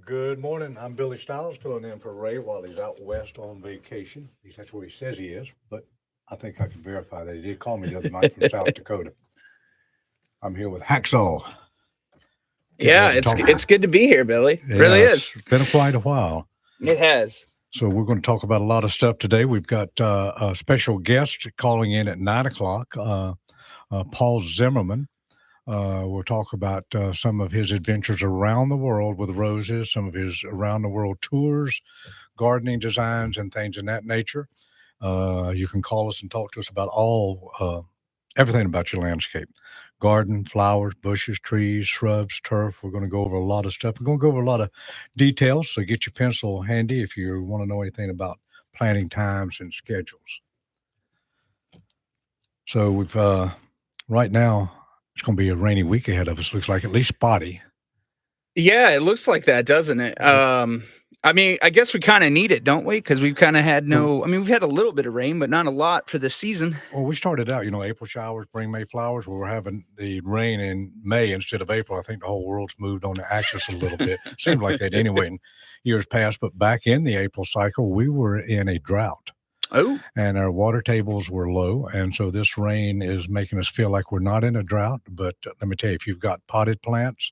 Good morning. I'm Billy Stiles filling in for Ray while he's out west on vacation. At least that's where he says he is, but I think I can verify that he did call me the other night from South Dakota. I'm here with Hacksaw. Getting Yeah, ready to it's talk. good to be here, Billy. Really Yeah, is. it's been quite a while. It has. So we're going to talk about a lot of stuff today. We've got a special guest calling in at 9 o'clock, Paul Zimmerman. We'll talk about some of his adventures around the world with roses, some of his around the world tours, gardening designs, and things in that nature. You can call us and talk to us about everything about your landscape: garden, flowers, bushes, trees, shrubs, turf. We're going to go over a lot of stuff. We're going to go over a lot of details. So get your pencil handy if you want to know anything about planting times and schedules. So we've right now it's going to be a rainy week ahead of us. Looks like at least spotty. Yeah, it looks like that, doesn't it? Yeah. I mean, I guess we kind of need it, don't we? Because we've kind of had Well, no. I mean, we've had a little bit of rain, but not a lot for the season. well, we started out, April showers bring May flowers. Well, we're having the rain in May instead of April. I think the whole world's moved on the axis a little bit. Seemed like that anyway in years past. But back in the April cycle, we were in a drought Oh, and our water tables were low. And so this rain is making us feel like we're not in a drought. But let me tell you, if you've got potted plants,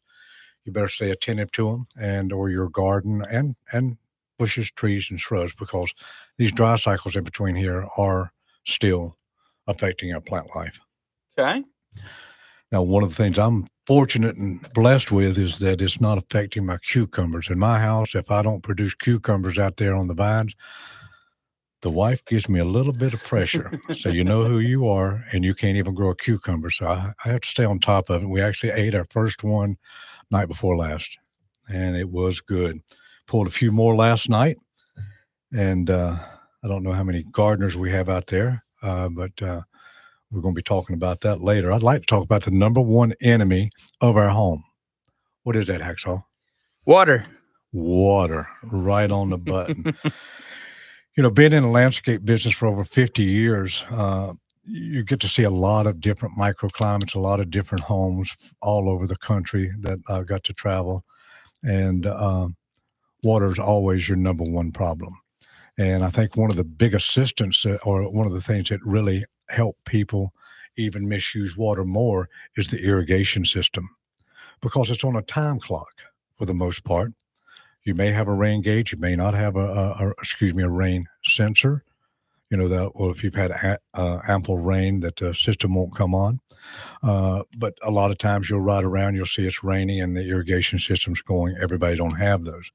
you better stay attentive to them and or your garden and bushes, trees, and shrubs because these dry cycles in between here are still affecting our plant life. okay. Now, one of the things I'm fortunate and blessed with is that it's not affecting my cucumbers. In my house, if I don't produce cucumbers out there on the vines, the wife gives me a little bit of pressure. So you know who you are, and you can't even grow a cucumber. So I have to stay on top of it. We actually ate our first one night before last, and it was good. Pulled a few more last night, and I don't know how many gardeners we have out there, but we're going to be talking about that later. I'd like to talk about the number one enemy of our home. What is that, Hacksaw? Water. Water, right on the button. Being in the landscape business for over 50 years, you get to see a lot of different microclimates, a lot of different homes all over the country that I got to travel. And water is always your number one problem. And I think one of the big assistants or one of the things that really help people even misuse water more is the irrigation system because it's on a time clock for the most part. You may have a rain gauge, you may not have a rain sensor. That, well, if you've had ample rain, that the system won't come on. But a lot of times you'll ride around, you'll see it's raining and the irrigation system's going. Everybody don't have those.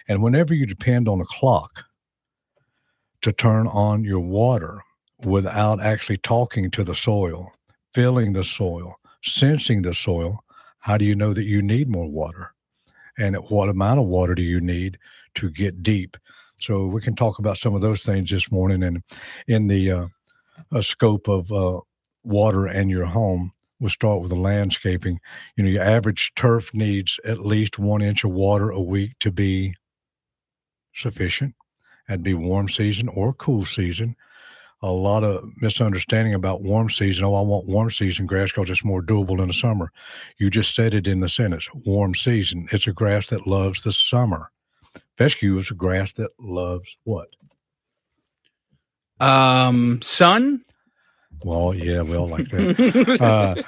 And whenever you depend on a clock to turn on your water without actually talking to the soil, feeling the soil, sensing the soil, how do you know that you need more water? And what amount of water do you need to get deep? So we can talk about some of those things this morning. And in the scope of water and your home, we'll start with the landscaping. Your average turf needs at least 1 inch of water a week to be sufficient. That'd be warm season or cool season. A lot of misunderstanding about warm season. Oh, I want warm season grass because it's more doable in the summer. You just said it in the sentence. Warm season. It's a grass that loves the summer. Fescue is a grass that loves what? Sun. Well, yeah, we all like that.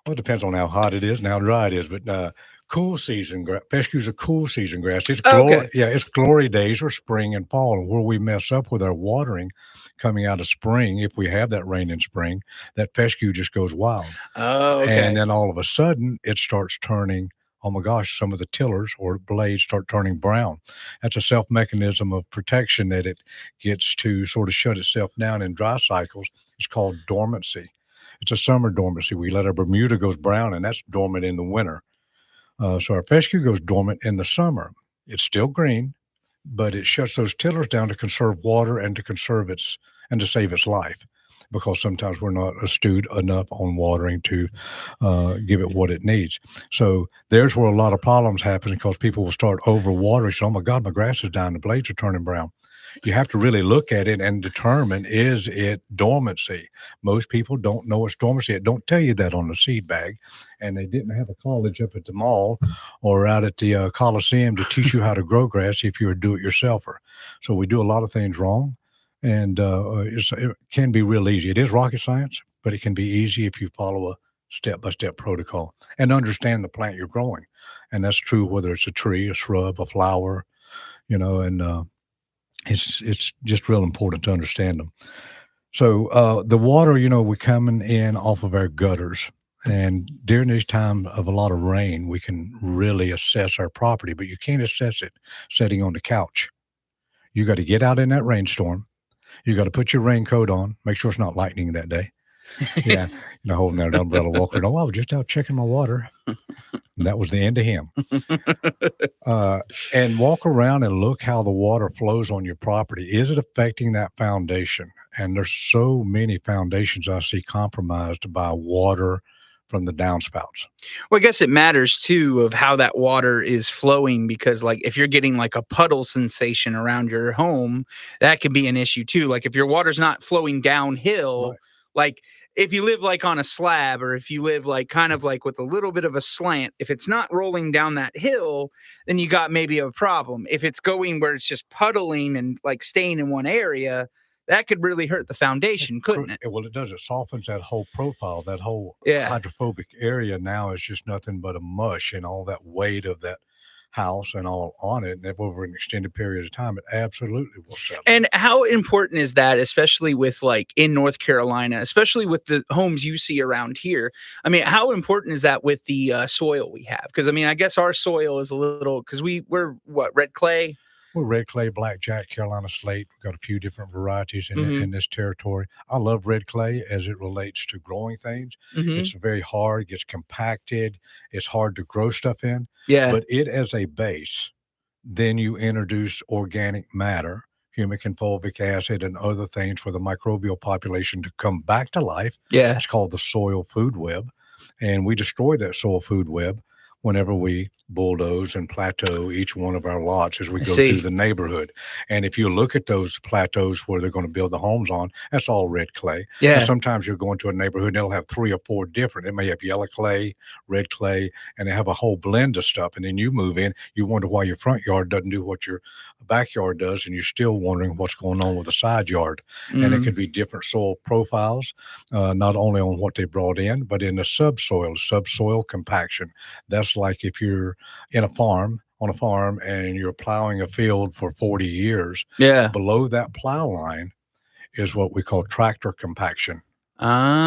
Well, it depends on how hot it is and how dry it is, but cool season grass. Fescue's a cool season grass. It's glory. Okay. Yeah, it's glory days are spring and fall. And where we mess up with our watering coming out of spring, if we have that rain in spring, that fescue just goes wild. Oh, And okay. then all of a sudden, it starts turning. Oh my gosh, some of the tillers or blades start turning brown. That's a self mechanism of protection that it gets to sort of shut itself down in dry cycles. It's called dormancy. It's a summer dormancy. We let our Bermuda goes brown, and that's dormant in the winter. So our fescue goes dormant in the summer. It's still green, but it shuts those tillers down to conserve water and to conserve its and to save its life. Because sometimes we're not astute enough on watering to give it what it needs. So there's where a lot of problems happen because people will start over watering. Say, oh my God, my grass is dying. The blades are turning brown. You have to really look at it and determine, is it dormancy? Most people don't know it's dormancy. It don't tell you that on the seed bag. And they didn't have a college up at the mall or out at the Coliseum to teach you how to grow grass if you're a do-it-yourselfer. So we do a lot of things wrong. And it can be real easy. It is rocket science, but it can be easy if you follow a step-by-step protocol and understand the plant you're growing. And that's true whether it's a tree, a shrub, a flower, and it's just real important to understand them. So the water, we're coming in off of our gutters. And during this time of a lot of rain, we can really assess our property, but you can't assess it sitting on the couch. You got to get out in that rainstorm. You got to put your raincoat on, make sure it's not lightning that day. Yeah, holding that umbrella, walking. Oh, I was just out checking my water. And that was the end of him. And walk around and look how the water flows on your property. Is it affecting that foundation? And there's so many foundations I see compromised by water from the downspouts. Well, I guess it matters too of how that water is flowing, because like if you're getting like a puddle sensation around your home, that could be an issue too. Like if your water's not flowing downhill, Right. like if you live like on a slab, or if you live like kind of like with a little bit of a slant, if it's not rolling down that hill, then you got maybe a problem. If it's going where it's just puddling and like staying in one area, that could really hurt the foundation, couldn't it? Well, it does. It softens that whole profile. That whole Yeah. hydrophobic area now is just nothing but a mush, and all that weight of that house and all on it. And over an extended period of time, it absolutely will settle. And how important is that, especially with like in North Carolina, especially with the homes you see around here? I mean, how important is that with the soil we have? Because I mean, I guess our soil is a little, because we're what, red clay? We're red clay, blackjack, Carolina slate. We've got a few different varieties in this territory. I love red clay as it relates to growing things. Mm-hmm. It's very hard, gets compacted. It's hard to grow stuff in. Yeah. But it as a base, then you introduce organic matter, humic and fulvic acid, and other things for the microbial population to come back to life. Yeah. It's called the soil food web. And we destroy that soil food web whenever we bulldoze and plateau each one of our lots as we go through the neighborhood. And if you look at those plateaus where they're going to build the homes on, that's all red clay. Yeah. And sometimes you'll go into a neighborhood and it'll have 3 or 4 different. It may have yellow clay, red clay, and they have a whole blend of stuff. And then you move in, you wonder why your front yard doesn't do what your backyard does, and you're still wondering what's going on with the side yard. And it can be different soil profiles, not only on what they brought in, but in the subsoil compaction. That's like if you're on a farm and you're plowing a field for 40 years. Yeah. Below that plow line is what we call tractor compaction. Oh.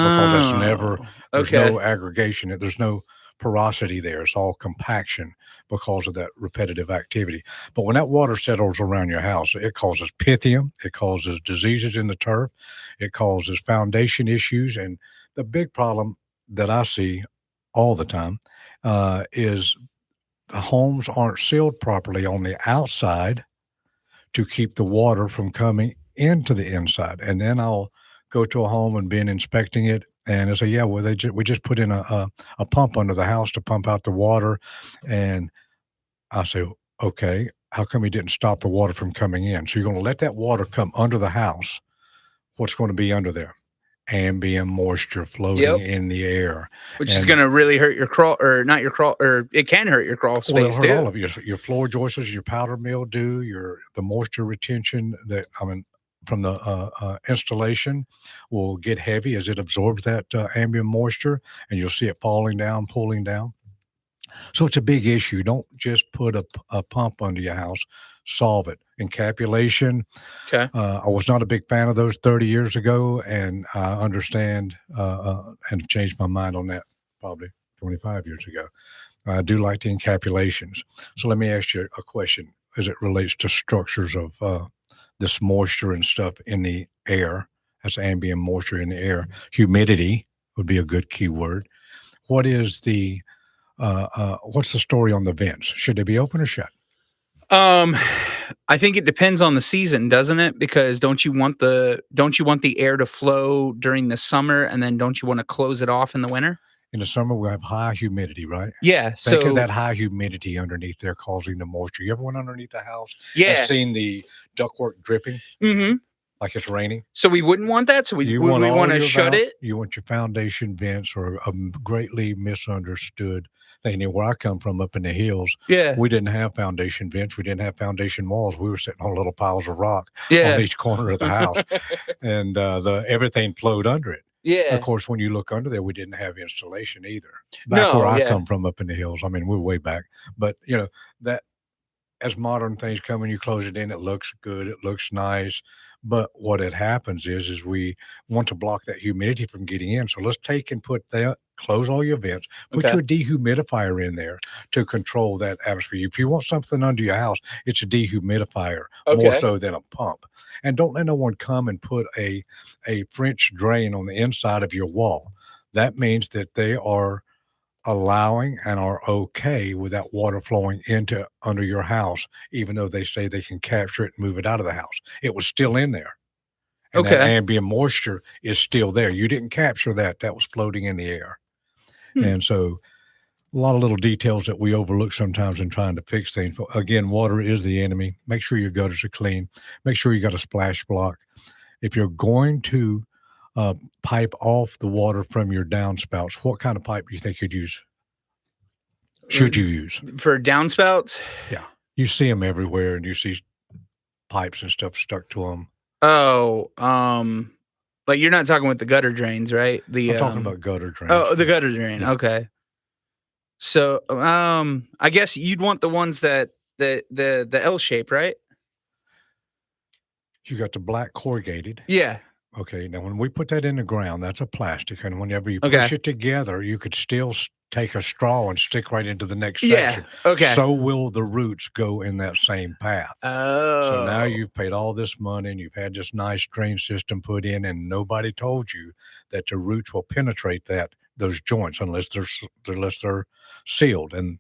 Because there's no aggregation. There's no porosity there. It's all compaction because of that repetitive activity. But when that water settles around your house, it causes pythium, it causes diseases in the turf, it causes foundation issues. And the big problem that I see all the time is the homes aren't sealed properly on the outside to keep the water from coming into the inside. And then I'll go to a home and been inspecting it, and I say, yeah, well, we just put in a pump under the house to pump out the water. And I say, okay, how come you didn't stop the water from coming in? So you're going to let that water come under the house. What's going to be under there? Ambient moisture floating in the air, which is going to really hurt your crawl, or not your crawl, or it can hurt your crawl space. Well, it'll hurt too. all of your floor joists, your powder mildew, the moisture retention from the installation will get heavy as it absorbs that ambient moisture, and you'll see it falling down, pulling down. So it's a big issue. Don't just put a pump under your house. Solve it. Encapsulation. Okay. I was not a big fan of those 30 years ago, and I understand and changed my mind on that probably 25 years ago. I do like the encapsulations. So let me ask you a question as it relates to structures of this moisture and stuff in the air. That's ambient moisture in the air. Humidity would be a good keyword. What is what's the story on the vents? Should they be open or shut? I think it depends on the season, doesn't it? Because don't you want the air to flow during the summer, and then don't you want to close it off in the winter? In the summer, we have high humidity, right? Yeah. Think of So that high humidity underneath there causing the moisture. You ever went underneath the house and yeah. seen the ductwork dripping Hmm. like it's raining? So we wouldn't want that. So You we want we want all to your shut it. you want your foundation vents, or a greatly misunderstood thing. And where I come from, up in the hills, Yeah. we didn't have foundation vents. We didn't have foundation walls. We were sitting on little piles of rock on Yeah. each corner of the house, and the everything flowed under it. Of Yeah. course, when you look under there, we didn't have insulation either. Back where No. I Yeah. come from, up in the hills, I mean, we're way back, but that as modern things come and you close it in, it looks good, it looks nice. But what it happens is we want to block that humidity from getting in. So let's take and put that, close all your vents, put Okay. your dehumidifier in there to control that atmosphere. If you want something under your house, it's a dehumidifier more Okay. so than a pump. And don't let no one come and put a French drain on the inside of your wall. That means that they are allowing and are okay with that water flowing into under your house, even though they say they can capture it and move it out of the house. It was still in there. And that Okay. ambient moisture is still there. You didn't capture that. That was floating in the air. Hmm. And so a lot of little details that we overlook sometimes in trying to fix things. But again, water is the enemy. Make sure your gutters are clean. Make sure you got a splash block. If you're going to pipe off the water from your downspouts, what kind of pipe do you think you'd use? Should you use? For downspouts. Yeah. You see them everywhere, and you see pipes and stuff stuck to them. Oh, like you're not talking with the gutter drains, right? I'm talking about gutter drains. Oh, the gutter drain. Yeah. Okay. So, I guess you'd want the ones that the L shape, right? You got the black corrugated. Yeah. Okay. Now, when we put that in the ground, that's a plastic. And whenever you push Okay. it together, you could still take a straw and stick right into the next Yeah. section. Okay. So will the roots go in that same path. So now Oh. you've paid all this money and you've had this nice drain system put in, and nobody told you that the roots will penetrate those joints unless they're sealed. And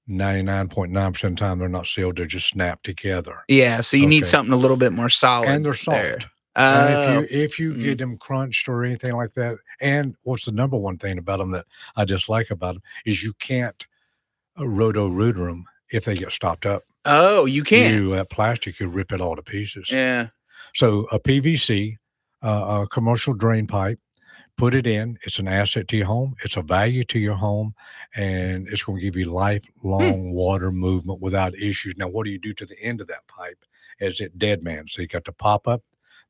99.9% of the time they're not sealed, they're just snapped together. Yeah. So you need Okay. something a little bit more solid. And they're there. soft. And Oh. if you Mm. get them crunched or anything like that, and what's the number one thing about them that I dislike about them is you can't roto-rooter them if they get stopped up. Oh, you can't. That plastic, you rip it all to pieces. Yeah. So a PVC, a commercial drain pipe, put it in. It's an asset to your home. It's a value to your home, and it's going to give you lifelong water movement without issues. Now, what do you do to the end of that pipe? Is it dead man? So you got the pop up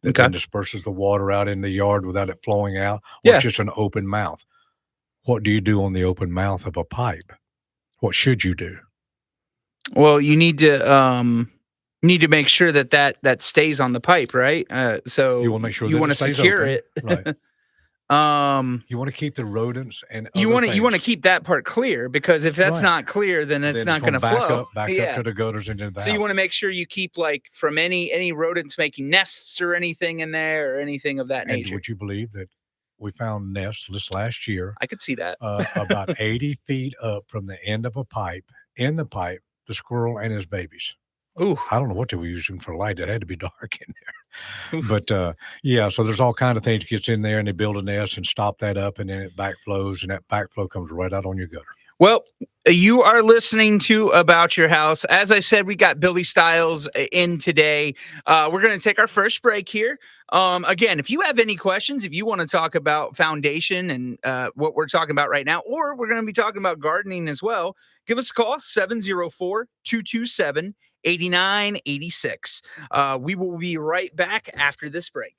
that Okay. then disperses the water out in the yard without it flowing out, or Yeah. it's just an open mouth. What do you do on the open mouth of a pipe? What should you do? Well, you need to make sure that stays on the pipe, right? So You want to make sure you that want it to stays secure open. it. Right. Um, You want to keep the rodents and you other want to things. keep that part clear, because if that's Right. not clear, then it's Then not going to back flow. up, back up Yeah. to the gutters into the So you house. want to make sure you keep, like, from any rodents making nests or anything in there or anything of that And nature. would you believe that we found nests this last year I could see that. about 80 feet up from the end of a pipe, in the pipe, the squirrel and his babies. Ooh. I don't know what they were using for light. It had to be dark in there. Oof. But yeah, so there's all kind of things gets in there, and they build a nest and stop that up, and then it backflows, and that backflow comes right out on your gutter. Well, you are listening to About Your House. As I said, we got Billy Stiles in today. We're going to take our first break here. Again, if you have any questions, if you want to talk about foundation and what we're talking about right now, or we're going to be talking about gardening as well, give us a call, 704-227-8986. We will be right back after this break.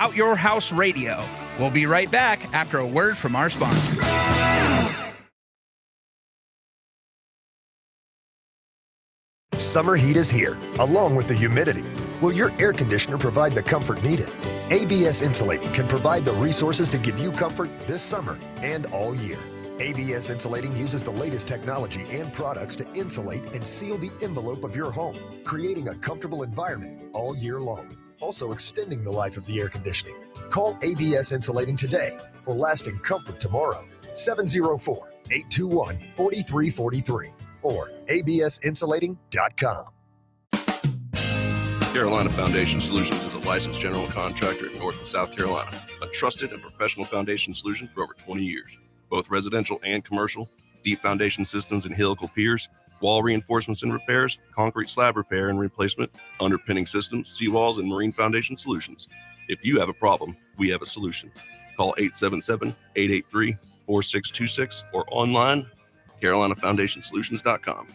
Out Your House Radio. We'll be right back after a word from our sponsor. Summer heat is here, along with the humidity. Will your air conditioner provide the comfort needed? ABS Insulating can provide the resources to give you comfort this summer and all year. ABS Insulating uses the latest technology and products to insulate and seal the envelope of your home, creating a comfortable environment all year long, also extending the life of the air conditioning. Call ABS Insulating today for lasting comfort tomorrow. 704-821-4343 or absinsulating.com. Carolina Foundation Solutions is a licensed general contractor in North and South Carolina, a trusted and professional foundation solution for over 20 years. Both residential and commercial, deep foundation systems and helical piers, wall reinforcements and repairs, concrete slab repair and replacement, underpinning systems, seawalls, and marine foundation solutions. If you have a problem, we have a solution. Call 877-883-4626 or online, carolinafoundationsolutions.com.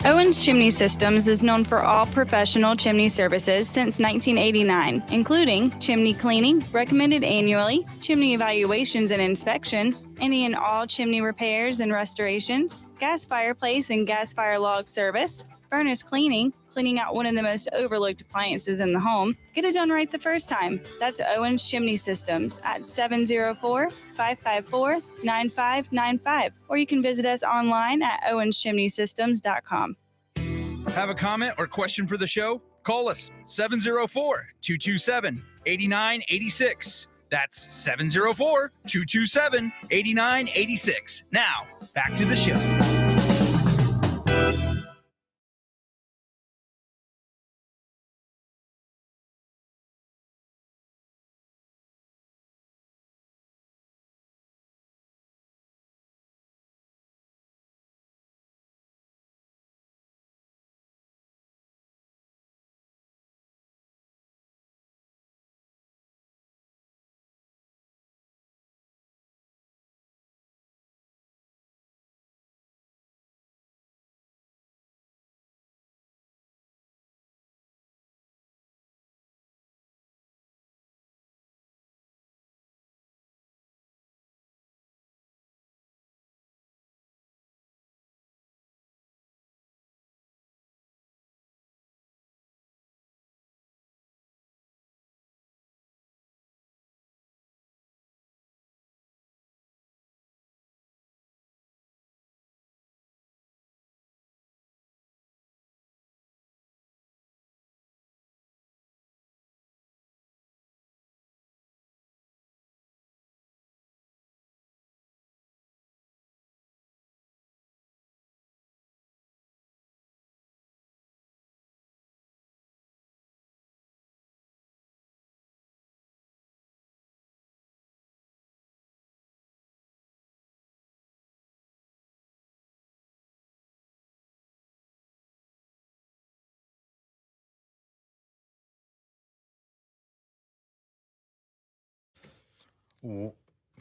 Owens Chimney Systems is known for all professional chimney services since 1989, including chimney cleaning, recommended annually, chimney evaluations and inspections, any and all chimney repairs and restorations, gas fireplace and gas fire log service, furnace cleaning, cleaning out one of the most overlooked appliances in the home. Get it done right the first time. That's Owens Chimney Systems at 704-554-9595. Or you can visit us online at owenschimneysystems.com. Have a comment or question for the show? Call us 704-227-8986. That's 704-227-8986. Now, back to the show.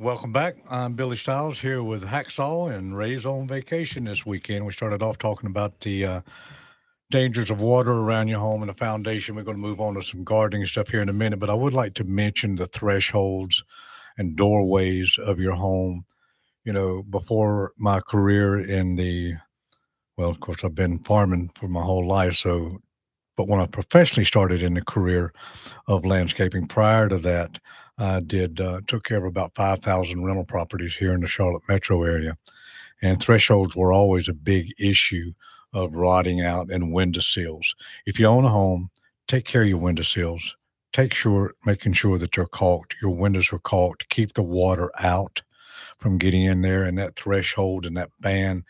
Welcome back. I'm Billy Stiles here with Hacksaw and Ray's on vacation this weekend. We started off talking about the dangers of water around your home and the foundation. We're going to move on to some gardening stuff here in a minute, but I would like to mention the thresholds and doorways of your home. You know, before my career well, of course, I've been farming for my whole life. But when I professionally started in the career of landscaping, prior to that, I took care of about 5,000 rental properties here in the Charlotte metro area. And thresholds were always a big issue of rotting out and windowsills. If you own a home, take care of your windowsills. Making sure that they're caulked. Your windows are caulked. Keep the water out from getting in there, and that threshold and that band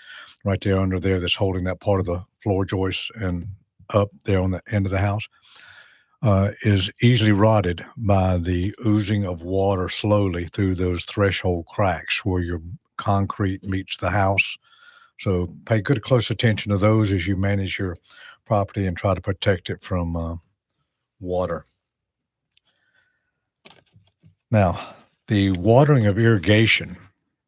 right there under there that's holding that part of the floor joist and up there on the end of the house is easily rotted by the oozing of water slowly through those threshold cracks where your concrete meets the house. So pay good close attention to those as you manage your property and try to protect it from water. Now, the watering of irrigation,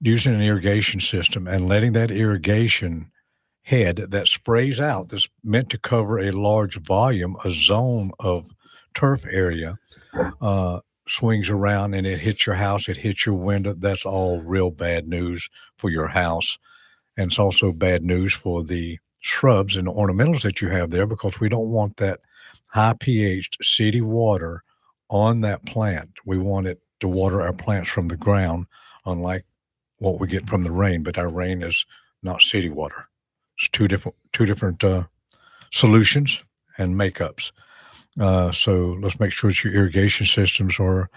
using an irrigation system and letting that irrigation head that sprays out, that's meant to cover a large volume, a zone of turf area swings around and it hits your house, it hits your window, that's all real bad news for your house. And it's also bad news for the shrubs and ornamentals that you have there, because we don't want that high pH city water on that plant. We want it to water our plants from the ground, unlike what we get from the rain. But our rain is not city water. It's two different solutions and makeups. So let's make sure that your irrigation systems are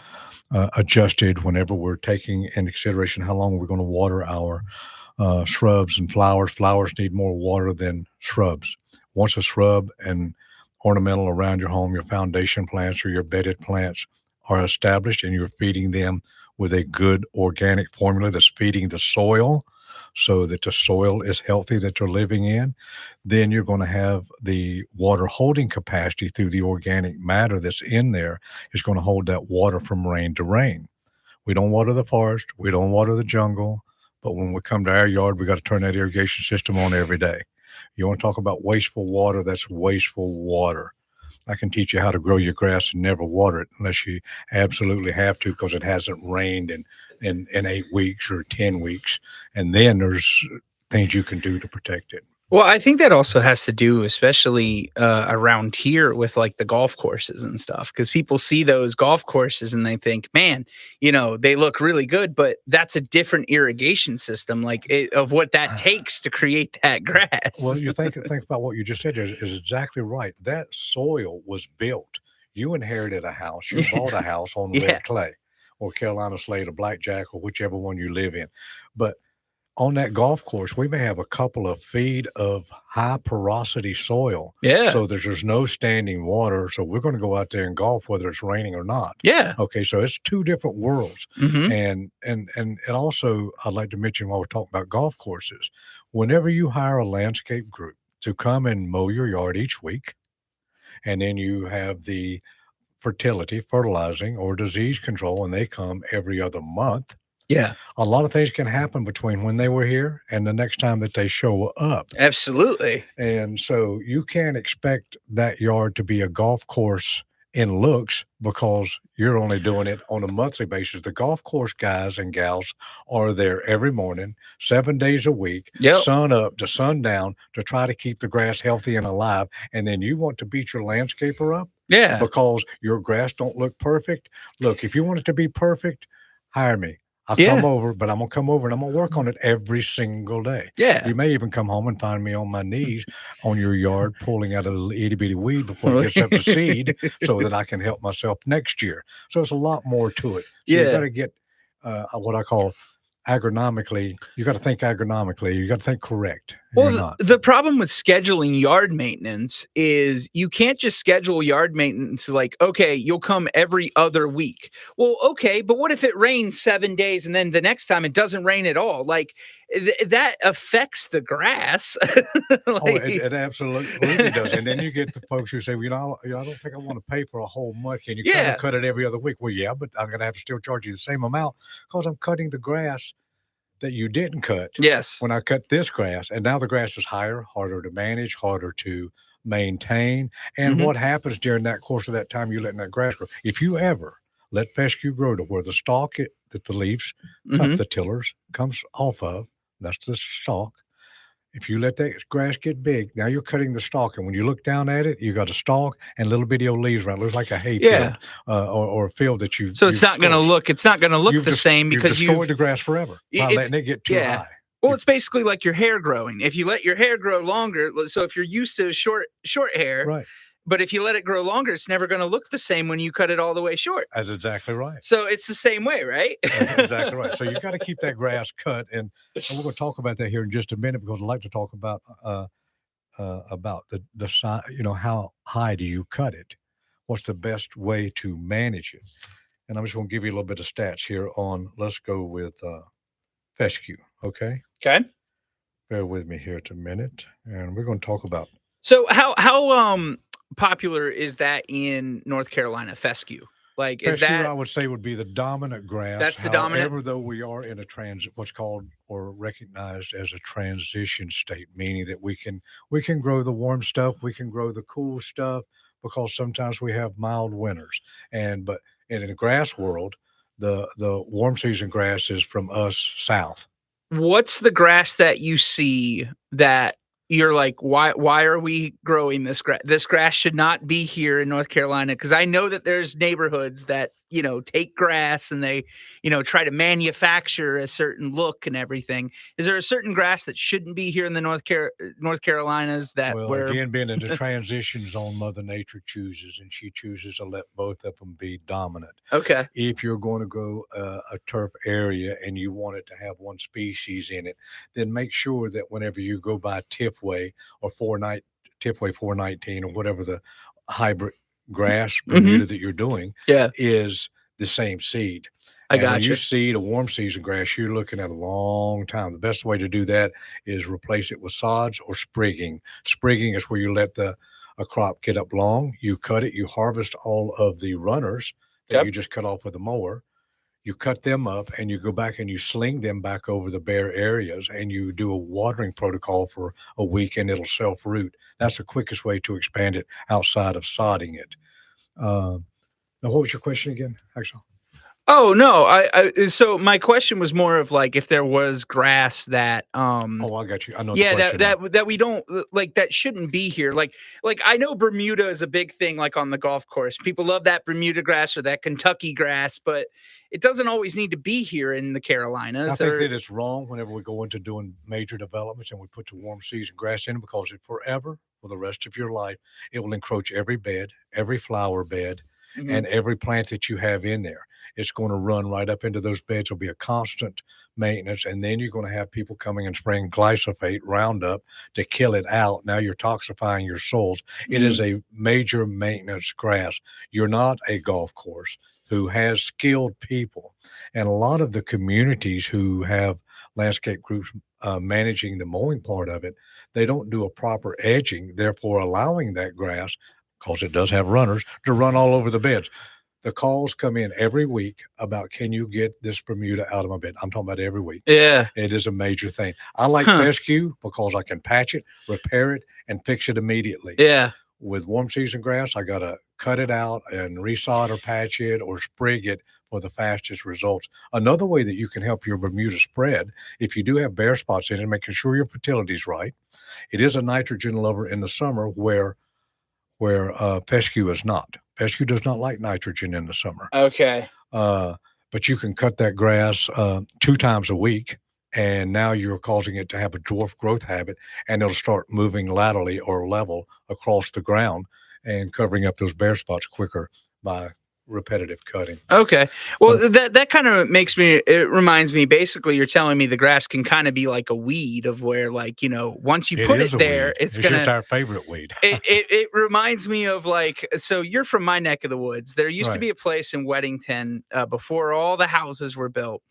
adjusted whenever we're taking into consideration how long we're going to water our shrubs and flowers. Flowers need more water than shrubs. Once a shrub and ornamental around your home, your foundation plants or your bedded plants are established, and you're feeding them with a good organic formula that's feeding the soil so that the soil is healthy that they're living in, then you're going to have the water holding capacity through the organic matter that's in there is going to hold that water from rain to rain. We don't water the forest. We don't water the jungle. But when we come to our yard, we got to turn that irrigation system on every day. You want to talk about wasteful water? That's wasteful water. I can teach you how to grow your grass and never water it unless you absolutely have to, because it hasn't rained in 8 weeks or 10 weeks. And then there's things you can do to protect it. Well, I think that also has to do, especially around here, with like the golf courses and stuff, because people see those golf courses and they think, man, they look really good, but that's a different irrigation system, of what that takes to create that grass. Well, you think about what you just said is exactly right. That soil was built. You inherited a house. You bought a house on red clay or Carolina slate or blackjack or whichever one you live in. But on that golf course, we may have a couple of feet of high porosity soil. Yeah. So there's no standing water. So we're going to go out there and golf whether it's raining or not. Yeah. Okay. So it's two different worlds. Mm-hmm. And also, I'd like to mention while we're talking about golf courses, whenever you hire a landscape group to come and mow your yard each week, and then you have the fertilizing or disease control, and they come every other month. Yeah. A lot of things can happen between when they were here and the next time that they show up. Absolutely. And so you can't expect that yard to be a golf course in looks because you're only doing it on a monthly basis. The golf course guys and gals are there every morning, 7 days a week, sun up to sundown, to try to keep the grass healthy and alive. And then you want to beat your landscaper up because your grass don't look perfect. Look, if you want it to be perfect, hire me. I'll come over, but I'm going to come over and I'm going to work on it every single day. Yeah. You may even come home and find me on my knees on your yard pulling out a little itty bitty weed before it gets up to seed so that I can help myself next year. So it's a lot more to it. So you got to get what I call agronomically. You got to think agronomically. You got to think correct. Well, the problem with scheduling yard maintenance is you can't just schedule yard maintenance like, okay, you'll come every other week. Well, okay, but what if it rains 7 days and then the next time it doesn't rain at all? Like that affects the grass. It absolutely does. And then you get the folks who say, I don't think I want to pay for a whole month. Can you kind of cut it every other week? Well, yeah, but I'm going to have to still charge you the same amount because I'm cutting the grass that you didn't cut. Yes. When I cut this grass, and now the grass is higher, harder to manage, harder to maintain. And what happens during that course of that time you're letting that grass grow? If you ever let fescue grow to where the stalk that the leaves cut the tillers comes off of, that's the stalk. If you let that grass get big, now you're cutting the stalk. And when you look down at it, you got a stalk and little bitty old leaves around. It looks like a hay field or a field that you. So it's not going to look the same because you've destroyed the grass forever by letting it get too high. Well, it's basically like your hair growing. If you let your hair grow longer, so if you're used to short hair, right. But if you let it grow longer, it's never going to look the same when you cut it all the way short. That's exactly right. So it's the same way, right? That's exactly right. So you've got to keep that grass cut. And we're going to talk about that here in just a minute because I'd like to talk about the size, how high do you cut it? What's the best way to manage it? And I'm just going to give you a little bit of stats here let's go with fescue, okay? Okay. Bear with me here a minute. And we're going to talk about. So how popular is that in North Carolina, fescue? Like, fescue, is that I would say would be the dominant grass. That's the dominant. However, though we are in what's called or recognized as a transition state, meaning that we can grow the warm stuff, we can grow the cool stuff, because sometimes we have mild winters. But in the grass world, the warm season grass is from us south. What's the grass that you see that you're like, why are we growing this grass? This grass should not be here in North Carolina. Cause I know that there's neighborhoods that, take grass and they, try to manufacture a certain look and everything. Is there a certain grass that shouldn't be here in the North Carolinas that Well, where again, being in the transition zone, Mother Nature chooses, and she chooses to let both of them be dominant. Okay. If you're going to go a turf area and you want it to have one species in it, then make sure that whenever you go by Tifway or Tifway 419 or whatever the hybrid grass Bermuda that you're doing Yeah. is the same seed. I And when got you you. seed a warm season grass, you're looking at a long time. The best way to do that is replace it with sods or sprigging. Sprigging is where you let a crop get up long. You cut it, you harvest all of the runners that Yep. you just cut off with a mower. You cut them up and you go back and you sling them back over the bare areas and you do a watering protocol for a week and it'll self root. That's the quickest way to expand it outside of sodding it. Now, what was your question again, Axel? Oh no, so my question was more of like if there was grass that Oh, I got you. I know the yeah, question now. that we don't like that shouldn't be here. Like I know Bermuda is a big thing like on the golf course. People love that Bermuda grass or that Kentucky grass, but it doesn't always need to be here in the Carolinas. I think that it's wrong whenever we go into doing major developments and we put the warm season grass in because it forever, for the rest of your life, it will encroach every bed, every flower bed, Mhm. and every plant that you have in there. It's going to run right up into those beds. It'll be a constant maintenance. And then you're going to have people coming and spraying glyphosate, Roundup to kill it out. Now you're toxifying your soils. It is a major maintenance grass. You're not a golf course who has skilled people. And a lot of the communities who have landscape groups managing the mowing part of it, they don't do a proper edging, therefore allowing that grass, because it does have runners, to run all over the beds. The calls come in every week about, can you get this Bermuda out of my bed? I'm talking about every week. Yeah. It is a major thing. I like Huh. fescue because I can patch it, repair it, and fix it immediately. Yeah. With warm season grass, I got to cut it out and resod or patch it or sprig it for the fastest results. Another way that you can help your Bermuda spread, if you do have bare spots in it, making sure your fertility is right. It is a nitrogen lover in the summer where fescue is not. Fescue does not like nitrogen in the summer. Okay. But you can cut that grass 2 times a week, and now you're causing it to have a dwarf growth habit, and it'll start moving laterally or level across the ground and covering up those bare spots quicker by repetitive cutting. Okay. Well, that kind of it reminds me, basically, you're telling me the grass can kind of be like a weed of where, like, once you put is it a there, weed. it's just gonna. our favorite weed. It reminds me of like, so you're from my neck of the woods. There used to Right. be a place in Weddington before all the houses were built.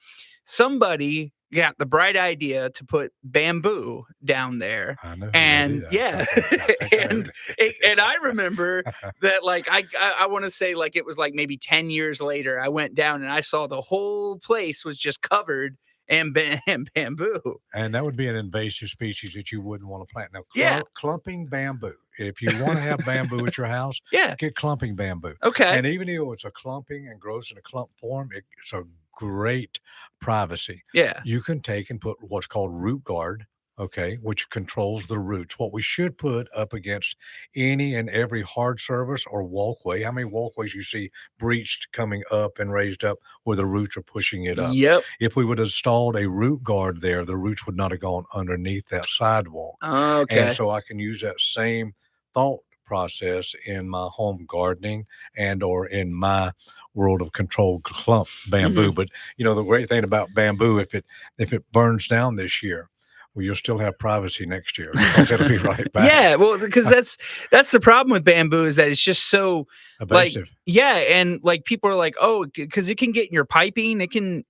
Somebody got the bright idea to put bamboo down there. I know. And yeah, I think I and heard it. and I remember that, like, I want to say, like, it was like maybe 10 years later, I went down and I saw the whole place was just covered in bamboo. And that would be an invasive species that you wouldn't want to plant. Now, Yeah. clumping bamboo. If you want to have bamboo at your house, Yeah. get clumping bamboo. Okay. And even though it's a clumping and grows in a clump form, it's a great privacy. Yeah. You can take and put what's called root guard, okay, which controls the roots. What we should put up against any and every hard surface or walkway. How many walkways you see breached coming up and raised up where the roots are pushing it up? Yep. If we would have installed a root guard there, the roots would not have gone underneath that sidewalk. Okay. And so I can use that same thought process in my home gardening and or in my world of controlled clump bamboo. But the great thing about bamboo, if it burns down this year, well, you'll still have privacy next year because it'll be right back. Yeah, well, because that's the problem with bamboo is that it's just so Evasive. yeah, and like people are like, oh, because it can get in your piping, it can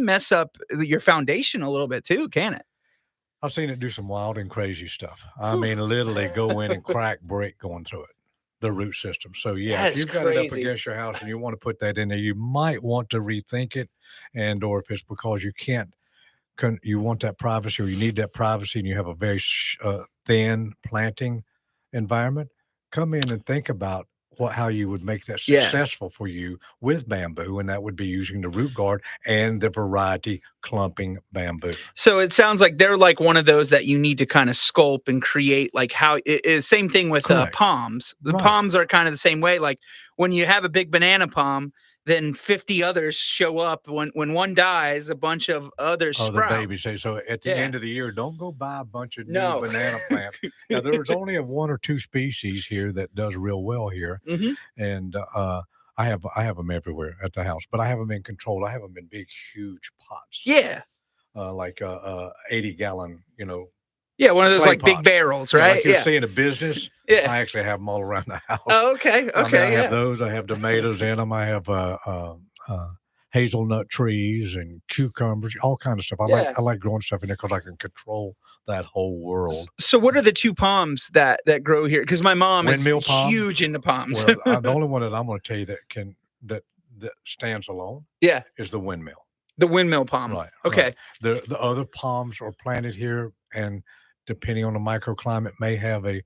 mess up your foundation a little bit too, can it? I've seen it do some wild and crazy stuff. I mean, literally go in and crack brick going through it, the root system. So yeah, That's if you've got it up crazy. against your house and you want to put that in there, you might want to rethink it, and or if it's because you can't, you want that privacy or you need that privacy, and you have a very thin planting environment, come in and think about how you would make that Yeah. successful for you with bamboo, and that would be using the root guard and the variety clumping bamboo. So it sounds like they're like one of those that you need to kind of sculpt and create, like how it is. Same thing with Correct. palms. The Right. palms are kind of the same way. Like when you have a big banana palm, then 50 others show up. When one dies, a bunch of others Oh, the sprout. babies say so. At the Yeah. end of the year, don't go buy a bunch of No. new banana plants. Now, there's only a one or two species here that does real well here, Mhm. and I have them everywhere at the house, but I have them in control. I have them in big, huge pots. Yeah. Like 80-gallon, Yeah. One of those clay like big pots. barrels, Yeah, right? like you Yeah. see in a business. Yeah. I actually have them all around the house. Oh, okay. I mean, Okay. I Yeah. have those. I have tomatoes in them. I have hazelnut trees and cucumbers, all kinds of stuff. Yeah. I like growing stuff in there because I can control that whole world. So what are the two palms that grow here? Because my mom Windmill is palm? huge into palms. Well, the only one that I'm going to tell you that stands alone Yeah. is the windmill. The windmill palm. Right. Okay. Right. The other palms are planted here, and depending on the microclimate, may have a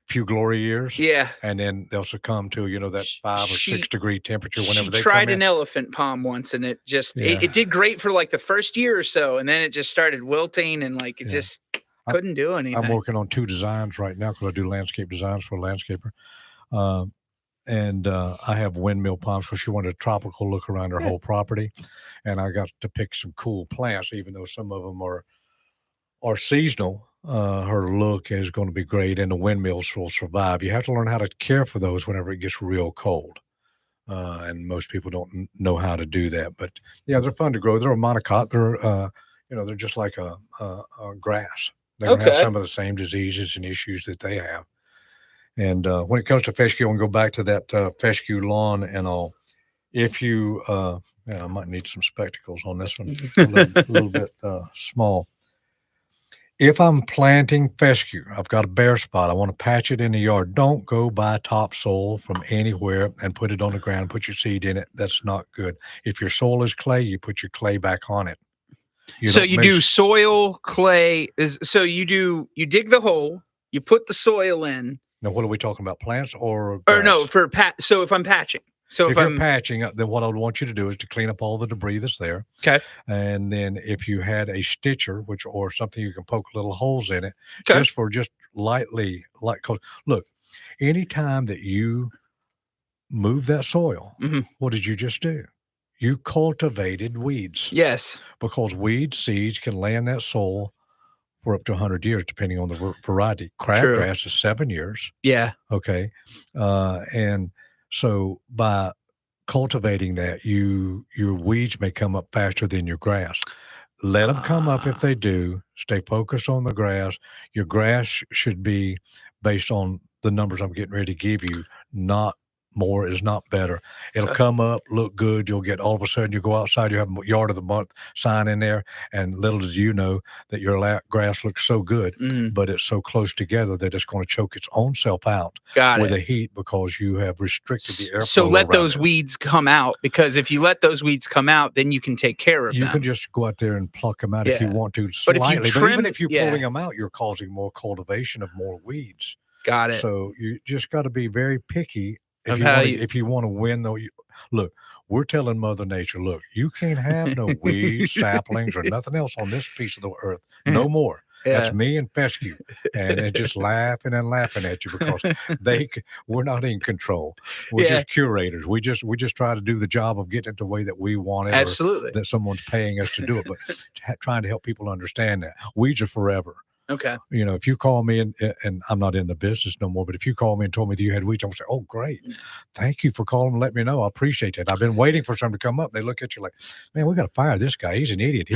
few glory years, Yeah. and then they'll succumb to that 5 or She- 6 degree temperature She whenever they tried come an in. elephant palm once, and it just Yeah. it did great for like the first year or so, and then it just started wilting, and like it Yeah. just couldn't do anything. I'm working on 2 designs right now because I do landscape designs for a landscaper. And I have windmill palms because she wanted a tropical look around her Yeah. whole property. And I got to pick some cool plants, even though some of them are seasonal. Her look is going to be great, and the windmills will survive. You have to learn how to care for those whenever it gets real cold. And most people don't know how to do that. But yeah, they're fun to grow. They're a monocot. They're just like a grass. They don't have Okay. some of the same diseases and issues that they have. And when it comes to fescue, and go back to that fescue lawn and all, if you, I might need some spectacles on this one, a little bit small. If I'm planting fescue, I've got a bare spot, I want to patch it in the yard. Don't go buy topsoil from anywhere and put it on the ground, put your seed in it. That's not good. If your soil is clay, you put your clay back on it. So don't you mix- do soil, clay. So you dig the hole, you put the soil in, Now, what are we talking about? Plants or or no, grass? so if I'm patching, so If if you're I'm patching, then what I would want you to do is to clean up all the debris that's there. Okay. And then if you had a stitcher, or something you can poke little holes in it, Okay. just lightly, cause look, anytime that you move that soil, Mhm. what did you just do? You cultivated weeds, yes, because weed seeds can lay in that soil for up to 100 years, depending on the variety. True. Crabgrass is 7 years. yeah, Okay. And so by cultivating that, your weeds may come up faster than your grass. Let them come up if they do. Stay focused on the grass. Your grass should be based on the numbers I'm getting ready to give you, not more is not better. It'll Okay. come up, look good. You'll get, all of a sudden, you go outside, you have a yard of the month sign in there, and little did you know that your grass looks so good, Mhm. but it's so close together that it's going to choke its own self out got with it. the heat because you have restricted the airflow. So let around those it. weeds come out, because if you let those weeds come out, then you can take care of You them. can just go out there and pluck them out if you Yeah. want to But if you slightly. But trim- even if you're yeah. pulling them out, you're causing more cultivation of more weeds. Got it. So you just got to be very picky Of if how you, you- if you want to win. Though, look, we're telling Mother Nature, look, you can't have no weeds, saplings, or nothing else on this piece of the earth. No more. Yeah. That's me and fescue, and they're just laughing and laughing at you because we're not in control. We're Yeah. just curators. We just try to do the job of getting it the way that we want it, or Absolutely. that someone's paying us to do it. But trying to help people understand that weeds are forever. Okay. If you call me and I'm not in the business no more, but if you call me and told me that you had weeds, I'm gonna say, "Oh, great, thank you for calling and let me know. I appreciate it. I've been waiting for something to come up." They look at you like, "Man, we got to fire this guy. He's an idiot.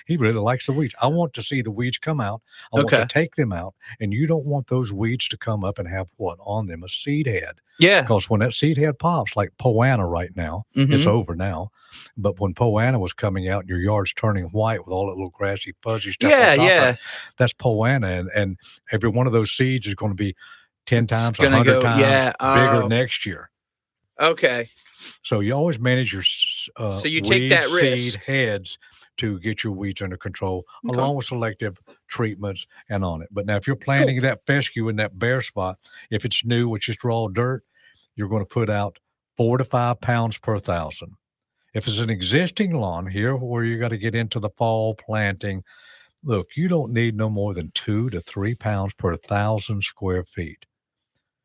He really likes the weeds." I want to see the weeds come out. I want Okay. to take them out, and you don't want those weeds to come up and have what on them? A seed head. Yeah. Because when that seed head pops, like Poana right now, it's Mhm. over now. But when Poana was coming out and your yard's turning white with all that little grassy, fuzzy stuff, Yeah, on top of yeah. it, that's Poana. And every one of those seeds is going to be 10 times, gonna 100 go- times yeah, bigger oh. next year. Okay. So you always manage your So you take that weed risk. seed heads to get your weeds under control, Okay. along with selective treatments and on it. But now, if you're planting that fescue in that bare spot, if it's new with just raw dirt, you're going to put out 4 to 5 pounds per thousand. If it's an existing lawn here where you got to get into the fall planting, look, you don't need no more than 2 to 3 pounds per 1,000 square feet.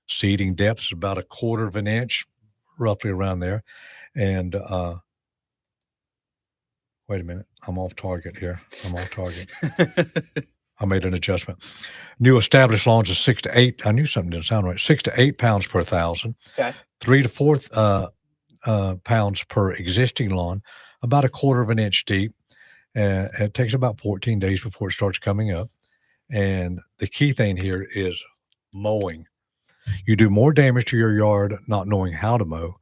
Seeding depth is about 1/4 of an inch, roughly around there. And wait a minute, I'm off target here. I'm off target. I made an adjustment. New established lawns is 6 to 8. I knew something didn't sound right. 6 to 8 pounds per 1,000. Okay. 3 to 4 pounds per existing lawn, about 1/4 of an inch deep. It takes about 14 days before it starts coming up. And the key thing here is mowing. You do more damage to your yard not knowing how to mow.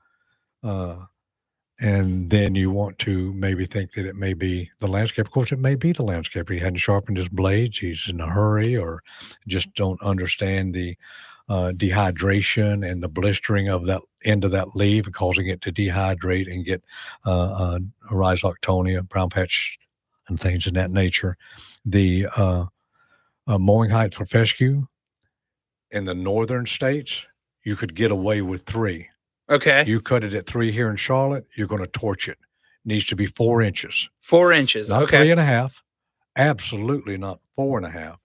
And then you want to maybe think that it may be the landscape. Of course, it may be the landscaper. He hadn't sharpened his blades. He's in a hurry, or just don't understand the dehydration and the blistering of that end of that leaf and causing it to dehydrate and get rhizoctonia, brown patch, and things of that nature. The mowing height for fescue in the northern states, you could get away with 3. Okay. You cut it at 3 here in Charlotte, you're going to torch it. Needs to be 4 inches, 4 inches. not Okay. 3.5. Absolutely not 4.5,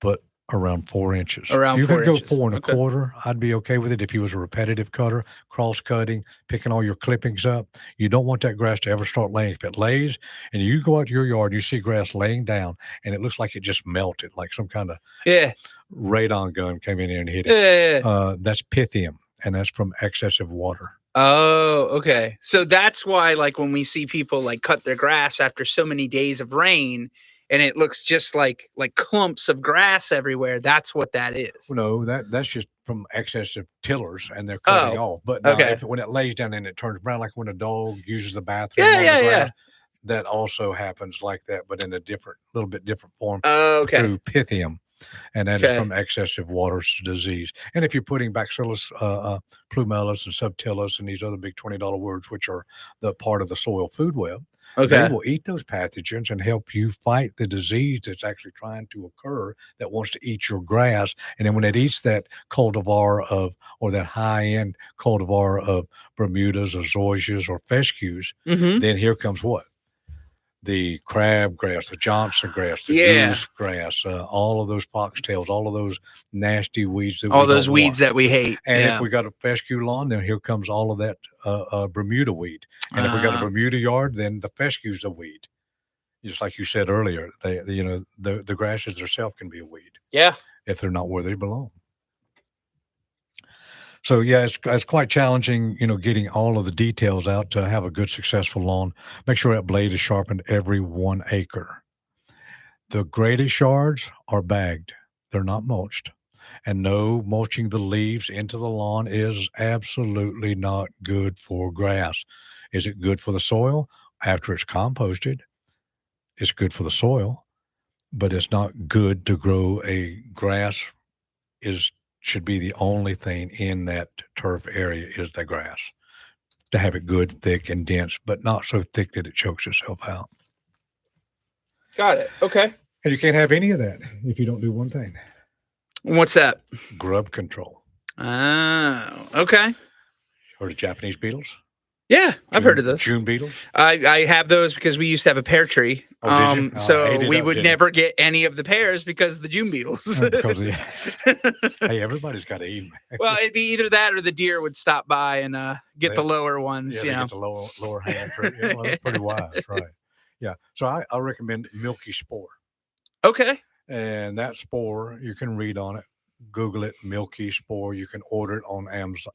but around 4 inches. Around you 4 could go inches. 4 and Okay. a quarter. I'd be okay with it if you was a repetitive cutter, cross cutting, picking all your clippings up. You don't want that grass to ever start laying. If it lays and you go out to your yard, you see grass laying down and it looks like it just melted, like some kind of Yeah. radon gun came in there and hit it. Yeah. That's Pythium, and that's from excessive water. Oh, okay. So that's why, like, when we see people like cut their grass after so many days of rain, and it looks just like clumps of grass everywhere, that's what that is. No, that's just from excessive tillers, and they're cutting off. But now, okay. when it lays down and it turns brown, like when a dog uses the bathroom, Yeah, on the yeah, yeah. grass, that also happens like that, but in a little bit different form Okay. through Pythium, and that is Okay. from excessive water disease. And if you're putting Bacillus plumelis and subtilis and these other big $20 words, which are the part of the soil food web, they Okay. will eat those pathogens and help you fight the disease that's actually trying to occur that wants to eat your grass. And then when it eats that cultivar or that high-end cultivar of Bermudas or zoysias or fescues, Mm-hmm. then here comes what? The crabgrass, the Johnson grass, the Yeah. goose grass, all of those foxtails, all of those nasty weeds. All we those don't weeds want. that we hate. And yeah. if we got a fescue lawn, then here comes all of that Bermuda weed. And if we got a Ah. Bermuda yard, then the fescue's a weed. Just like you said earlier, the grasses themselves can be a weed Yeah. if they're not where they belong. So yeah, it's quite challenging, getting all of the details out to have a good, successful lawn. Make sure that blade is sharpened every 1 acre. The greatest yards are bagged; they're not mulched. And no, mulching the leaves into the lawn is absolutely not good for grass. Is it good for the soil? After it's composted, it's good for the soil, but it's not good to grow a grass. Should be the only thing in that turf area is the grass, to have it good, thick, and dense, but not so thick that it chokes itself out. Got it. Okay. And you can't have any of that if you don't do one thing: What's that? grub control. Oh, okay. Heard of Japanese beetles? Yeah, I've heard of those. June beetles. I have those because we used to have a pear tree. Oh, did you? Oh, I So ate it we up, would didn't I? never get any of the pears because of the June beetles. Because hey, everybody's got to eat. Well, it'd be either that or the deer would stop by and get the They- lower ones. Yeah, you they know. get the lower hand. Yeah, well, that's pretty wise, right? Yeah. So I recommend Milky Spore, Okay. and that spore you can read on it. Google it, Milky Spore. You can order it on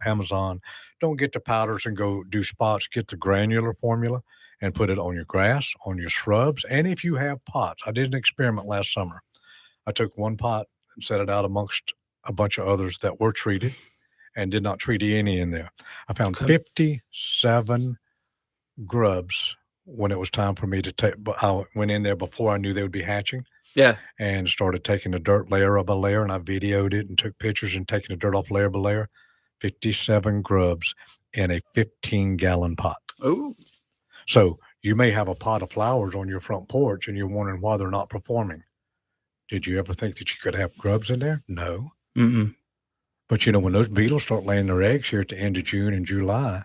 Amazon. Don't get the powders and go do spots. Get the granular formula and put it on your grass, on your shrubs, and if you have pots. I did an experiment last summer. I took one pot and set it out amongst a bunch of others that were treated and did not treat any in there. I found Okay. 57 grubs when it was time for me to take. But I went in there before I knew they would be hatching. Yeah. And started taking the dirt layer by layer, and I videoed it and took pictures and taking the dirt off layer by layer. 57 grubs in a 15-gallon pot. Oh. So You may have a pot of flowers on your front porch and you're wondering why they're not performing. Did you ever think that you could have grubs in there? No. Mm-mm. But when those beetles start laying their eggs here at the end of June and July,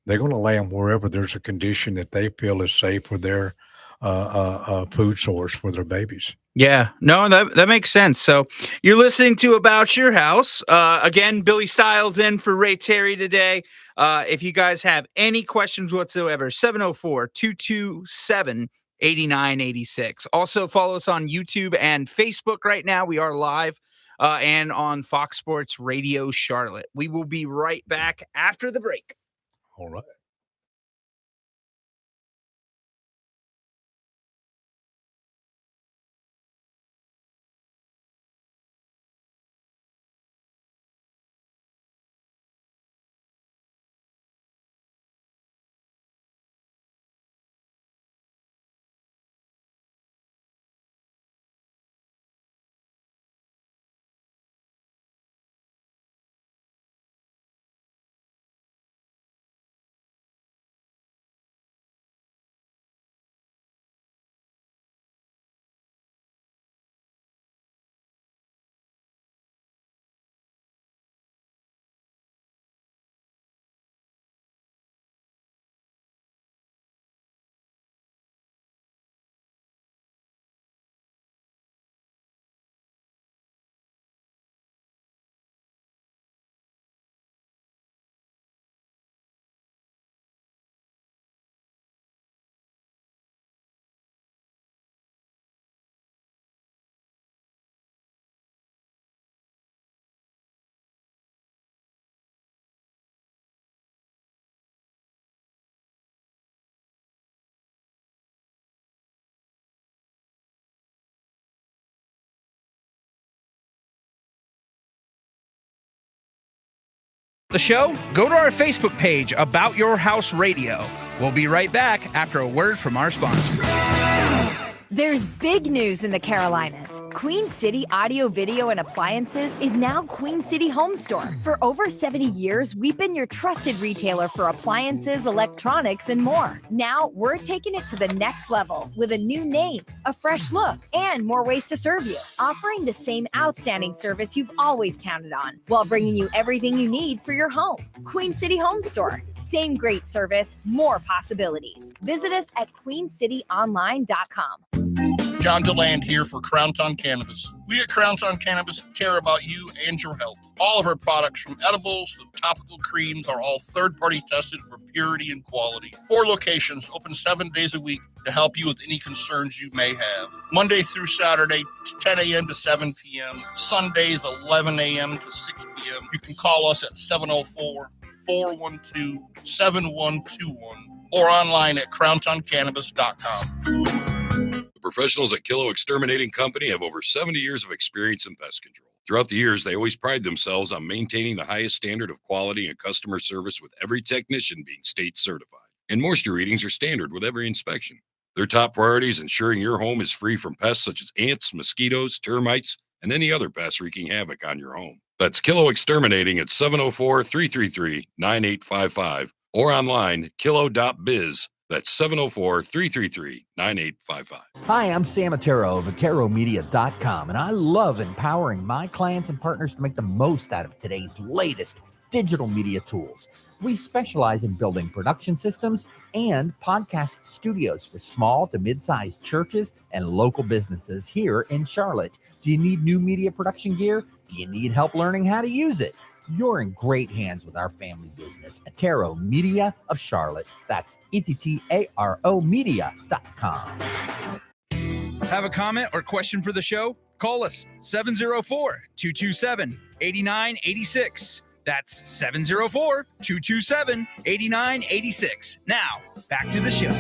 they're going to lay them wherever there's a condition that they feel is safe for their food source for their babies. Yeah, no, that makes sense. So you're listening to About Your House. Again, Billy Stiles in for Ray Terry today. If you guys have any questions whatsoever, 704-227-8986. Also follow us on YouTube and Facebook right now. We are live and on Fox Sports Radio Charlotte. We will be right back after the break. All right. The show, go to our Facebook page, About Your House Radio. We'll be right back after a word from our sponsor. There's big news in the Carolinas. Queen City Audio, Video, and Appliances is now Queen City Home Store. For over 70 years, we've been your trusted retailer for appliances, electronics, and more. Now, we're taking it to the next level with a new name, a fresh look, and more ways to serve you, offering the same outstanding service you've always counted on, while bringing you everything you need for your home. Queen City Home Store. Same great service, more possibilities. Visit us at queencityonline.com. John DeLand here for Crowntown Cannabis. We at Crowntown Cannabis care about you and your health. All of our products, from edibles to topical creams, are all third-party tested for purity and quality. 4 locations, open 7 days a week to help you with any concerns you may have. Monday through Saturday, 10 a.m. to 7 p.m. Sundays, 11 a.m. to 6 p.m. You can call us at 704-412-7121 or online at crowntowncannabis.com. The professionals at Kilo Exterminating Company have over 70 years of experience in pest control. Throughout the years, they always pride themselves on maintaining the highest standard of quality and customer service, with every technician being state certified. And moisture readings are standard with every inspection. Their top priority is ensuring your home is free from pests such as ants, mosquitoes, termites, and any other pests wreaking havoc on your home. That's Kilo Exterminating at 704-333-9855 or online, kilo.biz. That's 704-333-9855. Hi, I'm Sam Attero of AteroMedia.com, and I love empowering my clients and partners to make the most out of today's latest digital media tools. We specialize in building production systems and podcast studios for small to mid-sized churches and local businesses here in Charlotte. Do you need new media production gear? Do you need help learning how to use it? You're in great hands with our family business, Attero Media of Charlotte. That's ETTARO Media.com. Have a comment or question for the show? Call us 704-227-8986. That's 704-227-8986. Now, back to the show.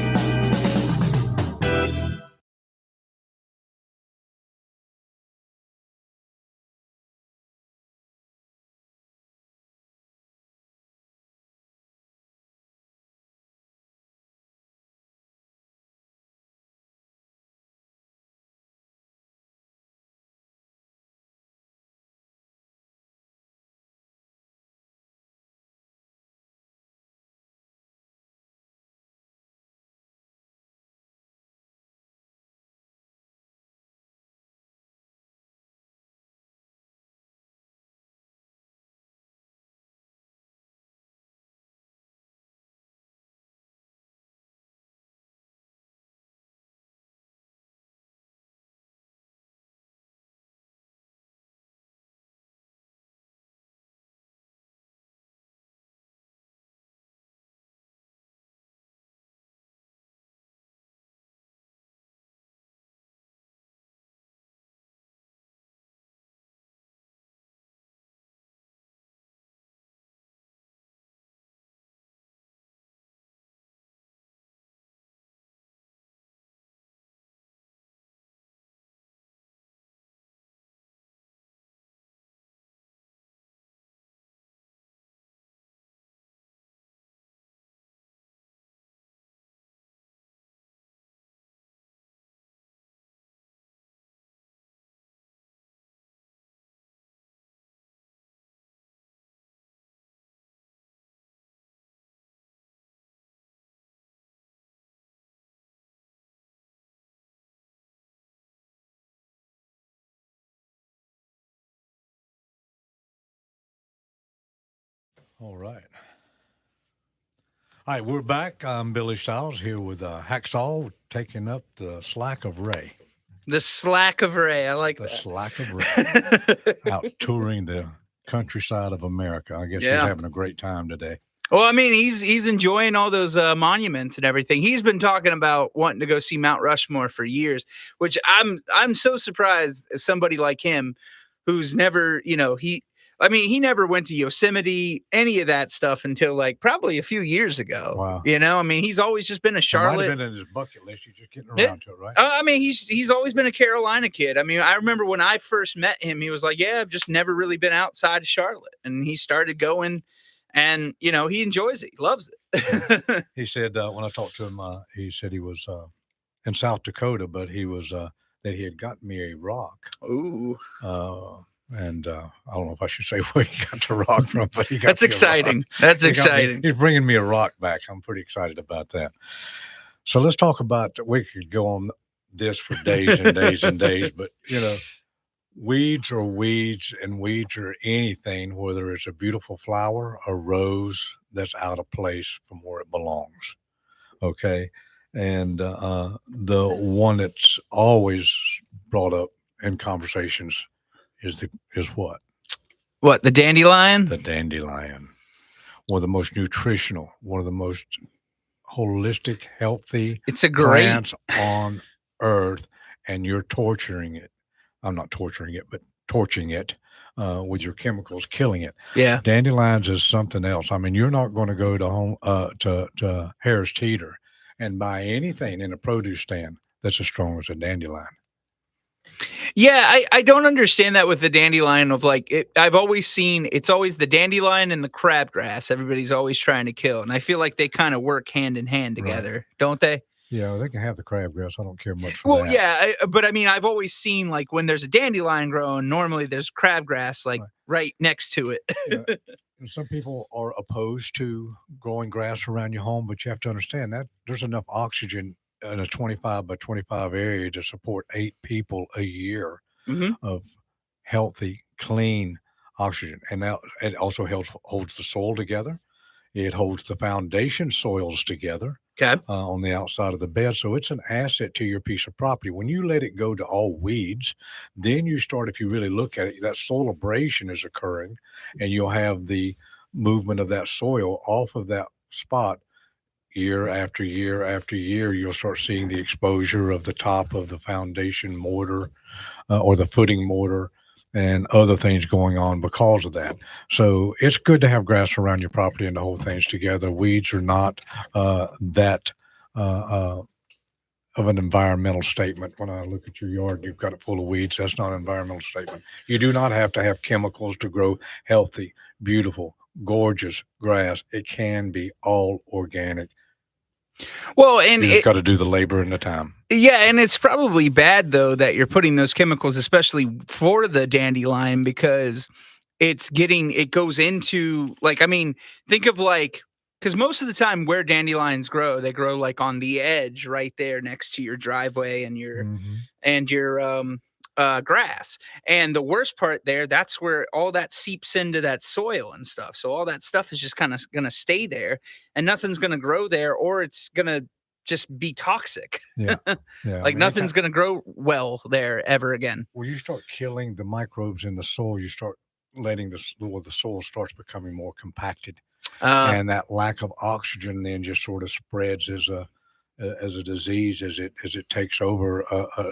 All right. All right, we're back. I'm Billy Stiles here with Hacksaw taking up the slack of Ray. The slack of Ray. I like The that. slack of Ray. Out touring the countryside of America. I guess he's Yeah. having a great time today. Well, I mean, he's enjoying all those monuments and everything. He's been talking about wanting to go see Mount Rushmore for years, which I'm so surprised as somebody like him, who's never, he never went to Yosemite, any of that stuff until like probably a few years ago. Wow. I mean, he's always just been a It might Charlotte. have been in his bucket list. He's just getting around Yeah. to it, right? I mean, he's always been a Carolina kid. I mean, I remember when I first met him, he was like, "Yeah, I've just never really been outside of Charlotte," and he started going. And, he enjoys it. He loves it. He said when I talked to him, he said he was in South Dakota, but he was that he had gotten me a rock. Ooh. And I don't know if I should say where he got the rock from, but he got That's me a rock. exciting. That's He got me- exciting. he's bringing me a rock back. I'm pretty excited about that. So let's talk about. We could go on this for days and days and days, but weeds are weeds, and weeds are anything, whether it's a beautiful flower, a rose that's out of place from where it belongs. Okay. And the one that's always brought up in conversations is what? What, the dandelion? The dandelion. One of the most nutritional, one of the most holistic, healthy It's a great. plants on earth, and you're torturing it. I'm not torturing it, but torching it with your chemicals, killing it. Yeah. Dandelions is something else. I mean, you're not going to go to Harris Teeter and buy anything in a produce stand that's as strong as a dandelion. Yeah, I don't understand that with the dandelion of like it. I've always seen it's always the dandelion and the crabgrass. Everybody's always trying to kill, and I feel like they kind of work hand in hand Right. together, don't they? Yeah, they can have the crabgrass. I don't care much for Well, that. yeah, but I mean, I've always seen like when there's a dandelion growing, normally there's crabgrass like right next to it. Yeah. And some people are opposed to growing grass around your home, but you have to understand that there's enough oxygen in a 25 by 25 area to support 8 people a year Mhm. of healthy, clean oxygen. And now it also holds the soil together. It holds the foundation soils together Okay. on the outside of the bed. So it's an asset to your piece of property. When you let it go to all weeds, then you start, if you really look at it, that soil abrasion is occurring, and you'll have the movement of that soil off of that spot year after year after year. You'll start seeing the exposure of the top of the foundation mortar or the footing mortar and other things going on because of that. So it's good to have grass around your property and to hold things together. Weeds are not that of an environmental statement. When I look at your yard and you've got it full of weeds, that's not an environmental statement. You do not have to have chemicals to grow healthy, beautiful, gorgeous grass. It can be all organic. Well, and You just got to do the labor and the time. yeah, and it's probably bad though that you're putting those chemicals, especially for the dandelion, because it goes into like, I mean, think of like, because most of the time where dandelions grow, they grow like on the edge right there next to your driveway and your grass. And the worst part there, that's where all that seeps into that soil and stuff. So all that stuff is just kind of going to stay there and nothing's going to grow there, or it's going to just be toxic. Yeah. Yeah. Like nothing's going to grow well there ever again. When you start killing the microbes in the soil, you start letting the soil starts becoming more compacted. And that lack of oxygen then just sort of spreads as a disease as it takes over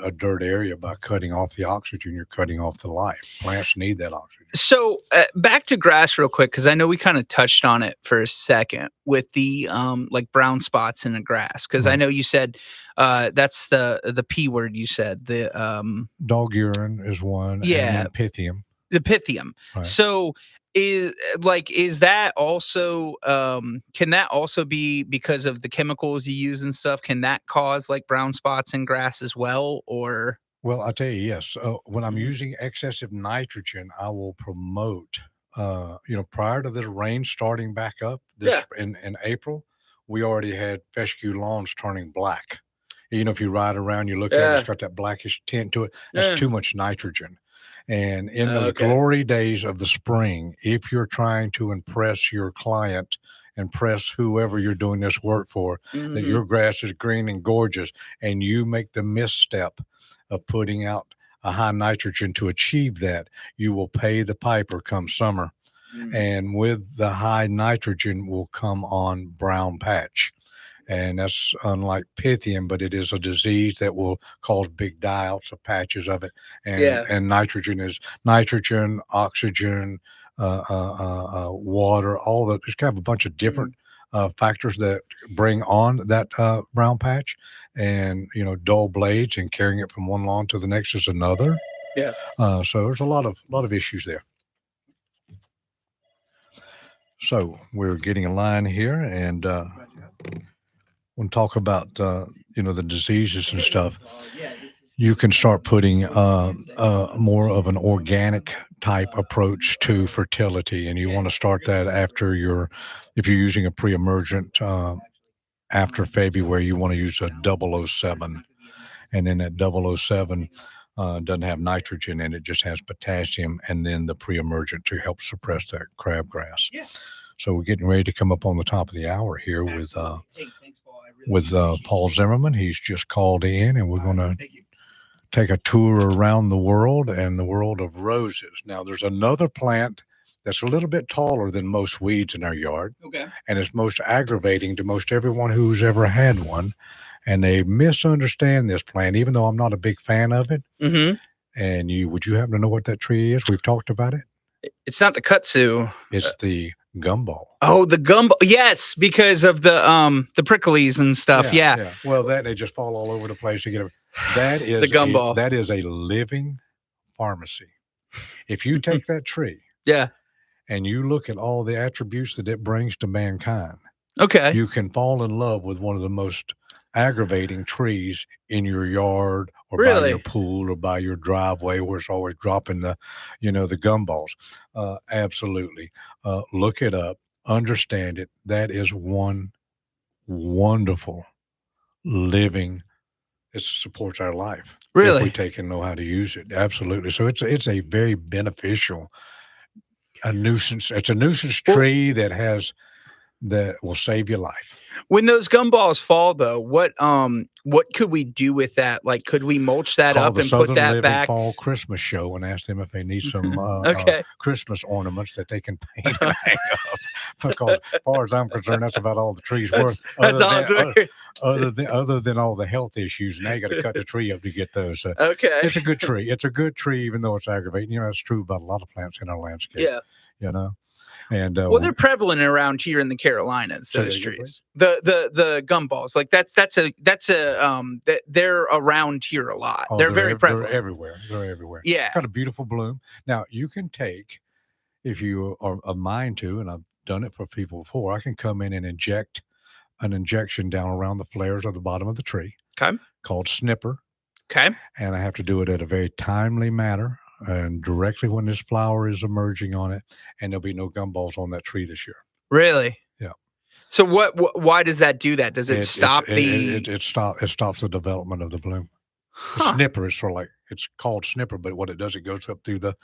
a dirt area. By cutting off the oxygen, you're cutting off the life. Plants need that oxygen. So back to grass real quick, because I know we kind of touched on it for a second with the like brown spots in the grass, because I know you said that's the P word you said, the Dog urine is one. Yeah. And Pythium. the Pythium. Right. So is that also can that also be because of the chemicals you use and stuff? Can that cause like brown spots in grass as well? Or Well, I tell you, yes. When I'm using excessive nitrogen, I will promote. Prior to the rain starting back up in April, we already had fescue lawns turning black. If you ride around, you look at it, it's got that blackish tint to it. That's too much nitrogen. And in those Okay. glory days of the spring, if you're trying to impress your client, impress whoever you're doing this work for, that Mhm. your grass is green and gorgeous, and you make the misstep of putting out a high nitrogen to achieve that, you will pay the piper come summer. Mm. And with the high nitrogen will come on brown patch. And that's unlike Pythium, but it is a disease that will cause big die-outs of patches of it. Yeah. And nitrogen is nitrogen, oxygen, water, all the, it's kind of a bunch of different factors that bring on that brown patch. And, dull blades and carrying it from one lawn to the next is another. Yeah. So there's a lot of issues there. So we're getting a line here, and we'll talk about the diseases and stuff. You can start putting more of an organic type approach to fertility, and you want to start that if you're using a pre-emergent after February, you want to use a 007, and then that 007 doesn't have nitrogen in it, just has potassium, and then the pre-emergent to help suppress that crabgrass. So we're getting ready to come up on the top of the hour here with Paul Zimmerman. He's just called in, and we're going to take a tour around the world and the world of roses. Now, there's another plant that's a little bit taller than most weeds in our yard. Okay. And it's most aggravating to most everyone who's ever had one. And they misunderstand this plant, even though I'm not a big fan of it. Mm-hmm. And would you happen to know what that tree is? We've talked about it. It's not the kudzu. It's the gumball. Oh, the gumbo. Yes, because of the pricklies and stuff. Yeah. Well, they just fall all over the place to get it. That is The gumball. That is a living pharmacy. If you take that tree, Yeah. and you look at all the attributes that it brings to mankind, Okay. you can fall in love with one of the most aggravating trees in your yard or by Really? your pool or by your driveway where it's always dropping the gumballs. Absolutely. Look it up, understand it. That is one wonderful living. It supports our life. If Really? we take and know how to use it. Absolutely. So it's a very beneficial nuisance. It's a nuisance tree that will save your life. When those gumballs fall, though, what could we do with that? Like, could we mulch that Call up the and Southern put that Living back? Fall Christmas Show and ask them if they need some Okay. Christmas ornaments that they can paint and hang up. Because as far as I'm concerned, that's about all the tree's worth. That's all it's worth. Other than all the health issues, now you got to cut the tree up to get those. So Okay. it's a good tree. It's a good tree, even though it's aggravating. That's true about a lot of plants in our landscape. Yeah. And Well, they're prevalent around here in the Carolinas. Say Those that again, trees, the gumballs, like they're around here a lot. They're very prevalent. They're everywhere. They're everywhere. Yeah. It's got a beautiful bloom. Now you can take, if you are a mind to, and I've done it for people before, I can come in and inject an injection down around the flares of the bottom of the tree. Okay. Called snipper. Okay. And I have to do it at a very timely manner and directly when this flower is emerging on it, and there'll be no gumballs on that tree this year. Really? Yeah. So why does that do that? Does it stop it stops the development of the bloom. The snipper is sort of like, it's called snipper, but what it does, it goes up through the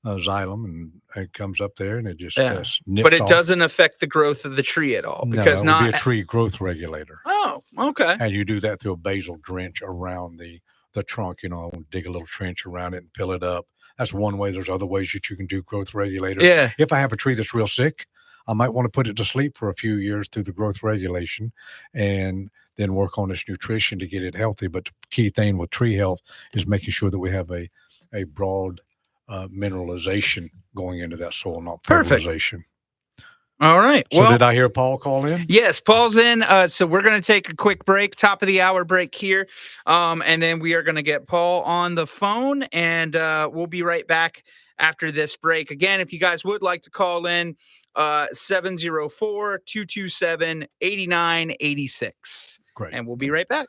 xylem and it comes up there and it just snips But it off. doesn't affect the growth of the tree at all because no, it would be a tree growth regulator. Oh, okay. And you do that through a basal drench around the trunk, dig a little trench around it and fill it up. That's one way. There's other ways that you can do growth regulators. Yeah. If I have a tree that's real sick, I might want to put it to sleep for a few years through the growth regulation and then work on its nutrition to get it healthy. But the key thing with tree health is making sure that we have a broad mineralization going into that soil, not fertilization. All right. So did I hear Paul call in? Yes, Paul's in. So we're going to take a quick break, top of the hour break here. And then we are going to get Paul on the phone and we'll be right back after this break. Again, if you guys would like to call in, 704-227-8986. Great. And we'll be right back.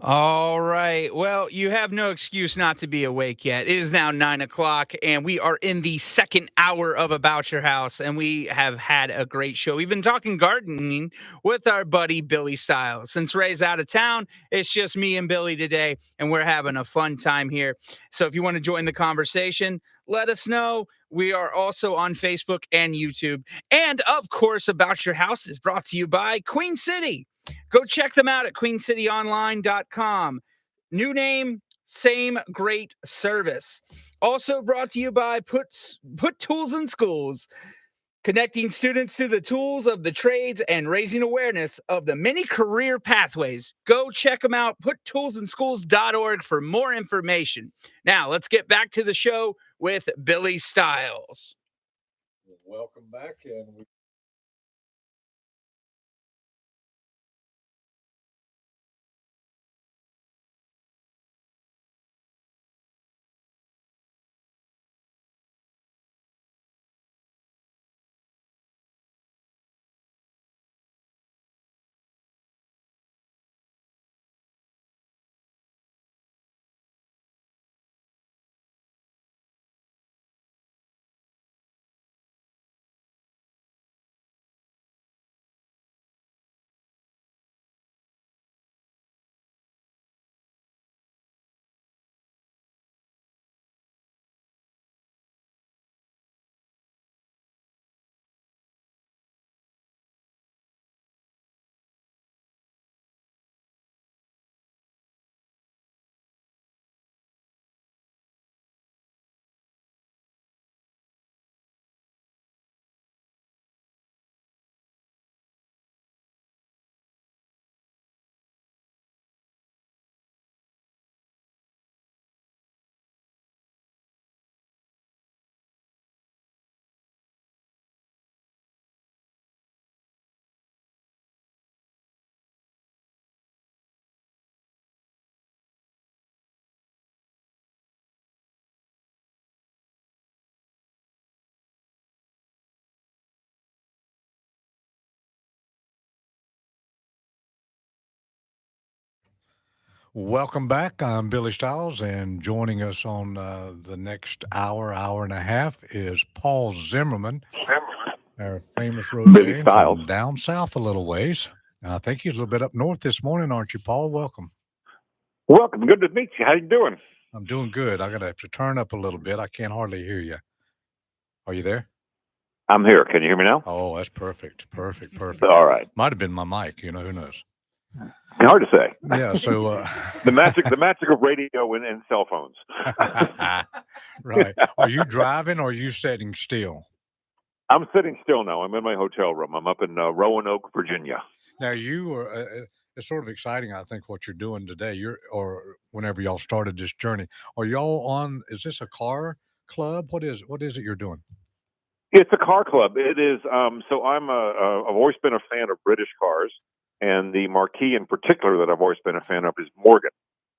All right. Well, you have no excuse not to be awake yet. It is now 9 o'clock, and we are in the second hour of About Your House, and we have had a great show. We've been talking gardening with our buddy Billy Stiles. Since Ray's out of town, it's just me and Billy today, and we're having a fun time here. So if you want to join the conversation, let us know. We are also on Facebook and YouTube. And of course, About Your House is brought to you by Queen City. Go check them out at queencityonline.com. New name, same great service. Also brought to you by Put Tools in Schools, connecting students to the tools of the trades and raising awareness of the many career pathways. Go check them out, puttoolsinschools.org for more information. Now, let's get back to the show with Billy Stiles. Welcome back. And welcome back. I'm Billy Stiles, and joining us on the next hour and a half is Paul Zimmerman, our famous road Billy name Stiles. from down south a little ways. I think he's a little bit up north this morning, aren't you, Paul? Welcome. Welcome. Good to meet you. How you doing? I'm doing good. I'm gonna have to turn up a little bit. I can't hardly hear you. Are you there? I'm here. Can you hear me now? Oh, that's perfect. Perfect. All right. Might have been my mic. Who knows? Hard to say. Yeah. So the magic of radio and cell phones. Right. Are you driving or are you sitting still? I'm sitting still now. I'm in my hotel room. I'm up in Roanoke, Virginia. Now you are. It's sort of exciting, I think, what you're doing today. Or whenever y'all started this journey. Are y'all on? Is this a car club? What is it you're doing? It's a car club. It is. So I've always been a fan of British cars, and the marquee in particular that I've always been a fan of is Morgan.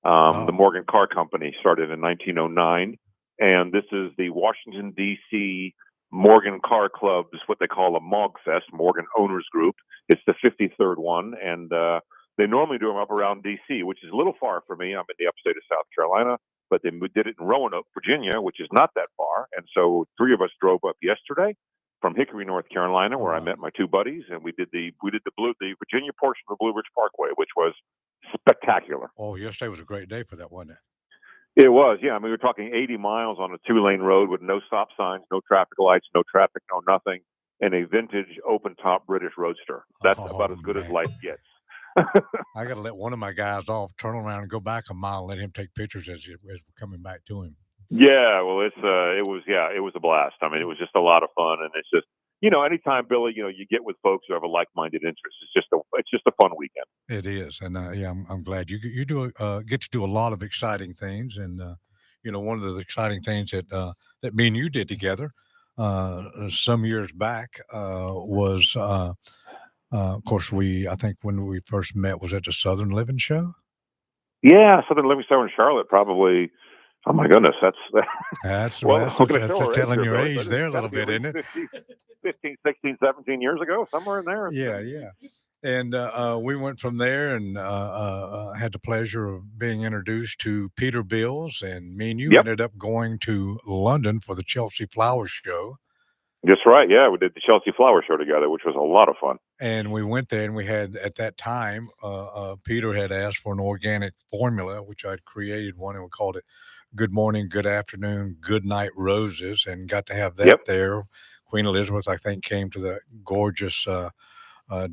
The Morgan Car Company started in 1909, and this is the Washington D.C. Morgan Car Club's what they call a MOGFest, Morgan Owners Group. It's the 53rd one, and they normally do them up around D.C., which is a little far for me. I'm in the upstate of South Carolina, but they did it in Roanoke, Virginia, which is not that far. And so three of us drove up yesterday from Hickory, North Carolina, where I met my two buddies, and we did the Virginia portion of the Blue Ridge Parkway, which was spectacular. Oh, yesterday was a great day for that, wasn't it? It was, yeah. I mean, we were talking 80 miles on a 2-lane road with no stop signs, no traffic lights, no traffic, no nothing, and a vintage open-top British Roadster. That's about as good as life gets. I got to let one of my guys off, turn around and go back a mile and let him take pictures as we're coming back to him. Yeah, well, it was a blast. I mean, it was just a lot of fun, and it's just, anytime, Billy, you get with folks who have a like-minded interest, it's just a fun weekend. It is, and yeah, I'm glad you do get to do a lot of exciting things, and one of the exciting things that me and you did together some years back was. Of course, I think when we first met was at the Southern Living Show. Yeah, Southern Living Show in Charlotte, probably. Oh my goodness, that's telling your age there a little bit, isn't it? 15, 16, 17 years ago, somewhere in there. Yeah. And we went from there and had the pleasure of being introduced to Peter Bills. And me and you Yep. ended up going to London for the Chelsea Flower Show. That's right. Yeah, we did the Chelsea Flower Show together, which was a lot of fun. And we went there and we had, at that time, Peter had asked for an organic formula, which I'd created one, and we called it Good Morning, Good Afternoon, Good Night Roses, and got to have that Yep. there. Queen Elizabeth, I think, came to the gorgeous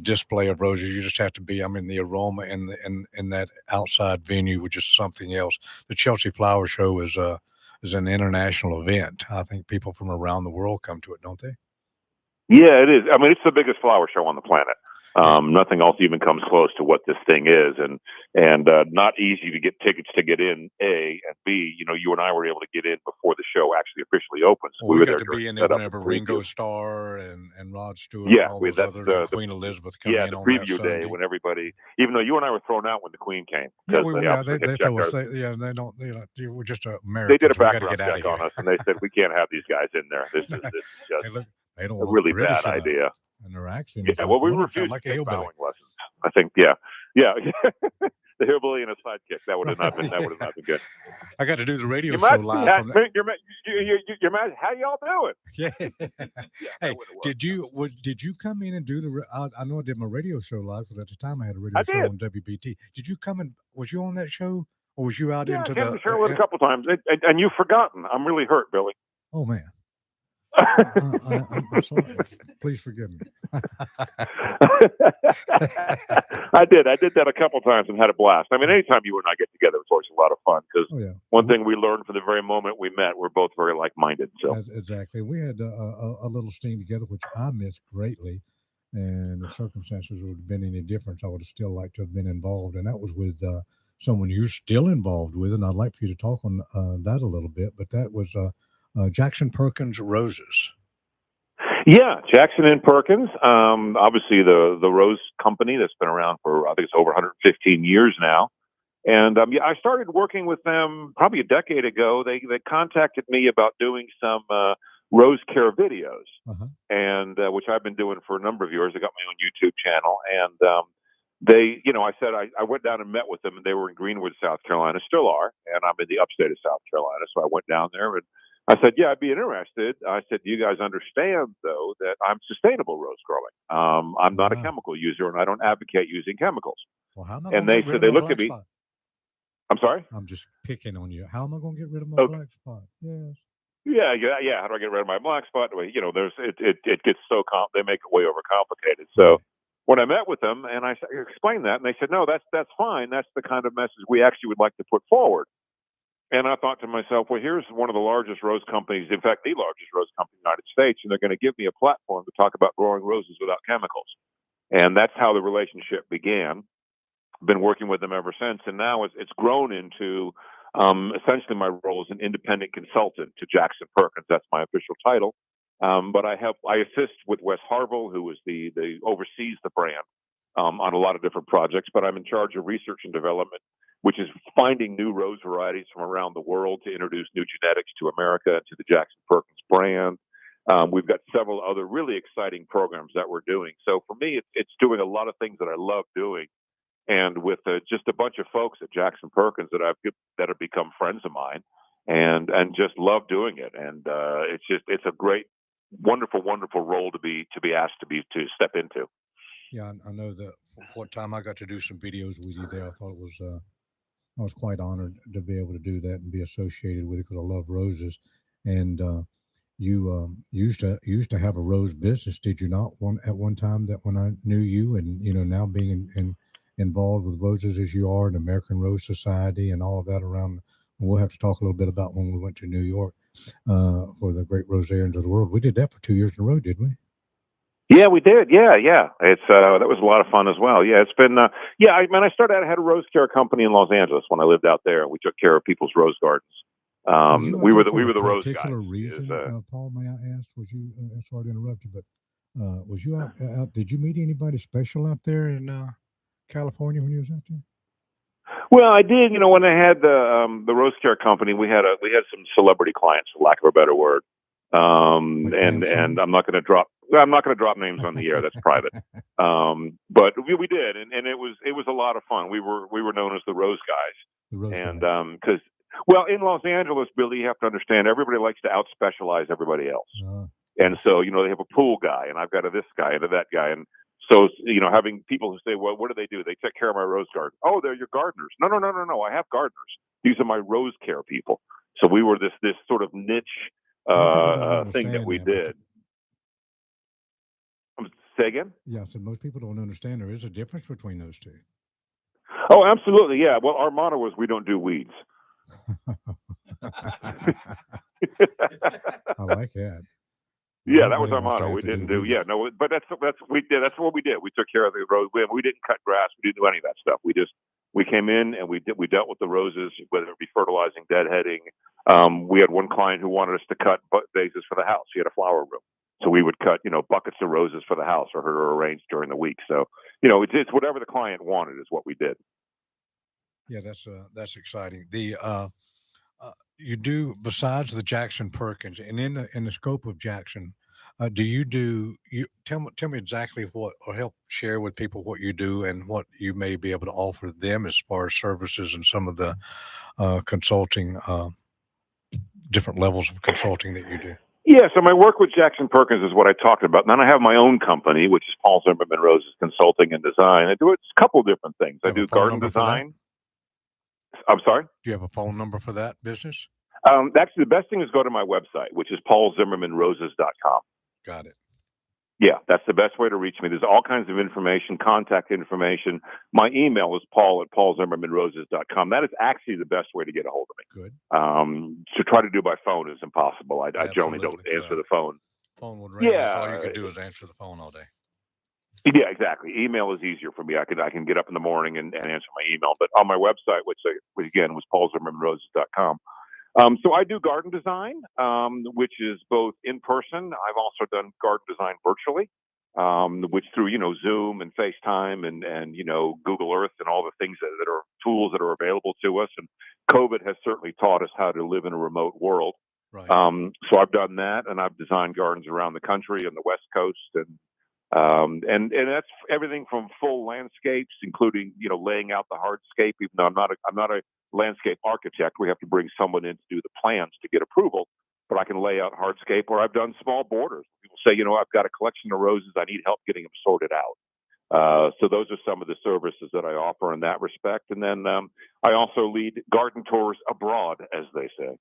display of roses. You just have to be, I mean, the aroma in that outside venue was just something else. The Chelsea Flower Show is an international event. I think people from around the world come to it, don't they? Yeah, it is. I mean, it's the biggest flower show on the planet. Nothing else even comes close to what this thing is, and not easy to get tickets to get in. A and B, you know, you and I were able to get in before the show actually officially opens. Well, we were got there to during be in the there setup whenever and Ringo preview. Starr and Rod Stewart Yeah, and all we- those that's others, the- and the- Queen Elizabeth come Yeah, in the on that preview day Sunday. when everybody, even though you and I were thrown out when the Queen came. Yeah, 'cause we obviously they had throw checked us. our- They don't. We're just They Americans. did a We got to background get out of check on here. us, and they said we can't have these guys in there. This is Hey, just look, they don't a look really British bad enough, idea. and their accent Yeah, is well, we one of them refused sound like to a take hillbilly. bowing lessons. I think, yeah. The hillbilly and a sidekick. That would have not been. That would have not been good. I got to do the radio You show might, live yeah, from that. you're mad. How y'all doing? Yeah. Yeah, Hey, that would have worked. did you come in and do the? I know I did my radio show live because at the time I had a radio I show did. on WBT. Did you come and was you on that show or was you out Yeah, into I came the? to Charlotte a couple times, and you've forgotten. I'm really hurt, Billy. Oh man, I'm sorry. Please forgive me. I did that a couple times and had a blast. I mean, anytime you and I get together, it's always a lot of fun because Oh yeah. one thing we learned from the very moment we met, we're both very like-minded. So Exactly. We had a little steam together, which I missed greatly. And if circumstances would have been any different, I would have still liked to have been involved. And that was with someone you're still involved with. And I'd like for you to talk on that a little bit. But that was Jackson Perkins Roses. yeah, Jackson and Perkins, obviously the Rose Company that's been around for I think it's over 115 years now. And yeah, I started working with them probably a decade ago. They contacted me about doing some rose care videos, Uh-huh. and which I've been doing for a number of years. I got my own YouTube channel, and they, you know, I said I went down and met with them, and they were in Greenwood, South Carolina, still are, and I'm in the upstate of South Carolina, so I went down there and I said, yeah, I'd be interested. I said, do you guys understand though that I'm sustainable rose growing? I'm not a Wow. chemical user, and I don't advocate using chemicals. Well, how am I And gonna they get rid said of they my looked black at me. spot? I'm sorry. I'm just picking on you. How am I going to get rid of my Okay. black spot? Yes. Yeah. How do I get rid of my black spot? Well, you know, it gets so they make it way overcomplicated. So when I met with them and I explained that, and they said, no, that's fine. That's the kind of message we actually would like to put forward. And I thought to myself, well, here's one of the largest rose companies, in fact, the largest rose company in the United States, and they're going to give me a platform to talk about growing roses without chemicals. And that's how the relationship began. Been working with them ever since, and now it's grown into essentially my role as an independent consultant to Jackson Perkins. That's my official title. But I assist with Wes Harville, who is the oversees the brand on a lot of different projects. But I'm in charge of research and development, which is finding new rose varieties from around the world to introduce new genetics to America, to the Jackson Perkins brand. We've got several other really exciting programs that we're doing. So for me, it's doing a lot of things that I love doing. And with just a bunch of folks at Jackson Perkins that have become friends of mine, and just love doing it. And it's a great, wonderful role to be asked to step into. Yeah, I know that for what time I got to do some videos with you there. I thought it was I was quite honored to be able to do that and be associated with it because I love roses. And you used to have a rose business, did you not? At one time that when I knew you, and you know now being involved with roses as you are, and American Rose Society and all of that around. We'll have to talk a little bit about when we went to New York for the Great Rosarians of the World. We did that for 2 years in a row, didn't we? Yeah, we did. Yeah. It's that was a lot of fun as well. Yeah, it's been. I started out. I had a rose care company in Los Angeles when I lived out there. We took care of people's rose gardens. We were the rose guys. Particular reason, Paul, may I ask? Was you? Sorry to interrupt you, but was you out? Did you meet anybody special out there in California when you was out there? Well, I did. You know, when I had the rose care company, we had some celebrity clients, for lack of a better word. And I'm not going to drop. I'm not going to drop names on the air. That's private. But we did, and it was a lot of fun. We were known as the Rose Guys, The Rose and Guy. because well, in Los Angeles, Billy, you have to understand everybody likes to out specialize everybody else, and so they have a pool guy, and I've got a this guy and a that guy, and so having people who say, well, what do? They take care of my rose garden. Oh, they're your gardeners. No. I have gardeners. These are my rose care people. So we were this sort of niche thing that we did. Say again? Yeah, I said most people don't understand there is a difference between those two. Oh, absolutely. Yeah. Well, our motto is we don't do weeds. I like that. Yeah, that was our motto. We didn't do. Yeah, no, but that's we did. That's what we did. We took care of the rose. We didn't cut grass. We didn't do any of that stuff. We came in and we dealt with the roses, whether it be fertilizing, deadheading. We had one client who wanted us to cut vases for the house. He had a flower room, so we would cut buckets of roses for the house for her to arrange during the week. So it's whatever the client wanted is what we did. Yeah, that's exciting. The you do, besides the Jackson Perkins, and in the scope of Jackson, do you tell me exactly what, or help share with people what you do and what you may be able to offer them as far as services and some of the consulting, different levels of consulting that you do. Yeah, so my work with Jackson Perkins is what I talked about. And then I have my own company, which is Paul Zimmerman Roses Consulting and Design. I do a couple of different things. I do garden design. I'm sorry? Do you have a phone number for that business? Actually, the best thing is go to my website, which is paulzimmermanroses.com. Got it. Yeah, that's the best way to reach me. There's all kinds of information, contact information. My email is paul@paulzimmermanroses.com. That is actually the best way to get a hold of me. Good. To try to do by phone is impossible. I generally don't answer the phone. Phone would ring. Yeah. All you could do is answer the phone all day. Yeah, exactly. Email is easier for me. I can get up in the morning and answer my email. But on my website, which again was paulzimmermanroses.com. So I do garden design, which is both in person. I've also done garden design virtually, which through Zoom and FaceTime and Google Earth and all the things that are tools that are available to us. And COVID has certainly taught us how to live in a remote world. Right. So I've done that, and I've designed gardens around the country and the West Coast, and that's everything from full landscapes, including laying out the hardscape. Even though I'm not a landscape architect, we have to bring someone in to do the plans to get approval. But I can lay out hardscape, or I've done small borders. People say, I've got a collection of roses, I need help getting them sorted out. So those are some of the services that I offer in that respect. And then I also lead garden tours abroad, as they say.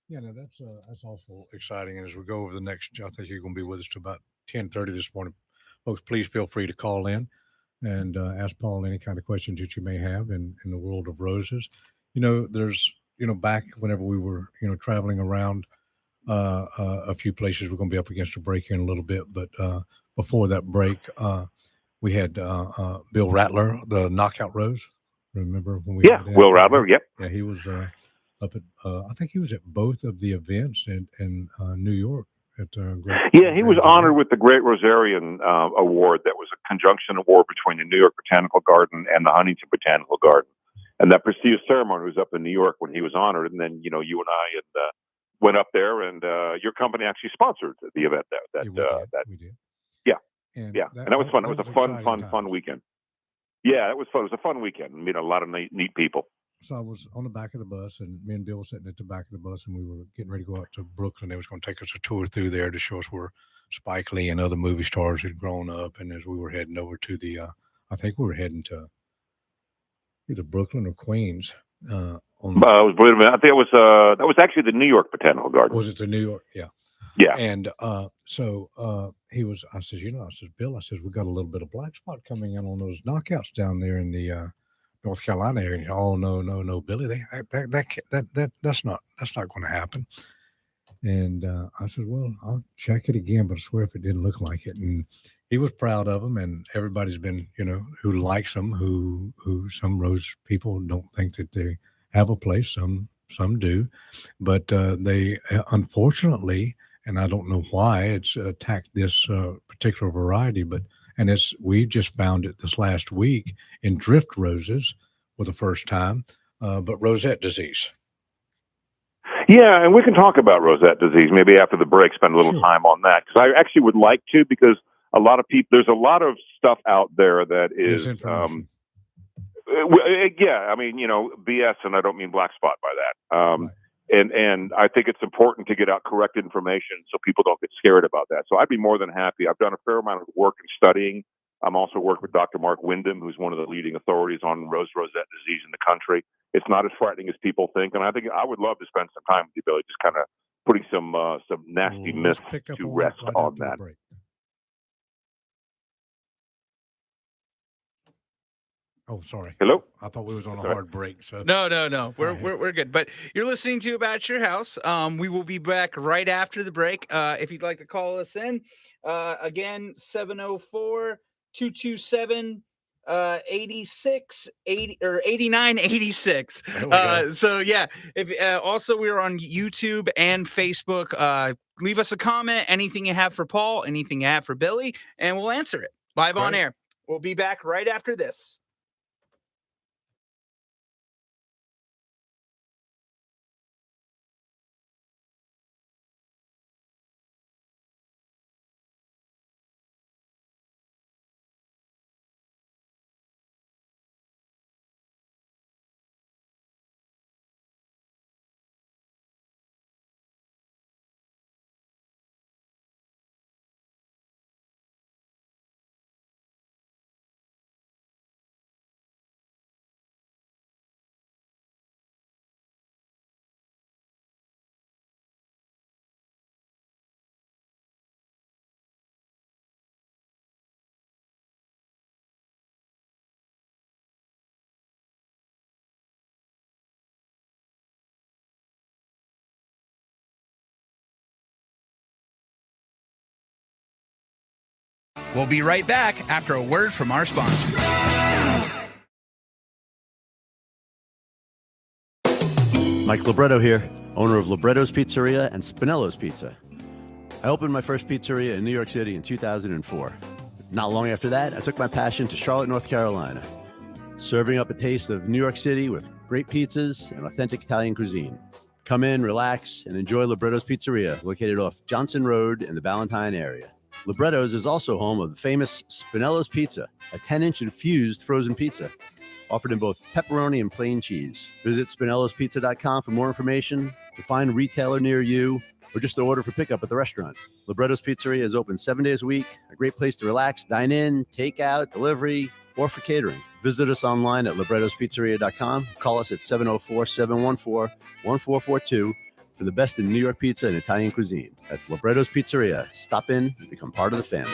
Yeah, no, that's also exciting. And as we go over the next, I think you're going to be with us to about 10:30 this morning. Folks, please feel free to call in and ask Paul any kind of questions that you may have in the world of roses. There's, back whenever we were, traveling around a few places, we're going to be up against a break in a little bit. But before that break, we had Bill Rattler, the Knockout Rose. Remember when we? Yeah, Will Rattler. Yep. Yeah, he was up at, I think he was at both of the events in New York. Yeah, he was honored with the Great Rosarian Award. That was a conjunction award between the New York Botanical Garden and the Huntington Botanical Garden. And that prestigious ceremony was up in New York when he was honored. And then, you and I went up there, and your company actually sponsored the event. We did. Yeah, and yeah, and that was fun. It was a fun weekend. Yeah, it was fun. It was a fun weekend. Meet a lot of neat people. So I was on the back of the bus, and me and Bill were sitting at the back of the bus, and we were getting ready to go out to Brooklyn. They was going to take us a tour through there to show us where Spike Lee and other movie stars had grown up. And as we were heading over to the, I think we were heading to either Brooklyn or Queens. Wait a minute. I think that was actually the New York Botanical Garden. Was it the New York? Yeah. Yeah. And so he was. I said, Bill, we got a little bit of black spot coming in on those knockouts down there in the North Carolina area. Oh no, Billy, that's not going to happen. And I said, well, I'll check it again, but I swear if it didn't look like it. And he was proud of them, and everybody's been, who likes them, who some rose people don't think that they have a place. Some do, but they unfortunately, and I don't know why it's attacked this particular variety, we just found it this last week in drift roses for the first time, but rosette disease. Yeah, and we can talk about rosette disease maybe after the break. Spend a little time on that because I actually would like to, because a lot of people, there's a lot of stuff out there that is, Misinformation. yeah, I mean, BS, and I don't mean black spot by that. And I think it's important to get out correct information so people don't get scared about that. So I'd be more than happy. I've done a fair amount of work and studying. I'm also working with Dr. Mark Wyndham, who's one of the leading authorities on rosette disease in the country. It's not as frightening as people think, and I think I would love to spend some time with you, Billy, just kind of putting some nasty myths to rest on that. Oh, sorry. Hello? I thought we was on a Sorry. hard break. So No. We're good. But you're listening to About Your House. We will be back right after the break. If you'd like to call us in, again, 704-227 8680 or 8986. So yeah, if also we're on YouTube and Facebook. Leave us a comment, anything you have for Paul, anything you have for Billy, and we'll answer it live on air. We'll be back right after this. We'll be right back after a word from our sponsor. Mike Libretto here, owner of Libretto's Pizzeria and Spinello's Pizza. I opened my first pizzeria in New York City in 2004. Not long after that, I took my passion to Charlotte, North Carolina, serving up a taste of New York City with great pizzas and authentic Italian cuisine. Come in, relax, and enjoy Libretto's Pizzeria, located off Johnson Road in the Ballantyne area. Libretto's is also home of the famous Spinello's Pizza, a 10-inch infused frozen pizza, offered in both pepperoni and plain cheese. Visit Spinello'sPizza.com for more information, to find a retailer near you, or just to order for pickup at the restaurant. Libretto's Pizzeria is open 7 days a week, a great place to relax, dine in, take out, delivery, or for catering. Visit us online at Libretto'sPizzeria.com. Call us at 704-714-1442 for the best in New York pizza and Italian cuisine. That's Libretto's Pizzeria. Stop in and become part of the family.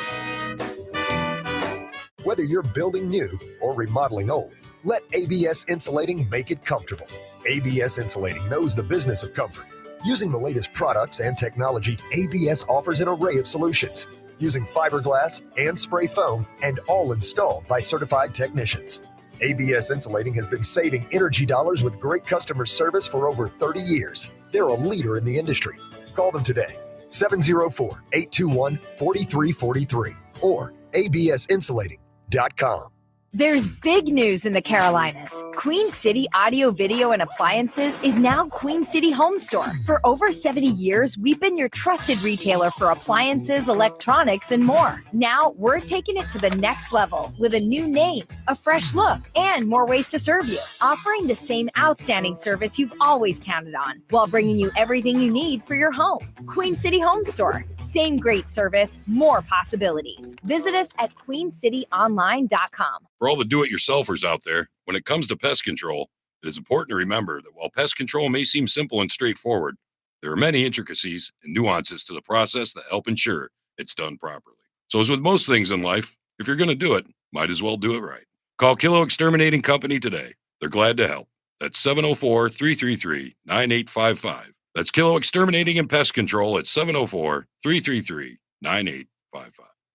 Whether you're building new or remodeling old, let ABS Insulating make it comfortable. ABS Insulating knows the business of comfort. Using the latest products and technology, ABS offers an array of solutions, using fiberglass and spray foam, and all installed by certified technicians. ABS Insulating has been saving energy dollars with great customer service for over 30 years. They're a leader in the industry. Call them today, 704-821-4343 or absinsulating.com. There's big news in the Carolinas. Queen City Audio, Video, and Appliances is now Queen City Home Store. For over 70 years, we've been your trusted retailer for appliances, electronics, and more. Now, we're taking it to the next level with a new name, a fresh look, and more ways to serve you. Offering the same outstanding service you've always counted on, while bringing you everything you need for your home. Queen City Home Store. Same great service, more possibilities. Visit us at queencityonline.com. For all the do-it-yourselfers out there, when it comes to pest control, it is important to remember that while pest control may seem simple and straightforward, there are many intricacies and nuances to the process that help ensure it's done properly. So as with most things in life, if you're going to do it, might as well do it right. Call Kilo Exterminating Company today. They're glad to help. That's 704-333-9855. That's Kilo Exterminating and Pest Control at 704-333-9855.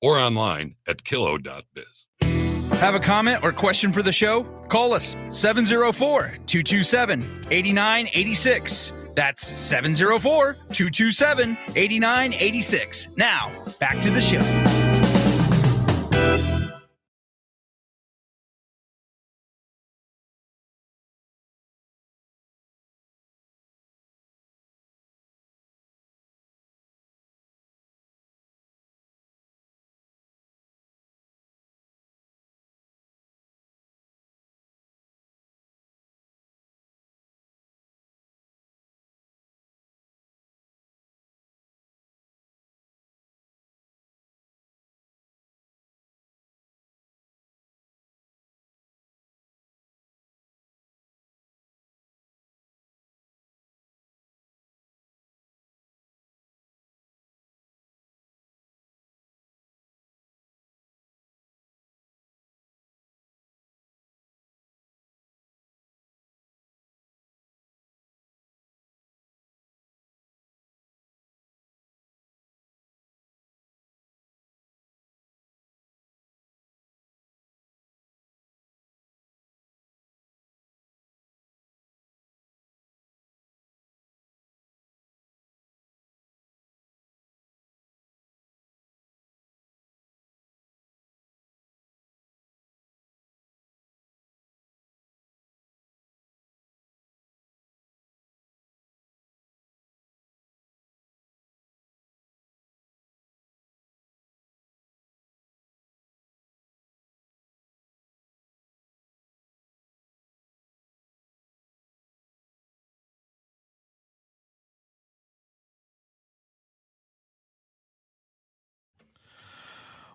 Or online at kilo.biz. Have a comment or question for the show? Call us 704-227-8986. That's 704-227-8986. Now, back to the show.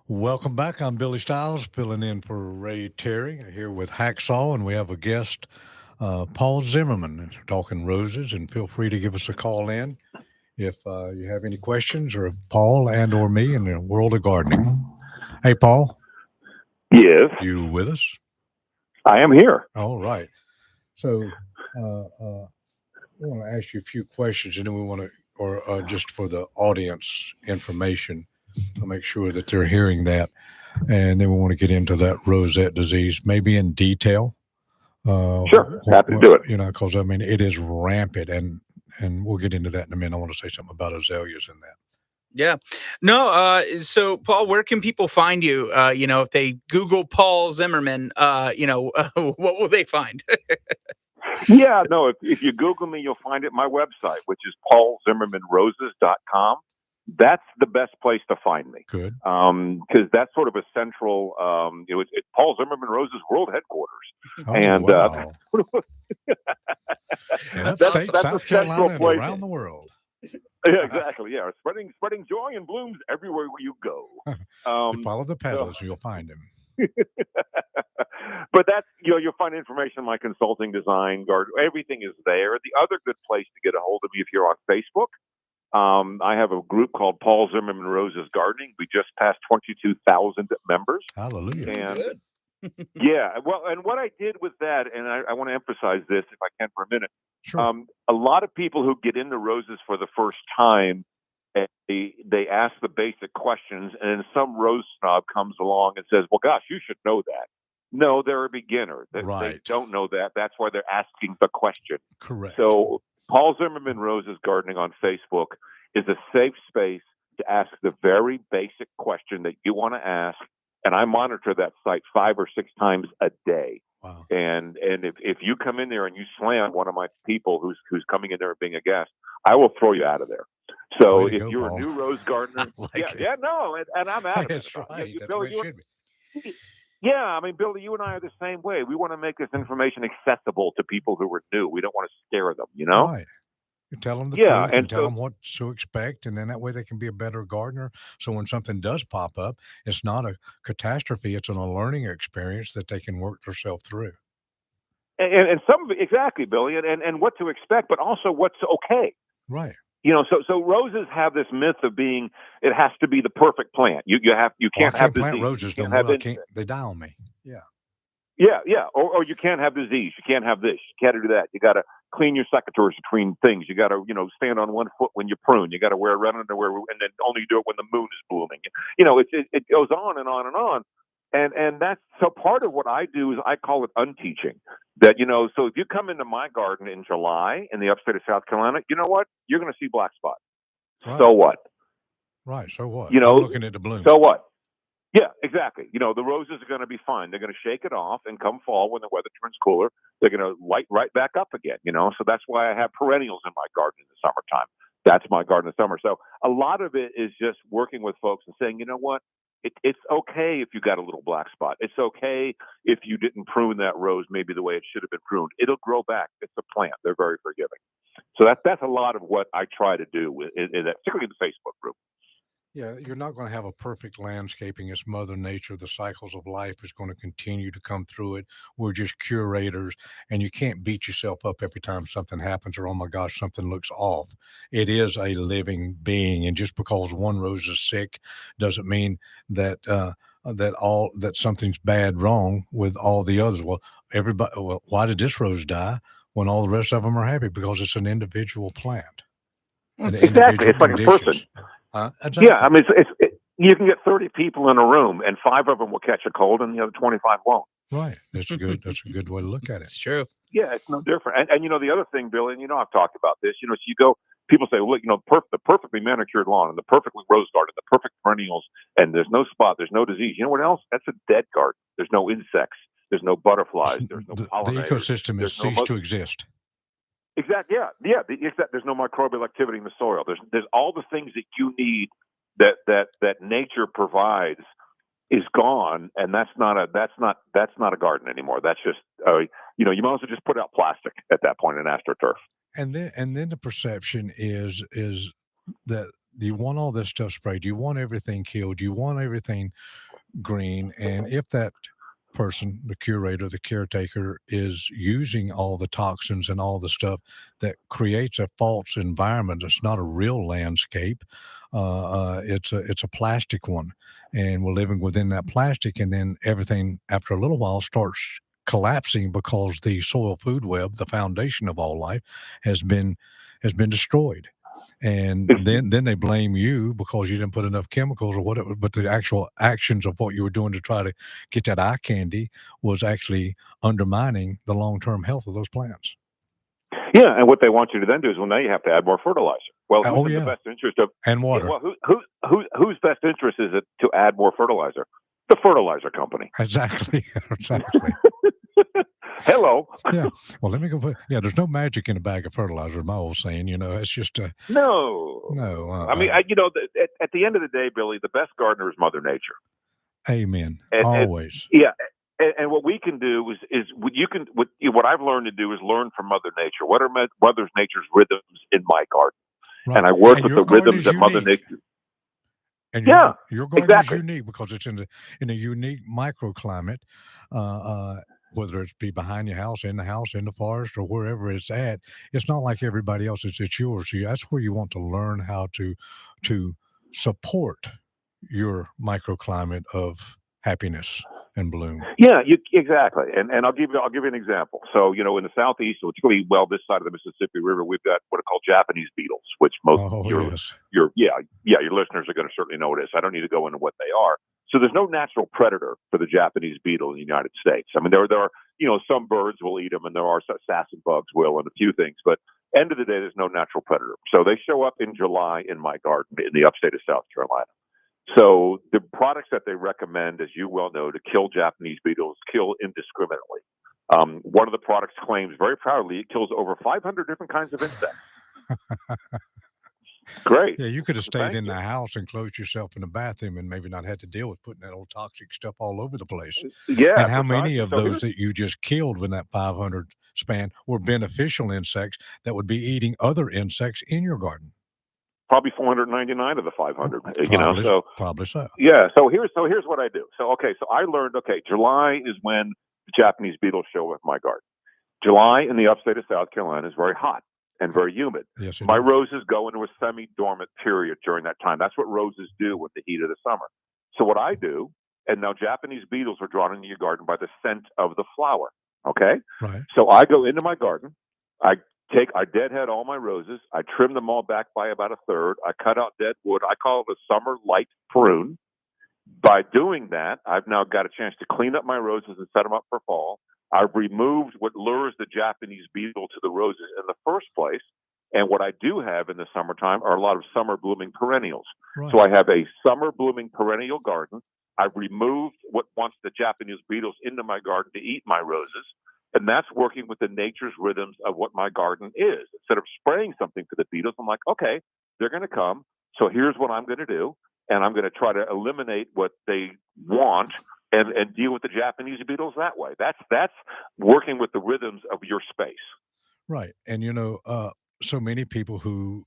Welcome back. I'm Billy Stiles, filling in for Ray Terry here with Hacksaw, and we have a guest, Paul Zimmerman, talking roses. And feel free to give us a call in if you have any questions, or Paul and or me in the world of gardening. Hey, Paul, Yes, you with us? I am here. All right. So we want to ask you a few questions, and then we want to, or just for the audience information, to make sure that they're hearing that. And then we want to get into that rosette disease, maybe in detail. Sure, happy to do it. You know, because I mean, it is rampant, and we'll get into that in a minute. I want to say something about azaleas in that. Yeah. No, so Paul, where can people find you? If they Google Paul Zimmerman, what will they find? Yeah, no, if you Google me, you'll find it at my website, which is paulzimmermanroses.com. That's the best place to find me. Good. Because that's sort of a central, it's Paul Zimmerman Roses World Headquarters. Oh, and wow. That's that's South a Carolina central and place. around the world. Yeah, exactly. Yeah, spreading joy and blooms everywhere you go. Follow the pedals, and you'll find him. But that's, you'll find information on my consulting, design, garden, everything is there. The other good place to get a hold of me if you're on Facebook, I have a group called Paul Zimmerman Roses Gardening. We just passed 22,000 members. Hallelujah. And yeah, well, and what I did with that, and I want to emphasize this if I can for a minute. Sure. A lot of people who get into roses for the first time, they ask the basic questions, and then some rose snob comes along and says, well, gosh, you should know that. No, they're a beginner. They don't know that. That's why they're asking the question. Correct. So Paul Zimmerman Roses Gardening on Facebook is a safe space to ask the very basic question that you want to ask. And I monitor that site 5 or 6 times a day. Wow. And if you come in there and you slam one of my people who's coming in there and being a guest, I will throw you out of there. So if you're Paul. a new rose gardener, and I'm out of it. That's right. That's Billy, what it should be. yeah, I mean, Billy, you and I are the same way. We want to make this information accessible to people who are new. We don't want to scare them, Right. You tell them the Yeah, truth and and tell so- them what to expect, and then that way they can be a better gardener. So when something does pop up, it's not a catastrophe; it's a learning experience that they can work themselves through. And some exactly, Billy, and what to expect, but also what's okay. Right. So roses have this myth of being, it has to be the perfect plant. You Well, I can't have can't plant disease. roses You no can't more. have I insects. can't. They die on me. Yeah. Yeah. Or you can't have disease. You can't have this. You can't do that. You got to clean your secateurs between things. You got to, stand on one foot when you prune. You got to wear red underwear, and then only do it when the moon is blooming. It goes on and on and on. And that's so part of what I do is I call it unteaching. That, so if you come into my garden in July in the upstate of South Carolina, you know what? You're going to see black spot. Right. So what? Right. So what? I'm looking at the bloom. So what? Yeah, exactly. The roses are going to be fine. They're going to shake it off, and come fall when the weather turns cooler, they're going to light right back up again. So that's why I have perennials in my garden in the summertime. That's my garden in the summer. So a lot of it is just working with folks and saying, you know what? It's okay if you got a little black spot. It's okay if you didn't prune that rose maybe the way it should have been pruned. It'll grow back. It's a plant. They're very forgiving. So that's a lot of what I try to do in that, particularly in the Facebook group. Yeah, you're not going to have a perfect landscaping. It's Mother Nature. The cycles of life is going to continue to come through it. We're just curators, and you can't beat yourself up every time something happens or, oh my gosh, something looks off. It is a living being, and just because one rose is sick doesn't mean that that something's bad wrong with all the others. Well, why did this rose die when all the rest of them are happy? Because it's an individual plant. Exactly. It's like a person. Exactly. Yeah, I mean, you can get 30 people in a room, and 5 of them will catch a cold, and the other 25 won't. Right. That's a good way to look at it. It's true. Yeah, it's no different. And the other thing, Billy, and I've talked about this. So you go, people say, well, look, the perfectly manicured lawn and the perfectly rose garden, the perfect perennials, and there's no spot, there's no disease. You know what else? That's a dead garden. There's no insects. There's no butterflies. There's no The pollinators. ecosystem has ceased to exist. Exactly. Yeah. There's no microbial activity in the soil. There's all the things that you need that nature provides is gone, and that's not a garden anymore. That's just you might as well just put out plastic at that point in AstroTurf. And then the perception is that you want all this stuff sprayed. You want everything killed. You want everything green. And if that person, the curator, the caretaker, is using all the toxins and all the stuff that creates a false environment, it's not a real landscape. It's a plastic one, and we're living within that plastic, and then everything after a little while starts collapsing because the soil food web, the foundation of all life, has been destroyed. And then they blame you because you didn't put enough chemicals or whatever. But the actual actions of what you were doing to try to get that eye candy was actually undermining the long-term health of those plants. Yeah, and what they want you to then do is, well, now you have to add more fertilizer. Well, who's in the best interest of and water? Well, whose best interest is it to add more fertilizer? The fertilizer company. Exactly. Hello. Yeah. Well, let me go put. Yeah, there's no magic in a bag of fertilizer. My old saying. It's just no. I mean, at the end of the day, Billy, the best gardener is Mother Nature. Amen. And, always. And what we can do is what I've learned to do is learn from Mother Nature. What are Mother Nature's rhythms in my garden? Right. And I work with the rhythms that Mother Nature. And your garden is unique because it's in a unique microclimate, whether it's be behind your house, in the forest, or wherever it's at. It's not like everybody else's. It's yours. So that's where you want to learn how to support your microclimate of happiness and bloom. Yeah, exactly. And I'll give you an example. So, in the southeast, particularly this side of the Mississippi River, we've got what are called Japanese beetles, which most your listeners are going to certainly know what it is. I don't need to go into what they are. So there's no natural predator for the Japanese beetle in the United States. I mean, there are some birds will eat them, and there are assassin bugs will, and a few things. But end of the day, there's no natural predator. So they show up in July in my garden in the upstate of South Carolina. So the products that they recommend, as you well know, to kill Japanese beetles, kill indiscriminately. One of the products claims very proudly it kills over 500 different kinds of insects. Great. Yeah, you could have stayed in the house and closed yourself in the bathroom and maybe not had to deal with putting that old toxic stuff all over the place. Yeah. And how many of those that you just killed in that 500 span were beneficial insects that would be eating other insects in your garden? Probably 499 of the 500. Probably so. Yeah. So here's what I do. So I learned. July is when the Japanese beetles show up in my garden. July in the upstate of South Carolina is very hot and very humid. Yes, my roses go into a semi-dormant period during that time. That's what roses do with the heat of the summer. So what I do, and now Japanese beetles are drawn into your garden by the scent of the flower. Okay. Right. So I go into my garden. I deadhead all my roses. I trim them all back by about a third. I cut out dead wood. I call it a summer light prune. By doing that, I've now got a chance to clean up my roses and set them up for fall. I've removed what lures the Japanese beetle to the roses in the first place. And what I do have in the summertime are a lot of summer blooming perennials. Right. So I have a summer blooming perennial garden. I've removed what wants the Japanese beetles into my garden to eat my roses. And that's working with the nature's rhythms of what my garden is. Instead of spraying something for the beetles, I'm like, okay, they're going to come. So here's what I'm going to do. And I'm going to try to eliminate what they want and deal with the Japanese beetles that way. That's working with the rhythms of your space. Right. And, so many people who,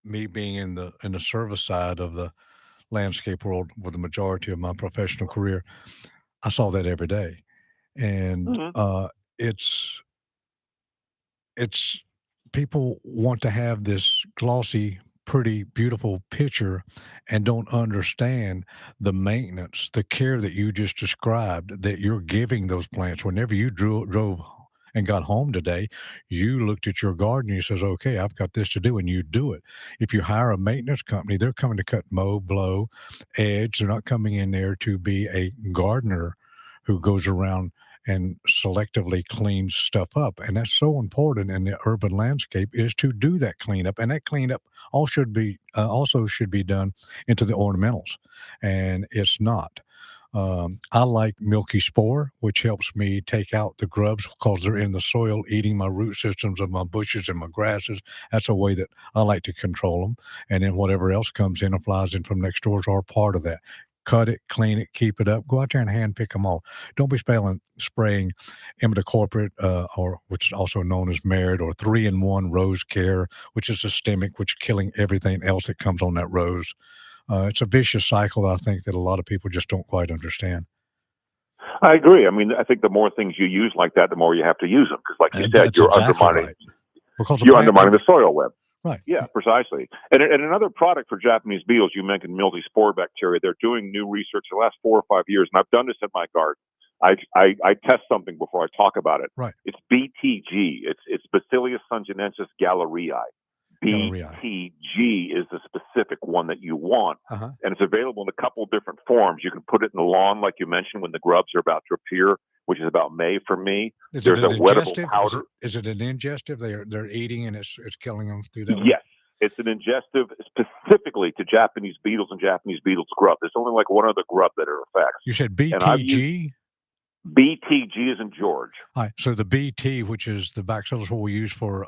me being in the service side of the landscape world with the majority of my professional career, I saw that every day. And it's people want to have this glossy, pretty, beautiful picture and don't understand the maintenance, the care that you just described that you're giving those plants. Whenever you drove and got home today, you looked at your garden and you says, okay, I've got this to do, and you do it. If you hire a maintenance company, they're coming to cut, mow, blow, edge. They're not coming in there to be a gardener who goes around and selectively cleans stuff up. And that's so important in the urban landscape, is to do that cleanup. And that cleanup also should be done into the ornamentals. And it's not. I like Milky Spore, which helps me take out the grubs because they're in the soil eating my root systems of my bushes and my grasses. That's a way that I like to control them. And then whatever else comes in or flies in from next doors are part of that. cut it, clean it, keep it up. Go out there and hand pick them all. Don't be spraying imidacloprid, or which is also known as Merit, or 3-in-1 Rose Care, which is systemic, which is killing everything else that comes on that rose. It's a vicious cycle, I think, that a lot of people just don't quite understand. I agree. I mean, I think the more things you use like that, the more you have to use them. Because, like you said, That's you're exactly undermining right. Because you're undermining the soil web. Right. Yeah, precisely. And another product for Japanese beetles, you mentioned mildew-spore bacteria. They're doing new research the last 4 or 5 years, and I've done this in my garden. I test something before I talk about it. Right. It's BTG. It's Bacillus thuringiensis gallerii. BTG is the specific one that you want, and it's available in a couple of different forms. You can put it in the lawn, like you mentioned, when the grubs are about to appear, which is about May for me. There's a wettable powder. Is it an ingestive? They're eating and it's killing them through that way? Yes, it's an ingestive specifically to Japanese beetles and Japanese beetles grub. There's only like one other grub that it affects. You said BTG? BTG is in George. All right. So the BT, which is the bacillus what we use for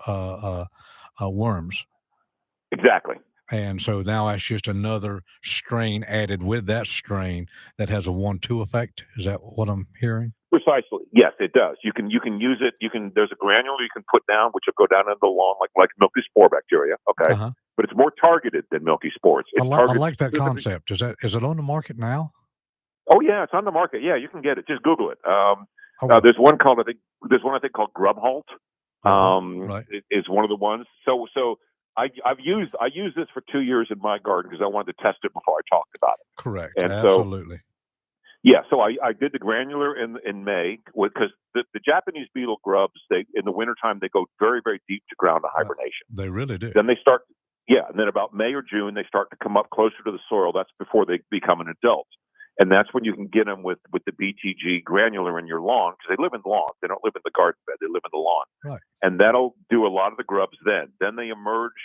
worms. Exactly. And so now it's just another strain added with that strain that has a 1-2 effect. Is that what I'm hearing? Precisely. Yes, it does. You can use it. There's a granule you can put down, which will go down into the lawn like milky spore bacteria. Okay. But it's more targeted than milky spores. I like that concept. Is it on the market now? Oh yeah, it's on the market. Yeah, you can get it. Just Google it. There's one called I think called Grubhalt. Right. Is one of the ones. So I used this for 2 years in my garden because I wanted to test it before I talked about it. Correct. And absolutely. So I did the granular in May because the Japanese beetle grubs, in the wintertime they go very, very deep to ground to hibernation. They really do. Then they start and then about May or June they start to come up closer to the soil. That's before they become an adult. And that's when you can get them with the BTG granular in your lawn because they live in the lawn. They don't live in the garden bed. They live in the lawn. Right. And that'll do a lot of the grubs then. Then they emerge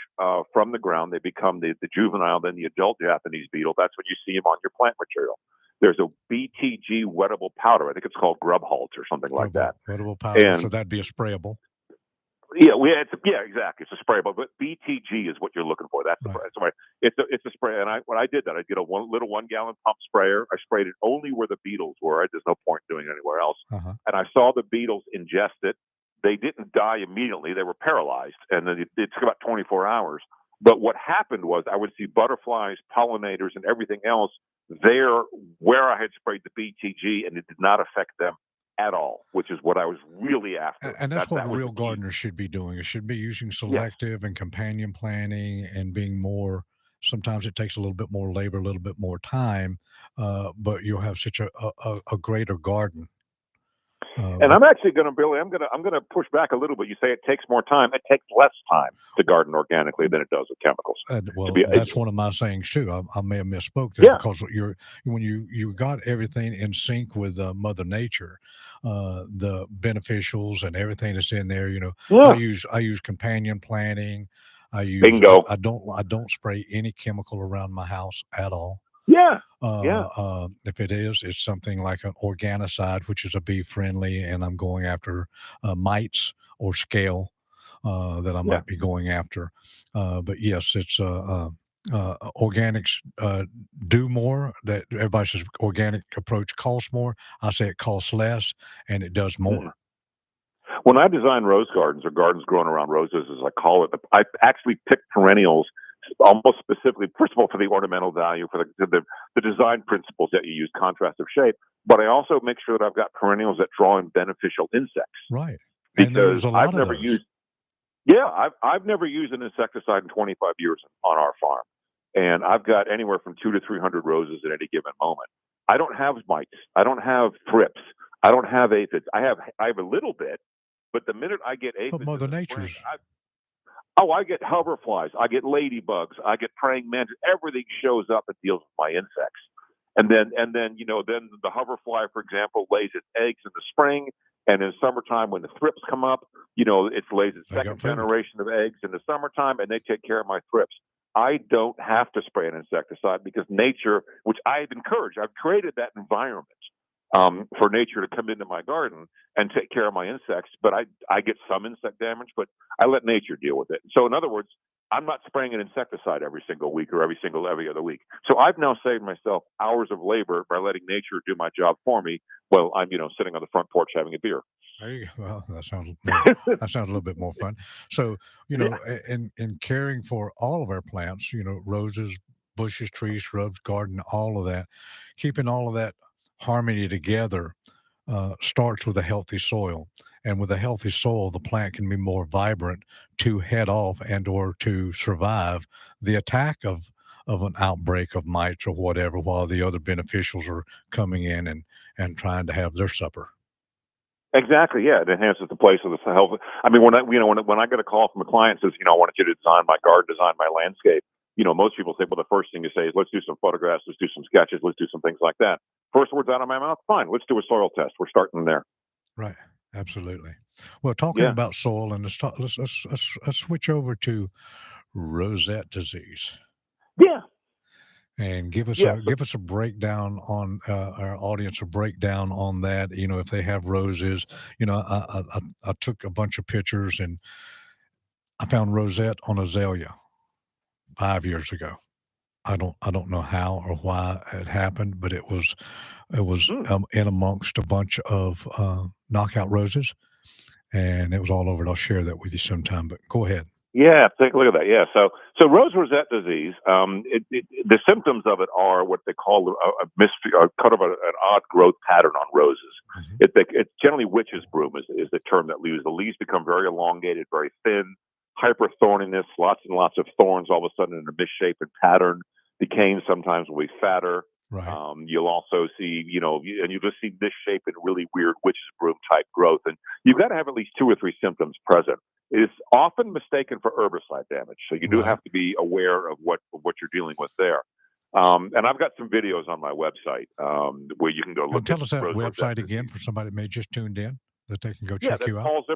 from the ground. They become the juvenile, then the adult Japanese beetle. That's when you see them on your plant material. There's a BTG wettable powder. I think it's called Grubhalt or something like that. Wettable powder. And, so that'd be a sprayable. Yeah, exactly. It's a sprayable, but BTG is what you're looking for. That's right. It's a spray. And when I did that, I'd get a little 1-gallon pump sprayer. I sprayed it only where the beetles were. There's no point doing it anywhere else. And I saw the beetles ingest it. They didn't die immediately. They were paralyzed, and then it took about 24 hours. But what happened was I would see butterflies, pollinators, and everything else there where I had sprayed the BTG, and it did not affect them at all, which is what I was really after. And that's what real gardeners should be doing. It should be using selective and companion planting and being more. Sometimes it takes a little bit more labor, a little bit more time, but you'll have such a greater garden. And I'm actually going to, Billy, I'm going to push back a little bit. You say it takes more time. It takes less time to garden organically than it does with chemicals. That's one of my sayings too. I may have misspoke there because when you got everything in sync with Mother Nature, the beneficials and everything that's in there. I use companion planting. Bingo. I don't spray any chemical around my house at all. If it is, it's something like an Organicide, which is a bee friendly, and I'm going after mites or scale that I might be going after. But yes, it's organics do more. That everybody says organic approach costs more. I say it costs less, and it does more. When I design rose gardens or gardens growing around roses, as I call it, I actually pick perennials almost specifically, first of all, for the ornamental value, for the design principles that you use, contrast of shape, but I also make sure that I've got perennials that draw in beneficial insects. Right. Because I've never used an insecticide in 25 years on our farm. And I've got anywhere from 200 to 300 roses at any given moment. I don't have mites. I don't have thrips. I don't have aphids. I have a little bit, but the minute I get aphids, but Mother Nature's. I get hoverflies, I get ladybugs, I get praying mantis. Everything shows up and deals with my insects. And then the hoverfly, for example, lays its eggs in the spring, and in summertime when the thrips come up, it lays its second generation of eggs in the summertime, and they take care of my thrips. I don't have to spray an insecticide because nature, which I've encouraged, I've created that environment for nature to come into my garden and take care of my insects. But I get some insect damage, but I let nature deal with it. So in other words, I'm not spraying an insecticide every single week or every other week. So I've now saved myself hours of labor by letting nature do my job for me while I'm, sitting on the front porch having a beer. There you go. Well, that sounds a little bit more fun. So, Yeah. in caring for all of our plants, roses, bushes, trees, shrubs, garden, all of that, keeping all of that harmony together starts with a healthy soil. And with a healthy soil, the plant can be more vibrant to head off and or to survive the attack of an outbreak of mites or whatever, while the other beneficials are coming in and trying to have their supper. Exactly. Yeah, it enhances the place of the health. I mean, when I get a call from a client says, I want you to design my garden, design my landscape. Most people say, well, the first thing you say is, let's do some photographs, let's do some sketches, let's do some things like that. First words out of my mouth, fine. Let's do a soil test. We're starting there. Right. Absolutely. Well, talking Yeah. about soil, and let's switch over to rosette disease Yeah. and give us Yeah. a breakdown on our audience, a breakdown on that. If they have roses, I took a bunch of pictures and I found rosette on azalea 5 years ago. I don't know how or why it happened, but it was in amongst a bunch of knockout roses, and it was all over it. I'll share that with you sometime. But go ahead. Yeah, take a look at that. Yeah, so rose rosette disease, the symptoms of it are what they call a kind of an odd growth pattern on roses. It's generally witch's broom is the term that we use. The leaves become very elongated, very thin, hyperthorniness, lots and lots of thorns all of a sudden in a misshapen pattern. The canes sometimes will be fatter. Right. You'll also see, and you just see misshapen, really weird witch's broom type growth. And you've got to have at least 2 or 3 symptoms present. It's often mistaken for herbicide damage. So you do Right. have to be aware of what you're dealing with there. And I've got some videos on my website where you can go look And tell at us that rose rosette website again disease. for somebody that may just tuned in, that they can go Yeah, check that's you out.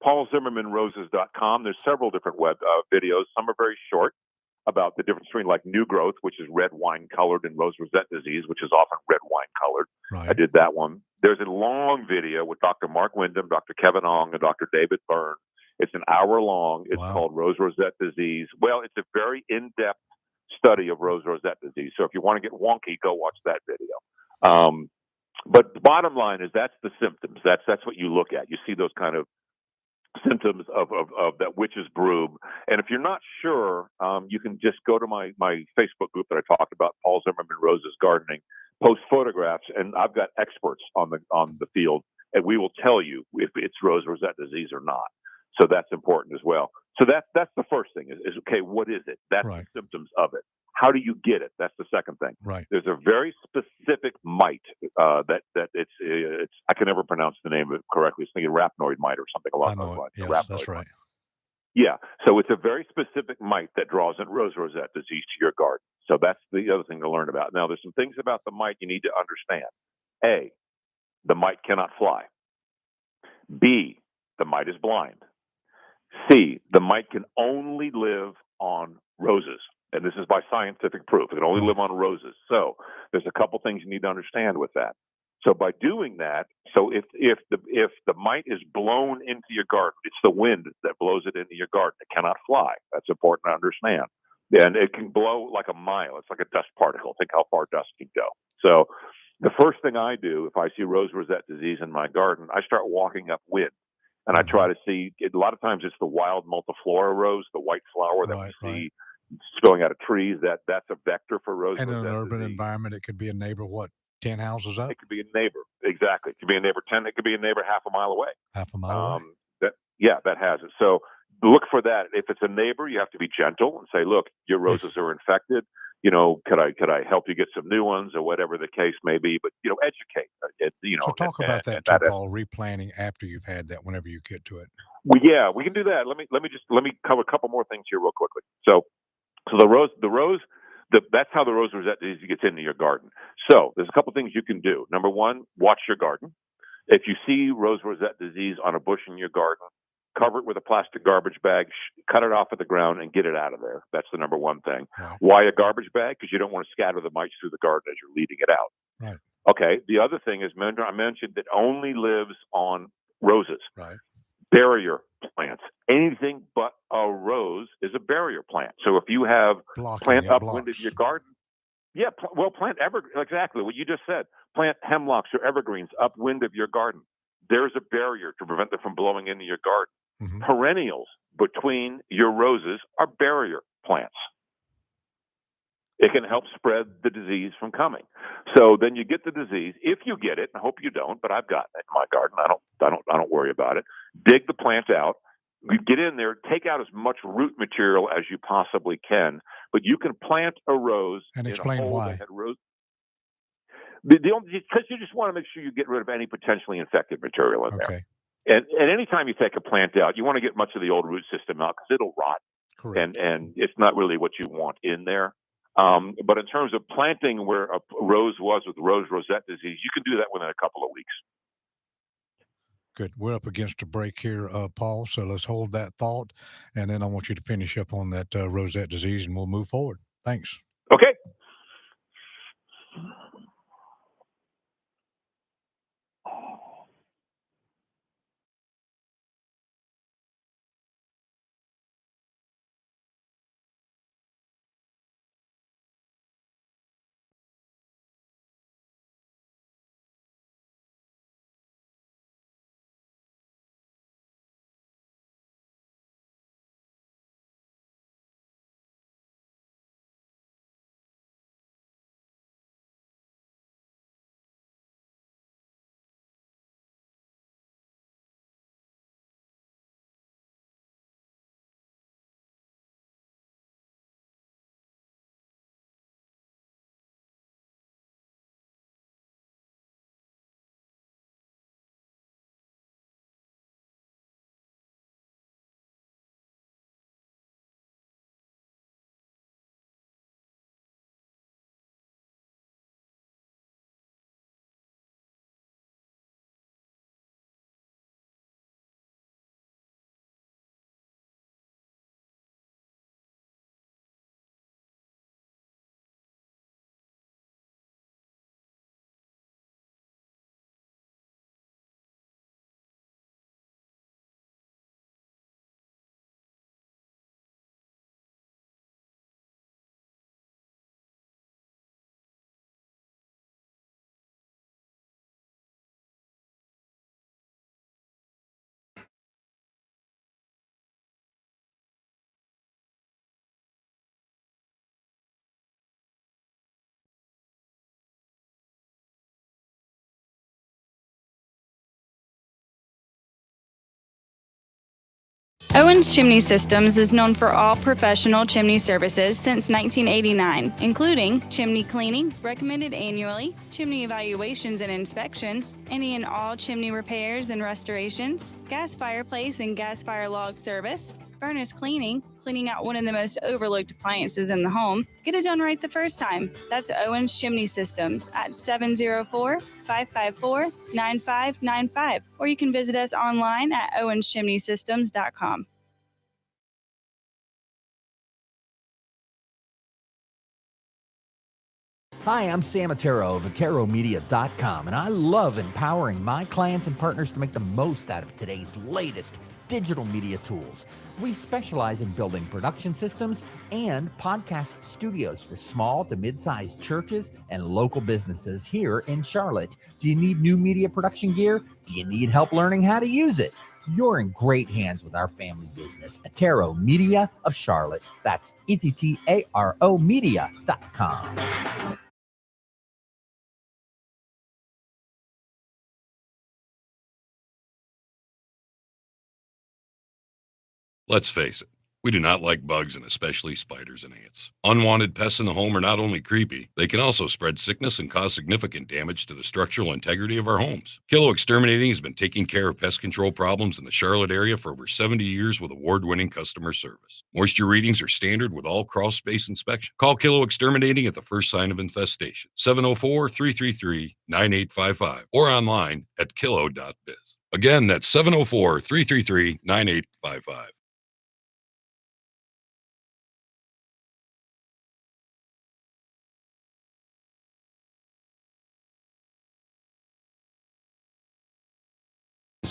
PaulZimmermanRoses.com. There's several different web videos. Some are very short about the difference between like new growth, which is red wine colored, and rose rosette disease, which is often red wine colored. I Right. did that one. There's a long video with Dr. Mark Wyndham, Dr. Kevin Ong, and Dr. David Byrne. It's an hour long. It's Wow. called Rose Rosette Disease. Well, it's a very in-depth study of rose rosette disease. So if you want to get wonky, go watch that video. But the bottom line is that's the symptoms. That's what you look at. You see those kind of symptoms of that witch's broom. And if you're not sure, you can just go to my Facebook group that I talked about, Paul Zimmerman Roses Gardening, post photographs, and I've got experts on the field, and we will tell you if it's rose rosette disease or not. So that's important as well. So that's the first thing is okay, what is it? That's Right. the symptoms of it. How do you get it? That's the second thing. Right. There's a very specific mite that it's I can never pronounce the name of it correctly. It's thinking arachnoid mite or something I along know those it. lines. Yes, Arachnoid that's mite. right. Yeah. So it's a very specific mite that draws in rose rosette disease to your garden. So that's the other thing to learn about. Now, there's some things about the mite you need to understand. A, the mite cannot fly. B, the mite is blind. C, the mite can only live on roses. And this is by scientific proof. It can only live on roses. So there's a couple things you need to understand with that. So by doing that, so if the mite is blown into your garden, it's the wind that blows it into your garden. It cannot fly. That's important to understand. And it can blow like a mile. It's like a dust particle. Think how far dust can go. So the first thing I do if I see rose rosette disease in my garden, I start walking upwind. And I try to see, a lot of times it's the wild multiflora rose, the white flower that Right, we see right. spilling out of trees. That's a vector for rose And in an rosette urban disease. environment, it could be a neighbor, 10 houses up, It could be a neighbor. Exactly. It could be a neighbor 10. It could be a neighbor half a mile away. half a mile away. That has it. So look for that. If it's a neighbor, you have to be gentle and say, look, your roses are infected. Could I help you get some new ones or whatever the case may be? But, educate. So talk about that too, Paul, replanting after you've had that, whenever you get to it. Well, yeah, we can do that. Let me cover a couple more things here real quickly. So the rose, that's how the rose rosette disease gets into your garden. So there's a couple things you can do. Number one, watch your garden. If you see rose rosette disease on a bush in your garden, cover it with a plastic garbage bag, cut it off at the ground, and get it out of there. That's the number one thing. Right. Why a garbage bag? Because you don't want to scatter the mites through the garden as you're leading it out. Right. Okay. The other thing is, remember I mentioned that only lives on roses. Right. Barrier plants. Anything but a rose is a barrier plant. So if you have plant upwind of your garden, plant exactly what you just said. Plant hemlocks or evergreens upwind of your garden. There's a barrier to prevent them from blowing into your garden. Mm-hmm. Perennials between your roses are barrier plants. It can help spread the disease from coming. So then you get the disease. If you get it, I hope you don't, but I've got it in my garden. I don't worry about it. Dig the plant out. You get in there, take out as much root material as you possibly can, but you can plant a rose and in explain a hole why. that had rose. Because you just want to make sure you get rid of any potentially infected material in there. And anytime you take a plant out, you want to get much of the old root system out because it'll rot. Correct. And it's not really what you want in there. But in terms of planting where a rose was with rosette disease, you can do that within a couple of weeks. Good. We're up against a break here, Paul. So let's hold that thought. And then I want you to finish up on that rosette disease and we'll move forward. Thanks. Okay. Owens Chimney Systems is known for all professional chimney services since 1989, including chimney cleaning, recommended annually, chimney evaluations and inspections, any and all chimney repairs and restorations, gas fireplace and gas fire log service, furnace cleaning, cleaning out one of the most overlooked appliances in the home. Get it done right the first time. That's Owens Chimney Systems at 704-554-9595, or you can visit us online at owenschimneysystems.com. Hi, I'm Sam Otero of AteroMedia.com, and I love empowering my clients and partners to make the most out of today's latest digital media tools. We specialize in building production systems and podcast studios for small to mid-sized churches and local businesses here in Charlotte. Do you need new media production gear? Do you need help learning how to use it? You're in great hands with our family business, Atero Media of Charlotte. That's ETTARO Media.com. Let's face it, we do not like bugs and especially spiders and ants. Unwanted pests in the home are not only creepy, they can also spread sickness and cause significant damage to the structural integrity of our homes. Kilo Exterminating has been taking care of pest control problems in the Charlotte area for over 70 years with award-winning customer service. Moisture readings are standard with all crawl space inspection. Call Kilo Exterminating at the first sign of infestation, 704-333-9855, or online at kilo.biz. Again, that's 704-333-9855.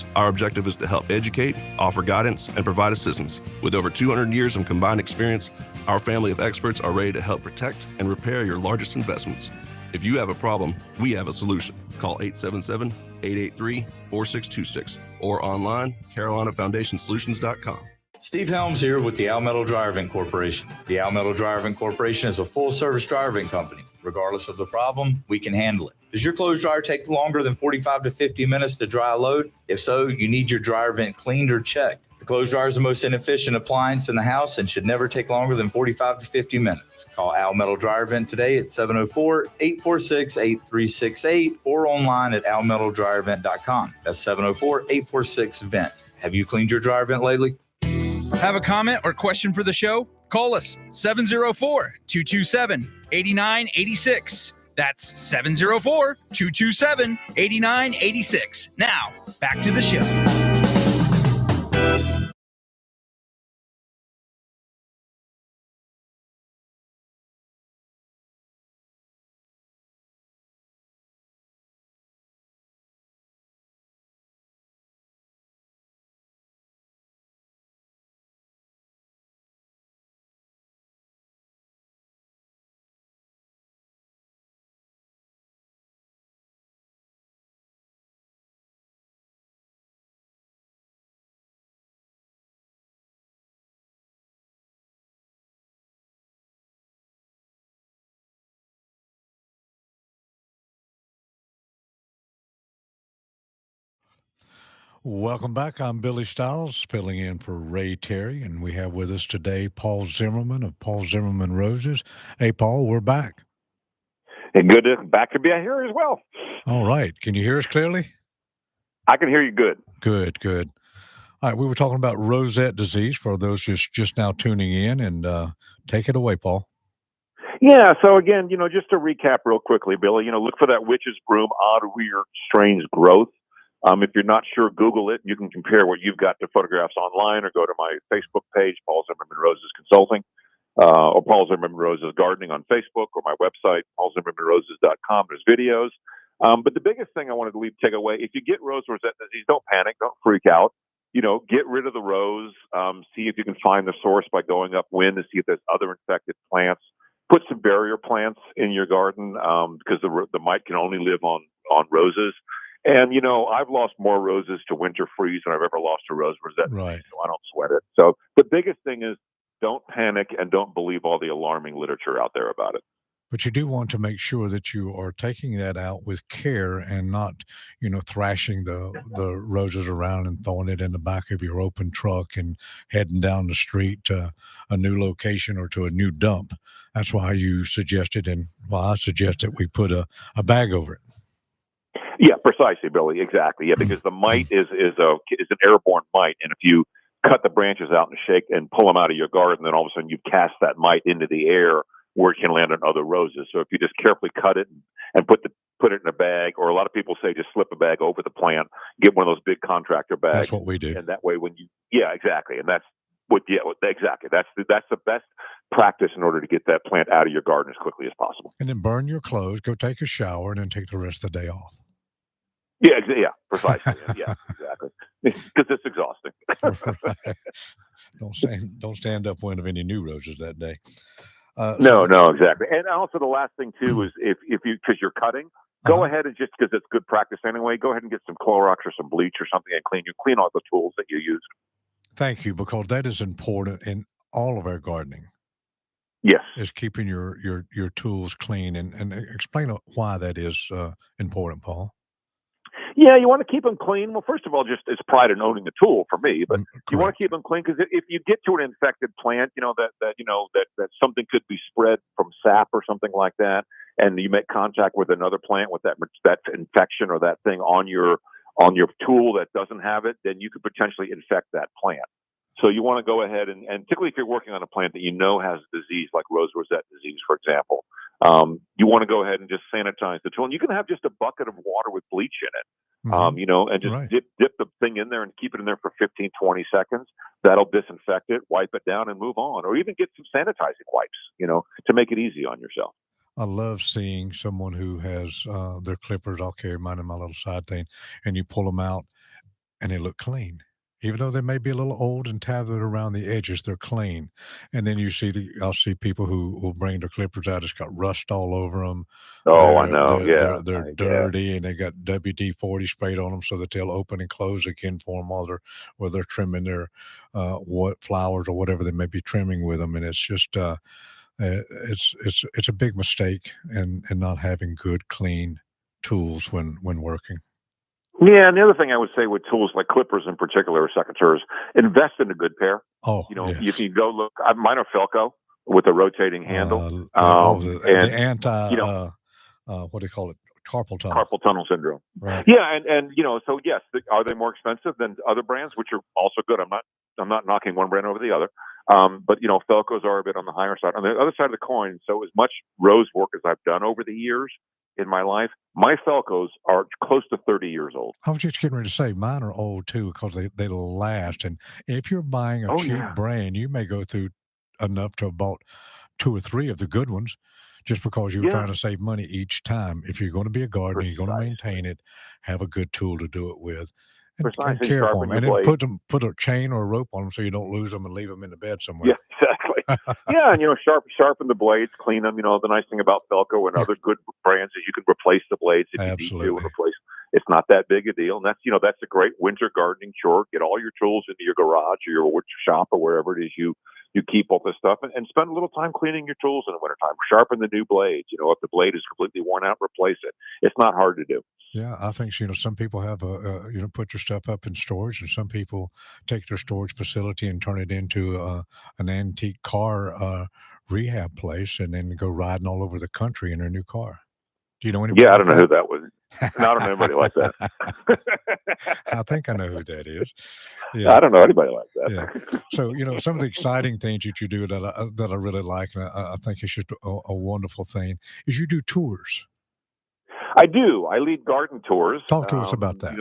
Professionals, our objective is to help educate, offer guidance, and provide assistance. With over 200 years of combined experience, our family of experts are ready to help protect and repair your largest investments. If you have a problem, we have a solution. Call 877-883-4626 or online, CarolinaFoundationSolutions.com. Steve Helms here with the Al Metal Driving Corporation. The Al Metal Driving Corporation is a full-service driving company. Regardless of the problem, we can handle it. Does your clothes dryer take longer than 45 to 50 minutes to dry a load? If so, you need your dryer vent cleaned or checked. The clothes dryer is the most inefficient appliance in the house and should never take longer than 45 to 50 minutes. Call Al Metal Dryer Vent today at 704-846-8368 or online at almetaldryervent.com. That's 704-846-VENT. Have you cleaned your dryer vent lately? Have a comment or question for the show? Call us 704-227-8986. That's 704-227-8986. Now, back to the show. Welcome back. I'm Billy Stiles, filling in for Ray Terry, and we have with us today Paul Zimmerman of Paul Zimmerman Roses. Hey, Paul, we're back. And good to back to be here as well. All right. Can you hear us clearly? I can hear you good. Good, good. All right. We were talking about rosette disease for those just now tuning in, and take it away, Paul. Yeah. So again, just to recap real quickly, Billy, look for that witch's broom, odd, weird, strange growth. If you're not sure, Google it. You can compare what you've got to photographs online, or go to my Facebook page, Paul Zimmerman Roses Consulting, or Paul Zimmerman Roses Gardening on Facebook, or my website, paulzimmermanroses.com. There's videos. But the biggest thing I wanted to take away, if you get rose rosette disease, don't panic, don't freak out. Get rid of the rose. See if you can find the source by going upwind to see if there's other infected plants. Put some barrier plants in your garden because the mite can only live on roses. And, I've lost more roses to winter freeze than I've ever lost to rose rosette, right? So I don't sweat it. So the biggest thing is don't panic and don't believe all the alarming literature out there about it. But you do want to make sure that you are taking that out with care and not, thrashing the roses around and throwing it in the back of your open truck and heading down the street to a new location or to a new dump. That's why you suggested, and I suggested we put a bag over it. Yeah, precisely, Billy. Exactly. Yeah, because the mite is an airborne mite, and if you cut the branches out and shake and pull them out of your garden, then all of a sudden you've cast that mite into the air where it can land on other roses. So if you just carefully cut it and put it in a bag, or a lot of people say just slip a bag over the plant, get one of those big contractor bags. That's what we do. And that way, exactly, and that's exactly. That's the best practice in order to get that plant out of your garden as quickly as possible. And then burn your clothes, go take a shower, and then take the rest of the day off. Yeah, precisely. Yeah, exactly. Because it's exhausting. Right. Don't stand upwind of any new roses that day. No, exactly. And also the last thing too is if you, because you're cutting, go ahead and, just because it's good practice anyway, go ahead and get some Clorox or some bleach or something and clean all the tools that you use. Thank you, because that is important in all of our gardening. Yes, is keeping your tools clean, and explain why that is important, Paul. Yeah, you want to keep them clean. Well, first of all, just it's pride in owning the tool for me, but you want to keep them clean, because if you get to an infected plant, that something could be spread from sap or something like that, and you make contact with another plant with that infection or that thing on your tool that doesn't have it, then you could potentially infect that plant. So you want to go ahead and particularly if you're working on a plant that has a disease like rose rosette disease, for example, you want to go ahead and just sanitize the tool. And you can have just a bucket of water with bleach in it, and just dip the thing in there and keep it in there for 15, 20 seconds. That'll disinfect it, wipe it down, and move on. Or even get some sanitizing wipes, to make it easy on yourself. I love seeing someone who has their clippers. I'll carry mine in my little side thing, and you pull them out, and they look clean. Even though they may be a little old and tattered around the edges, they're clean. And then I'll see people who will bring their clippers out. It's got rust all over them. Oh, I know. They're dirty, and they got WD-40 sprayed on them so that they'll open and close again for them while they're trimming their what flowers or whatever they may be trimming with them. And it's just it's a big mistake in not having good clean tools when working. Yeah, and the other thing I would say with tools like clippers in particular, or secateurs, invest in a good pair. Oh, If yes. you go look, mine are Felco with a rotating handle. The And anti what do you call it? Carpal tunnel. carpal tunnel syndrome. Right. Yeah, and so yes, are they more expensive than other brands, which are also good? I'm not knocking one brand over the other. But Felcos are a bit on the higher side. On the other side of the coin, so as much rose work as I've done over the years in my life, my Felcos are close to 30 years old. I was just getting ready to say mine are old too because they last. And if you're buying a Oh, cheap yeah. brand, you may go through enough to have bought 2 or 3 of the good ones just because you were Yeah. trying to save money each time. If you're going to be a gardener, you're going to maintain it, have a good tool to do it with, and Precisely, care for sharpen them. your And then blade. put a chain or a rope on them so you don't lose them and leave them in the bed Yeah, somewhere. exactly. Yeah, and sharpen the blades, clean them. The nice thing about Felco and other good brands is you can replace the blades if you need to Absolutely. and replace. It's not that big a deal, and that's a great winter gardening chore. Get all your tools into your garage or your wood shop or wherever it is you keep all this stuff, and spend a little time cleaning your tools in the wintertime. Sharpen the new blades. If the blade is completely worn out, replace it. It's not hard to do. Yeah, I think some people have put your stuff up in storage, and some people take their storage facility and turn it into an antique car rehab place, and then go riding all over the country in their new car. Do you know anybody? Yeah, I like don't know who that was. No, I don't know anybody like that. I think I know who that is. I Yeah, don't know anybody like that. yeah. So some of the exciting things that you do that I really like, and I think it's just a wonderful thing, is you do tours. I do. I lead garden tours. Talk to us about that.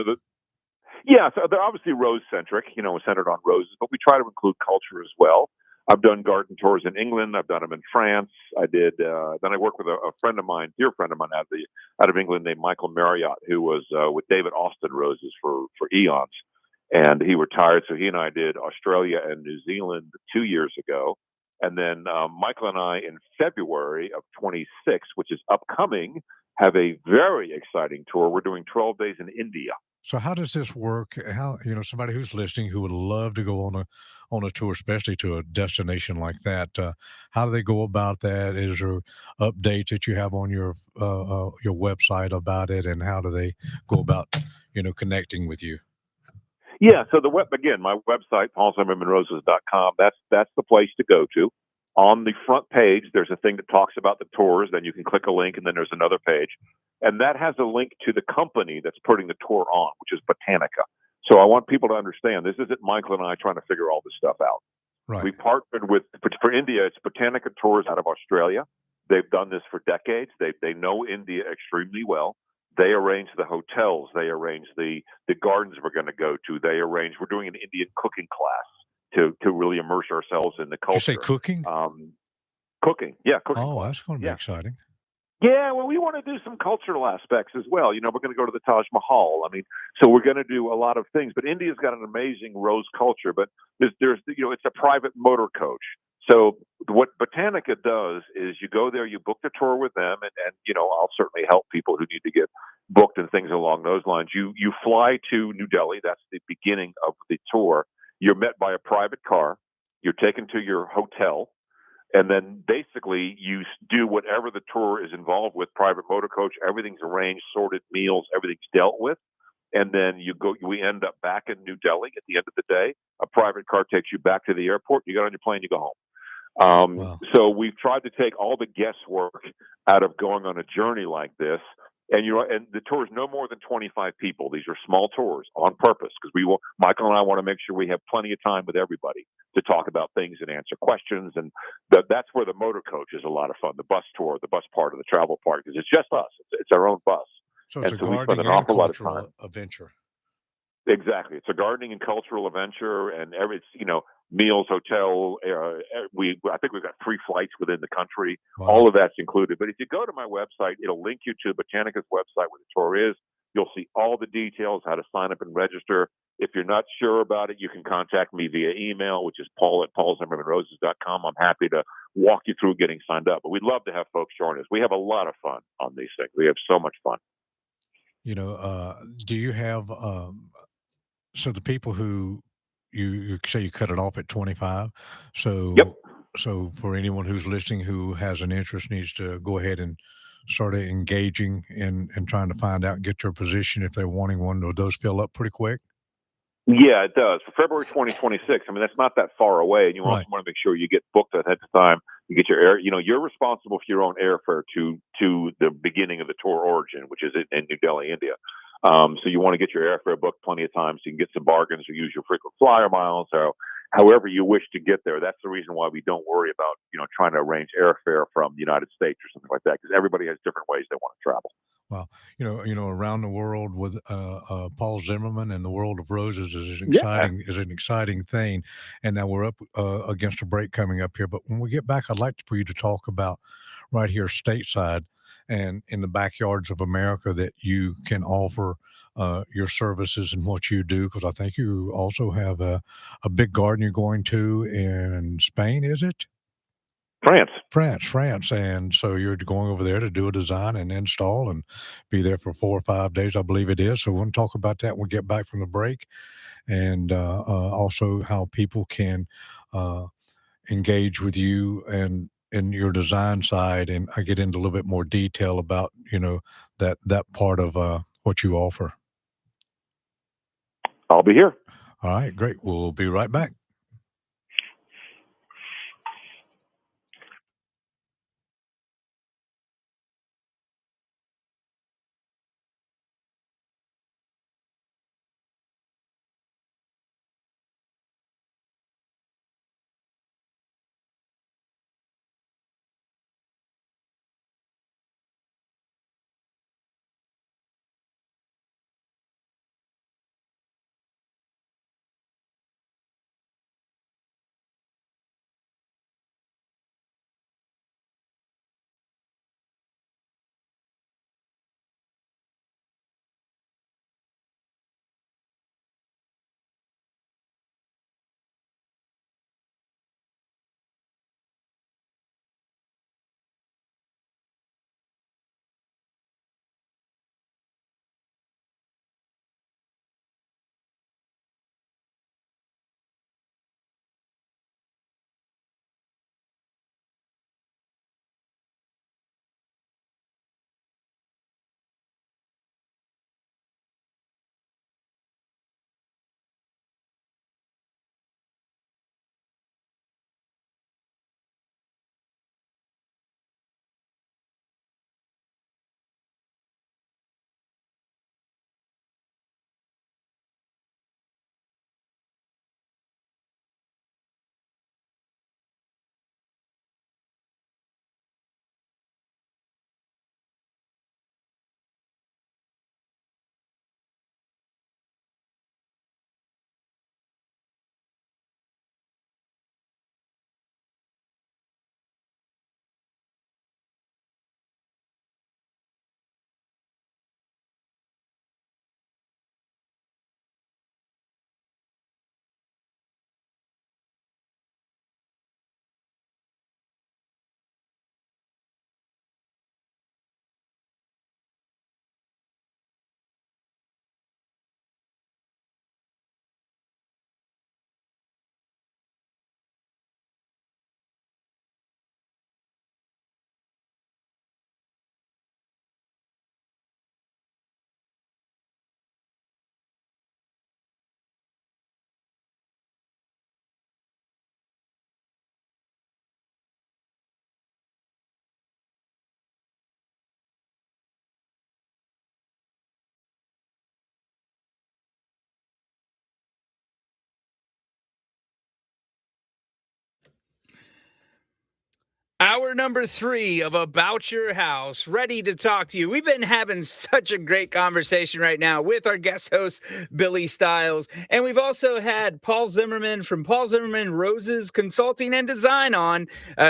Yeah, so they're obviously rose centric, centered on roses, but we try to include culture as well. I've done garden tours in England. I've done them in France. I did. Then I worked with a friend of mine, dear friend of mine out of England named Michael Marriott, who was with David Austin Roses for eons. And he retired. So he and I did Australia and New Zealand 2 years ago. And then Michael and I in February of 26, which is upcoming, have a very exciting tour. We're doing 12 days in India. So how does this work? How somebody who's listening who would love to go on a tour, especially to a destination like that, how do they go about that? Is there updates that you have on your website about it, and how do they go about connecting with you? Yeah, so my website, paulzimmermanroses.com, that's the place to go to. On the front page, there's a thing that talks about the tours. Then you can click a link, and then there's another page. And that has a link to the company that's putting the tour on, which is Botanica. So I want people to understand this isn't Michael and I trying to figure all this stuff out. Right. We partnered for India, it's Botanica Tours out of Australia. They've done this for decades. They know India extremely well. They arrange the hotels. They arrange the gardens we're going to go to. We're doing an Indian cooking class to really immerse ourselves in the culture. Did you say cooking? Cooking. Yeah, cooking. Oh, class. that's going to be exciting. Yeah, well, we want to do some cultural aspects as well. We're going to go to the Taj Mahal. So we're going to do a lot of things. But India's got an amazing rose culture. But there's it's a private motor coach. So what Botanica does is you go there, you book the tour with them, and I'll certainly help people who need to get booked and things along those lines. You fly to New Delhi. That's the beginning of the tour. You're met by a private car. You're taken to your hotel. And then basically you do whatever the tour is involved with, private motor coach, everything's arranged, sorted meals, everything's dealt with. And then we end up back in New Delhi at the end of the day. A private car takes you back to the airport. You get on your plane, you go home. Wow. So we've tried to take all the guesswork out of going on a journey like this. And the tour is no more than 25 people. These are small tours on purpose because Michael and I want to make sure we have plenty of time with everybody to talk about things and answer questions. And that's where the motor coach is a lot of fun. The bus tour, the bus part of the travel part, because it's just us. It's our own bus. So it's And a so we spend gardening an and awful lot of cultural time. adventure. Exactly. It's a gardening and cultural adventure, and meals, hotel. I think we've got 3 flights within the country. Wow. All of that's included. But if you go to my website, it'll link you to Botanica's website where the tour is. You'll see all the details, how to sign up and register. If you're not sure about it, you can contact me via email, which is paul@paulzimmermanroses.com. I'm happy to walk you through getting signed up. But we'd love to have folks join us. We have a lot of fun on these things. We have so much fun. Do you have so the people who you say you cut it off at 25? So Yep. so for anyone who's listening who has an interest needs to go ahead and start engaging and trying to find out and get their position if they're wanting one. Will those fill up pretty quick? Yeah, it does. For February 2026, I mean, that's not that far away. And you also Right. want to make sure you get booked ahead of time. You get your air, you're responsible for your own airfare to the beginning of the tour origin, which is in New Delhi, India. So you want to get your airfare booked plenty of times so you can get some bargains or use your frequent flyer miles or however you wish to get there. That's the reason why we don't worry about, trying to arrange airfare from the United States or something like that, because everybody has different ways they want to travel. Well, around the world with Paul Zimmerman and the World of Roses is Yeah. an exciting thing. And now we're up against a break coming up here. But when we get back, I'd like for you to talk about right here stateside and in the backyards of America that you can offer your services and what you do, because I think you also have a big garden you're going to in Spain, is it? France. And so you're going over there to do a design and install and be there for 4 or 5 days, I believe it is. So we'll talk about that when we get back from the break, and also how people can uh, engage with you and your design side. And I get into a little bit more detail about, that part of what you offer. I'll be here. All right, great. We'll be right back. Hour number 3 of About Your House, ready to talk to you. We've been having such a great conversation right now with our guest host, Billy Stiles. And we've also had Paul Zimmerman from Paul Zimmerman Roses Consulting and Design on,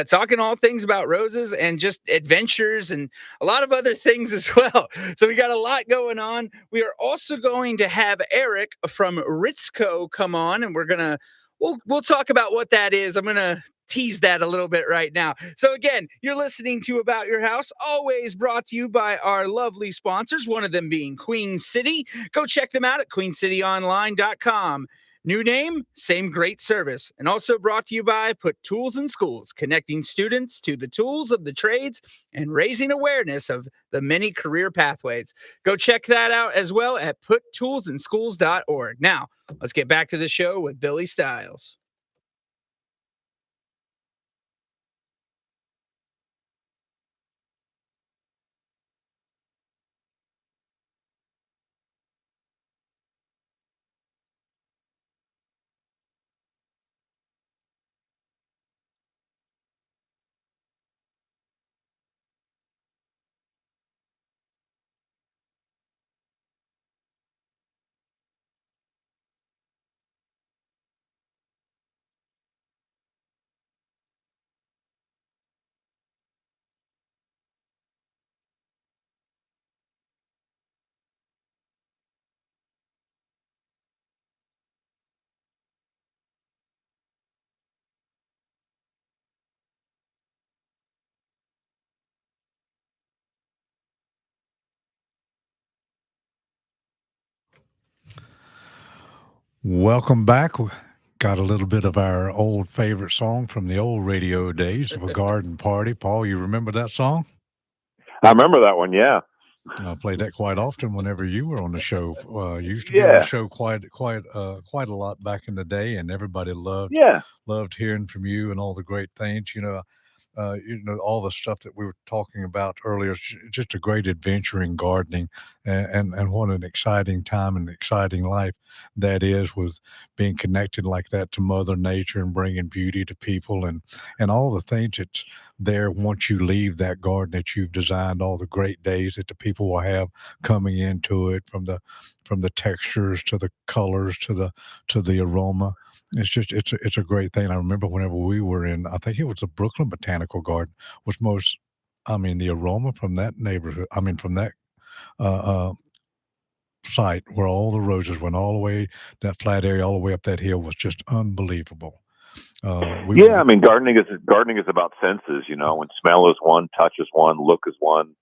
talking all things about roses and just adventures and a lot of other things as well. So we got a lot going on. We are also going to have Eric from Ritzco come on, and we'll talk about what that is. I'm going to tease that a little bit right now. So again, you're listening to About Your House, always brought to you by our lovely sponsors, one of them being Queen City. Go check them out at queencityonline.com. New name, same great service. And also brought to you by Put Tools in Schools, connecting students to the tools of the trades and raising awareness of the many career pathways. Go check that out as well at puttoolsinschools.org. Now, let's get back to the show with Billy Stiles. Welcome back. We got a little bit of our old favorite song from the old radio days of A Garden Party. Paul, you remember that song? I remember that one. Yeah. I played that quite often whenever you were on the show. You used to be on the show quite a lot back in the day, and everybody loved hearing from you and all the great things. All the stuff that we were talking about earlier. It's just a great adventure in gardening, and what an exciting time and exciting life that is, with being connected like that to Mother Nature and bringing beauty to people, and all the things that's there once you leave that garden that you've designed. All the great days that the people will have coming into it, from the textures to the colors to the aroma. It's a great thing. I remember whenever we were in, I think it was the Brooklyn Botanical Garden, the aroma from that neighborhood, from that uh, site where all the roses went all the way, that flat area, all the way up that hill, was just unbelievable. Gardening is about senses. When smell is one, touch is one, look is one.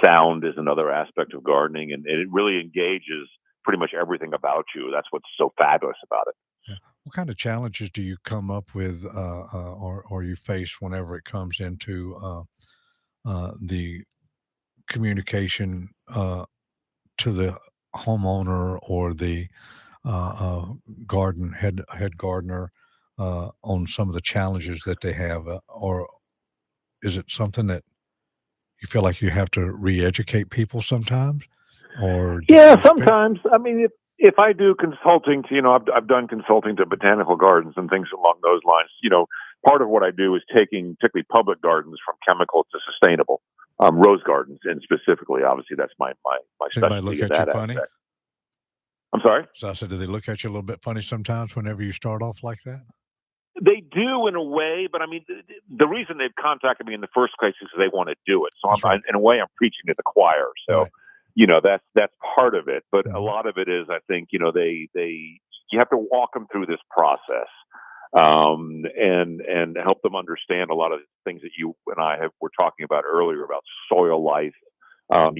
Sound is another aspect of gardening, and it really engages pretty much everything about you. That's what's so fabulous about it. Yeah. What kind of challenges do you come up with, or you face whenever it comes into the communication to the homeowner or the head gardener on some of the challenges that they have, or is it something that you feel like you have to re-educate people sometimes? Or sometimes. If I do consulting to, I've done consulting to botanical gardens and things along those lines. Part of what I do is taking particularly public gardens from chemical to sustainable, rose gardens, and specifically, obviously, that's my specialty. Look at you funny? Aspect. I'm sorry? So I said, do they look at you a little bit funny sometimes whenever you start off like that? They do in a way, but the reason they've contacted me in the first place is because they want to do it. So in a way, I'm preaching to the choir. So, right. That's part of it. But a lot of it is, I think, you have to walk them through this process, and help them understand a lot of the things that you and I were talking about earlier about soil life. Don't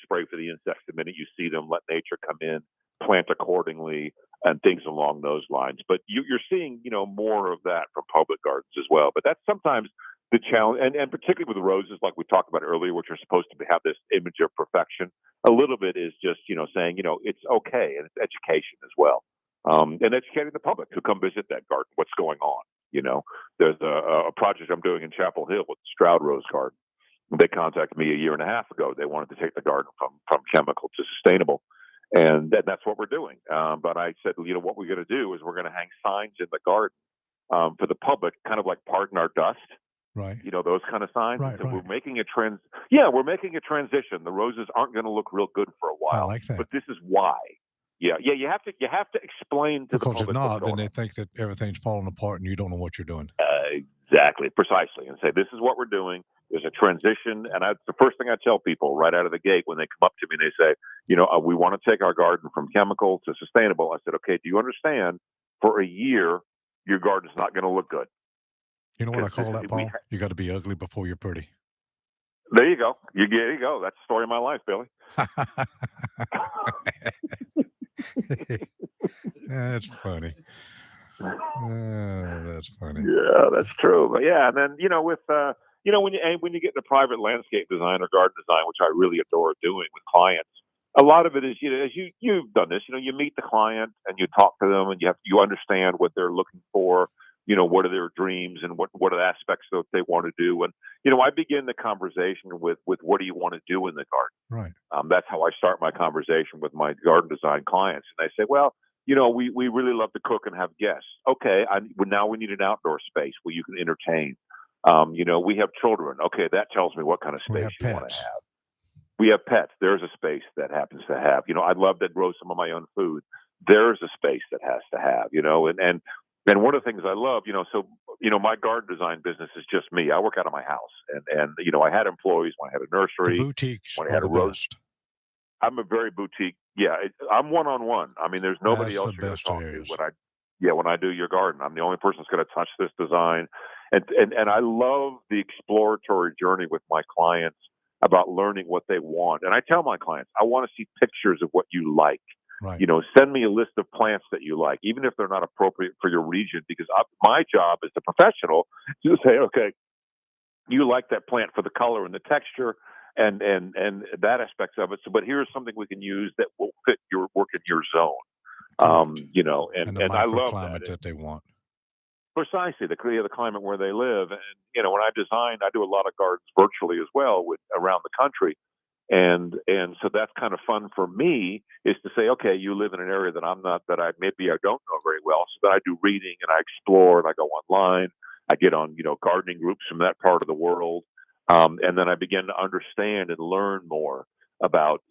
spray for the insects the minute you see them. Let nature come in, plant accordingly, and things along those lines. But you're seeing, more of that from public gardens as well. But that's sometimes the challenge, and particularly with roses, like we talked about earlier, which are supposed to have this image of perfection. A little bit is just, saying, it's okay, and it's education as well, and educating the public to come visit that garden. What's going on? There's a project I'm doing in Chapel Hill with Stroud Rose Garden. They contacted me a year and a half ago. They wanted to take the garden from chemical to sustainable. And that's what we're doing. But I said, what we're going to do is we're going to hang signs in the garden for the public, kind of like "Pardon our dust." Right. You know, those kind of signs. Right, So right. we're making a we're making a transition. The roses aren't going to look real good for a I while, like that. but this is why. Yeah. You have to explain to the Because if public what's not, then going they on. think that everything's falling apart and you don't know what you're doing. Exactly, precisely, and say this is what we're doing. There's a transition, and it's the first thing I tell people right out of the gate when they come up to me and they say, we want to take our garden from chemical to sustainable. I said, okay, do you understand? For a year, your garden's not going to look good. You know what I 'Cause this call is- that, we Paul? You got to be ugly before you're pretty. There you go. There you go. That's the story of my life, Billy. That's funny. That's funny. Yeah, that's true. But yeah, and then when you get into private landscape design or garden design, which I really adore doing with clients, a lot of it is as you've done this. You meet the client and you talk to them and you understand what they're looking for. What are their dreams and what are the aspects that they want to do. And I begin the conversation with what do you want to do in the garden. Right. That's how I start my conversation with my garden design clients. And they say, well, we really love to cook and have guests. Okay, now we need an outdoor space where you can entertain. We have children. Okay, that tells me what kind of We space have you want to pets. have. We have pets. There's a space that happens to have. I'd love to grow some of my own food. There's a space that has to have. And one of the things I love, my garden design business is just me. I work out of my house, and I had employees when I had a The nursery, boutiques when I are had a the rose. best. I'm a very boutique. Yeah, I'm one-on-one. I mean, there's nobody That's else the you're going best to talk areas. to when I do your garden. I'm the only person that's going to touch this design, and I love the exploratory journey with my clients about learning what they want. And I tell my clients, I want to see pictures of what you like. Right. Send me a list of plants that you like, even if they're not appropriate for your region, because my job as the professional is to say, okay, you like that plant for the color and the texture and that aspects of it. So, but here's something we can use that will fit your work in your zone. And the And I love microclimate that. that they want. Precisely, the climate where they live. And when I design, I do a lot of gardens virtually as well around the country. And so that's kind of fun for me is to say, okay, you live in an area that I don't know very well. So that I do reading and I explore and I go online. I get on, gardening groups from that part of the world. And then I begin to understand and learn more about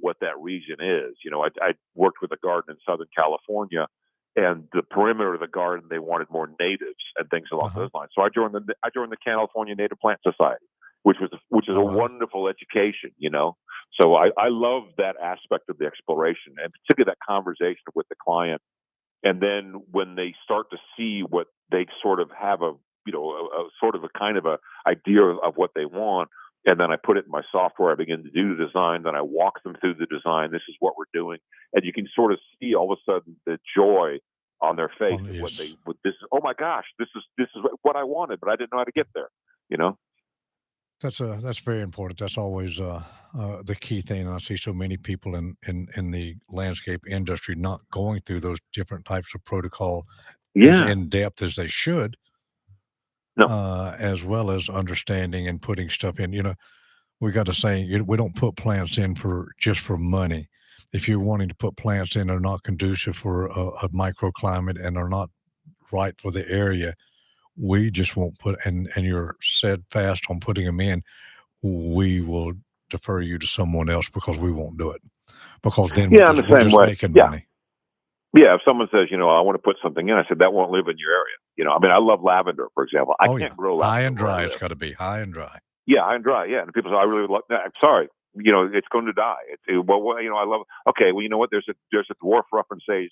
what that region is. I worked with a garden in Southern California, and the perimeter of the garden, they wanted more natives and things along those lines. So I joined the California Native Plant Society, which is a wonderful education. So I love that aspect of the exploration, and particularly that conversation with the client. And then when they start to see what they sort of have a sort of a kind of a idea of what they want, and then I put it in my software. I begin to do the design. Then I walk them through the design. This is what we're doing, and you can sort of see all of a sudden the joy on their face of what they. This is, oh my gosh, this is what I wanted, but I didn't know how to get there. That's very important. That's always the key thing. And I see so many people in the landscape industry not going through those different types of protocol as in depth as they should, as well as understanding and putting stuff in. We got a saying: we don't put plants in just for money. If you're wanting to put plants in that are not conducive for a microclimate and are not right for the area, we just won't put, and you're steadfast on putting them in, we will defer you to someone else because we won't do it. Because then I'm the we're same just way. making money. Yeah, if someone says, I want to put something in, I said that won't live in your area. I mean, I love lavender, for example. I can't grow lavender. High and dry. It's got to be high and dry. Yeah, high and dry. Yeah, and people say, I really love. I'm sorry, it's going to die. I love. Okay, well, you know what? There's a dwarf Russian sage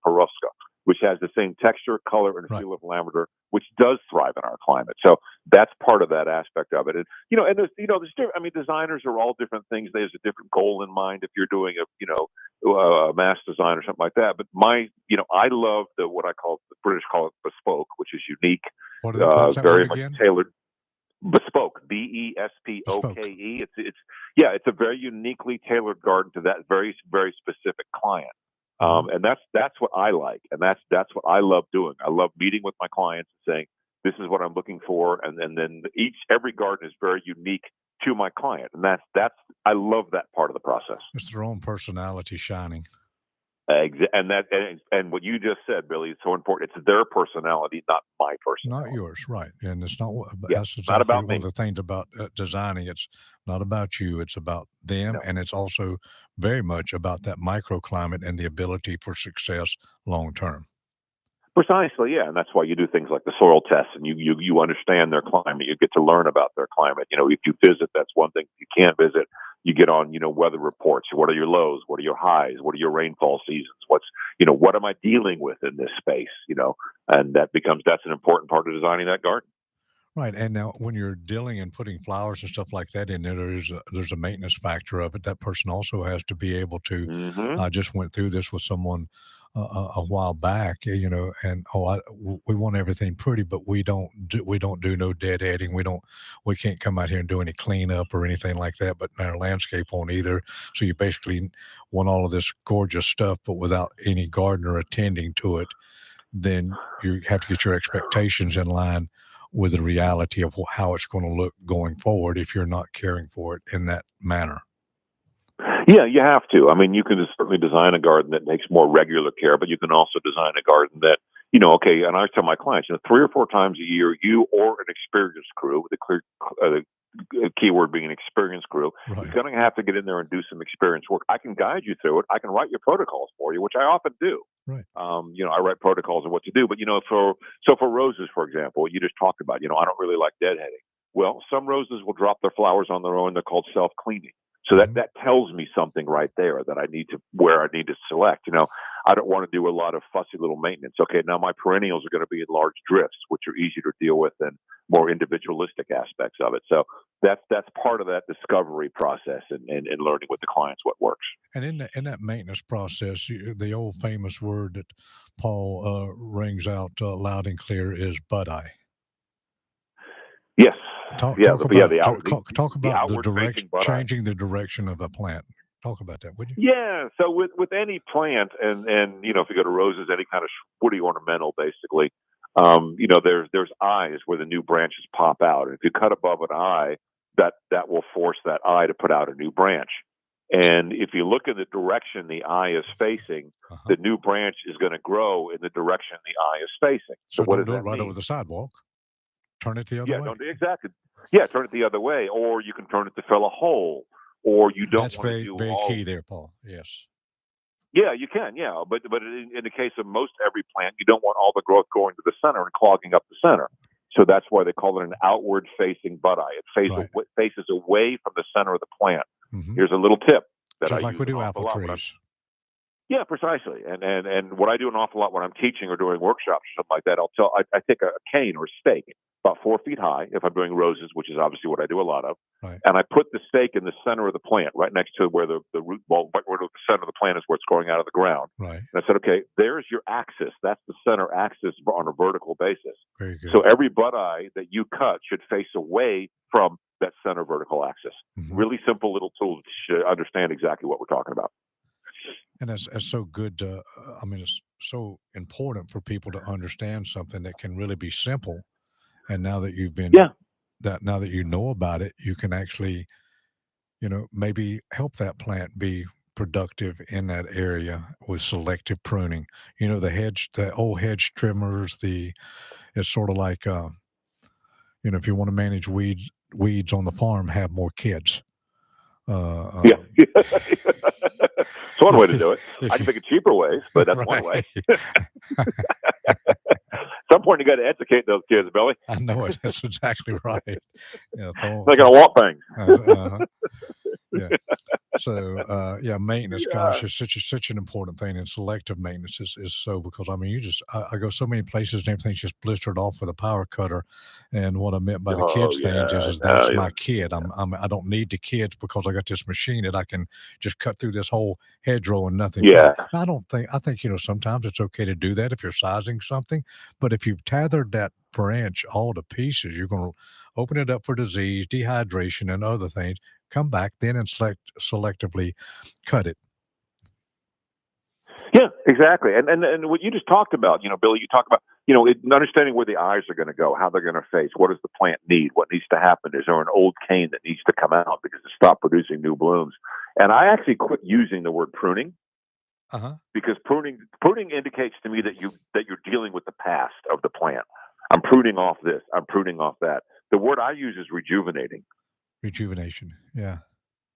Perovska, which has the same texture, color, and feel of lavender, which does thrive in our climate. So that's part of that aspect of it. And there's different. I mean, designers are all different things. There's a different goal in mind if you're doing a mass design or something like that. But I love what the British call it bespoke, which is unique, what's that very word much again? tailored. Bespoke, BESPOKE. It's a very uniquely tailored garden to that very, very specific client. And that's what I like, and that's what I love doing. I love meeting with my clients and saying, this is what I'm looking for, and then every garden is very unique to my client, and that's I love that part of the process. It's their own personality shining. And what you just said, Billy, is so important. It's their personality, not my personality. Not yours, right? And it's not. Yeah, That's not exactly about one me. of the things about designing. It's not about you. It's about them, No. and it's also very much about that microclimate and the ability for success long term. Precisely, yeah, and that's why you do things like the soil tests, and you understand their climate. You get to learn about their climate. If you visit, that's one thing. If you can't visit, you get on, weather reports. What are your lows? What are your highs? What are your rainfall seasons? What am I dealing with in this space? And that's an important part of designing that garden. Right, and now when you're dealing and putting flowers and stuff like that in there, there's a maintenance factor of it. That person also has to be able to. Mm-hmm. I just went through this with someone a while back, and we want everything pretty, but we don't do no deadheading. We can't come out here and do any cleanup or anything like that. But our landscape won't either. So you basically want all of this gorgeous stuff, but without any gardener attending to it. Then you have to get your expectations in line with the reality of how it's going to look going forward if you're not caring for it in that manner. Yeah, you have to. I mean, you can certainly design a garden that makes more regular care, but you can also design a garden that, okay, and I tell my clients, 3 or 4 times a year, you or an experienced crew, with the keyword being an experienced crew, Right. is going to have to get in there and do some experience work. I can guide you through it. I can write your protocols for you, which I often do. Right. I write protocols of what to do. But, for roses, for example, you just talked about, I don't really like deadheading. Well, some roses will drop their flowers on their own. They're called self-cleaning. So that tells me something right there that I need to select. I don't want to do a lot of fussy little maintenance. Okay, now my perennials are going to be in large drifts, which are easier to deal with than more individualistic aspects of it. So that's part of that discovery process and learning with the clients what works. And in that maintenance process, the old famous word that Paul rings out loud and clear is bud eye. Yes. Talk the about the outward direction, facing bud eye. changing the direction of a plant. Talk about that, would you? Yeah. So with any plant, and if you go to roses, any kind of woody ornamental, basically, there's eyes where the new branches pop out. And if you cut above an eye, that will force that eye to put out a new branch. And if you look in the direction the eye is facing, the new branch is going to grow in the direction the eye is facing. So what don't does do that it right mean? over the sidewalk. Turn it the other Yeah, way. don't do exactly. Yeah, turn it the other way, or you can turn it to fill a hole, or you don't That's want to very, do very all. key there, Paul. Yes. Yeah, you can. Yeah, but in the case of most every plant, you don't want all the growth going to the center and clogging up the center. So that's why they call it an outward-facing bud eye. It faces away from the center of the plant. Mm-hmm. Here's a little tip that Just I like use we do an apple awful lot trees. Yeah, precisely. And what I do an awful lot when I'm teaching or doing workshops or something like that, I take a cane or a stake about 4 feet high if I'm doing roses, which is obviously what I do a lot of. Right. And I put the stake in the center of the plant, right next to where the root ball, where the center of the plant is where it's growing out of the ground. Right. And I said, okay, there's your axis. That's the center axis on a vertical basis. Very good. So every bud eye that you cut should face away from that center vertical axis. Mm-hmm. Really simple little tool to understand exactly what we're talking about. And it's so good. It's so important for people to understand something that can really be simple. And now that you've been, now that you know about it, you can actually, maybe help that plant be productive in that area with selective pruning. The old hedge trimmers. It's sort of like, if you want to manage weeds on the farm, have more kids. Yeah. It's one way to do it. I can think of cheaper ways, but that's one way. At some point, you got to educate those kids, Billy. I know it. That's exactly right. They're going to want things. Yeah. So maintenance, gosh, is such an important thing, and selective maintenance is so, because I go so many places and everything's just blistered off with a power cutter, and what I meant by the kids things is that's my kid. I don't need the kids because I got this machine that I can just cut through this whole hedgerow and nothing. Yeah. I think sometimes it's okay to do that if you're sizing something, but if you've tethered that branch all to pieces, you're going to open it up for disease, dehydration, and other things. Come back then and selectively cut it. Yeah, exactly. And what you just talked about, Billy, you talk about, understanding where the eyes are going to go, how they're going to face, what does the plant need, what needs to happen. Is there an old cane that needs to come out because it stopped producing new blooms? And I actually quit using the word pruning. because pruning indicates to me that you're dealing with the past of the plant. I'm pruning off this. I'm pruning off that. The word I use is rejuvenating. Rejuvenation. Yeah.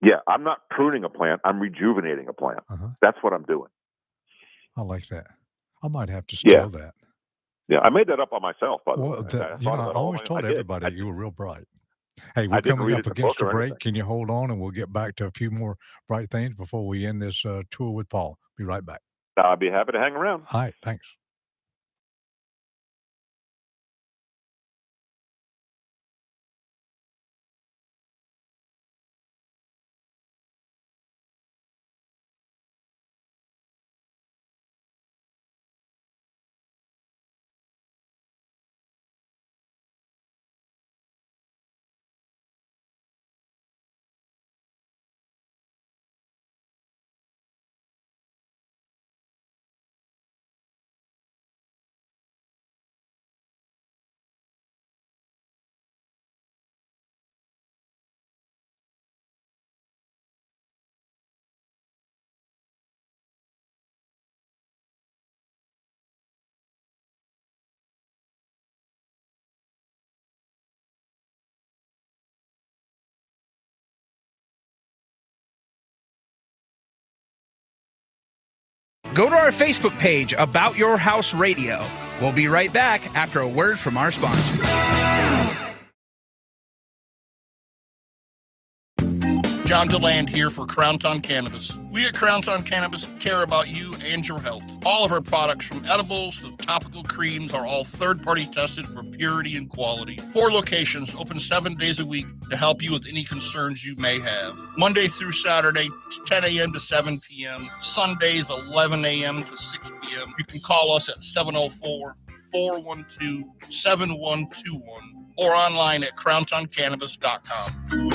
Yeah, I'm not pruning a plant. I'm rejuvenating a plant. That's what I'm doing. I like that. I might have to Yeah. steal that. Yeah, I made that up on myself, by the way. Well, I I always told everybody I you were real bright. Hey, I we're didn't coming read up it in a against book a or break. anything. Can you hold on and we'll get back to a few more bright things before we end this tour with Paul? Be right back. I'll be happy to hang around. All right. Thanks. Go to our Facebook page, About Your House Radio. We'll be right back after a word from our sponsor. John DeLand here for Crowntown Cannabis. We at Crowntown Cannabis care about you and your health. All of our products, from edibles to topical creams, are all third-party tested for purity and quality. 4 locations, open 7 days a week to help you with any concerns you may have. Monday through Saturday, 10 a.m. to 7 p.m. Sundays, 11 a.m. to 6 p.m. You can call us at 704-412-7121 or online at crowntowncannabis.com.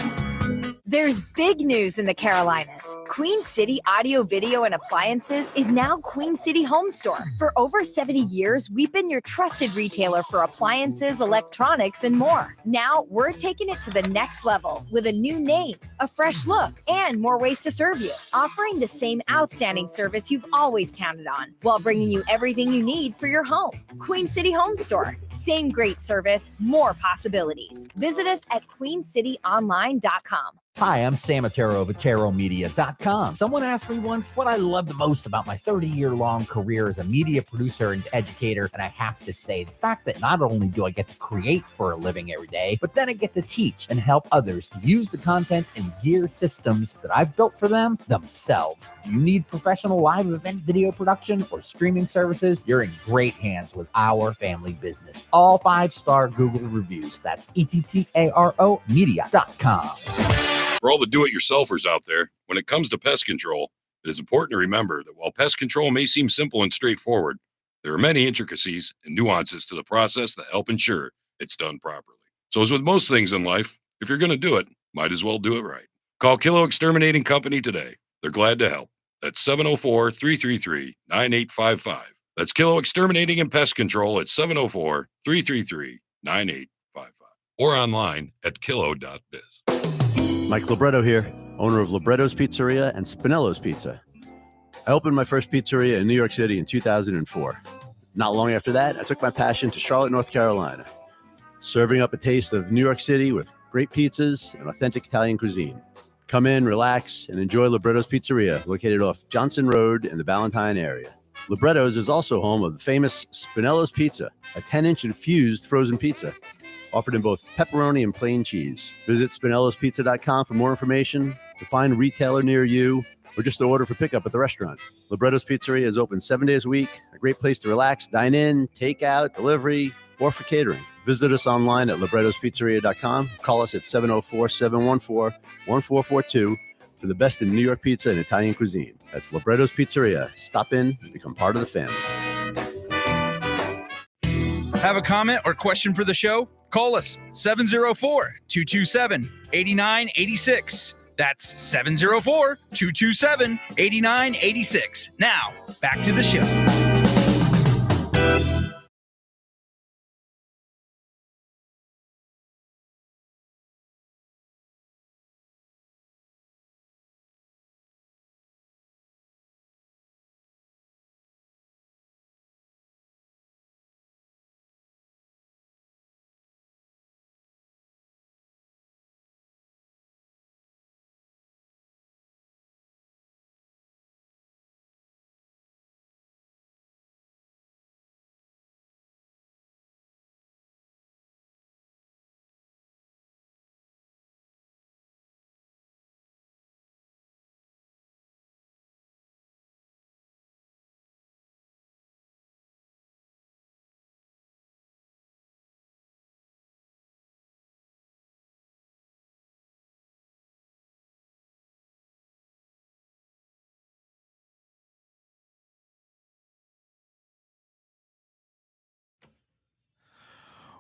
There's big news in the Carolinas. Queen City Audio, Video, and Appliances is now Queen City Home Store. For over 70 years, we've been your trusted retailer for appliances, electronics, and more. Now, we're taking it to the next level with a new name, a fresh look, and more ways to serve you, offering the same outstanding service you've always counted on, while bringing you everything you need for your home. Queen City Home Store. Same great service, more possibilities. Visit us at queencityonline.com. Hi, I'm Sam Otero of AteroMedia.com. Someone asked me once what I love the most about my 30-year-long career as a media producer and educator, and I have to say, the fact that not only do I get to create for a living every day, but then I get to teach and help others to use the content and gear systems that I've built for them themselves. Do you need professional live event video production or streaming services? You're in great hands with our family business. All 5-star Google reviews. That's ETTARO Media.com. For all the do-it-yourselfers out there, when it comes to pest control, it is important to remember that while pest control may seem simple and straightforward, there are many intricacies and nuances to the process that help ensure it's done properly. So as with most things in life, if you're going to do it, might as well do it right. Call Kilo Exterminating Company today. They're glad to help. That's 704-333-9855. That's Kilo Exterminating and Pest Control at 704-333-9855. Or online at kilo.biz. Mike Libretto here, owner of Libretto's Pizzeria and Spinello's Pizza. I opened my first pizzeria in New York City in 2004. Not long after that, I took my passion to Charlotte, North Carolina, serving up a taste of New York City with great pizzas and authentic Italian cuisine. Come in, relax, and enjoy Libretto's Pizzeria, located off Johnson Road in the Ballantyne area. Libretto's is also home of the famous Spinello's Pizza, a 10-inch infused frozen pizza, offered in both pepperoni and plain cheese. Visit SpinellosPizza.com for more information, to find a retailer near you, or just to order for pickup at the restaurant. Libretto's Pizzeria is open 7 days a week, a great place to relax, dine in, take out, delivery, or for catering. Visit us online at Libretto'sPizzeria.com. Call us at 704-714-1442 for the best in New York pizza and Italian cuisine. That's Libretto's Pizzeria. Stop in and become part of the family. Have a comment or question for the show? Call us 704-227-8986. That's 704-227-8986. Now, back to the show.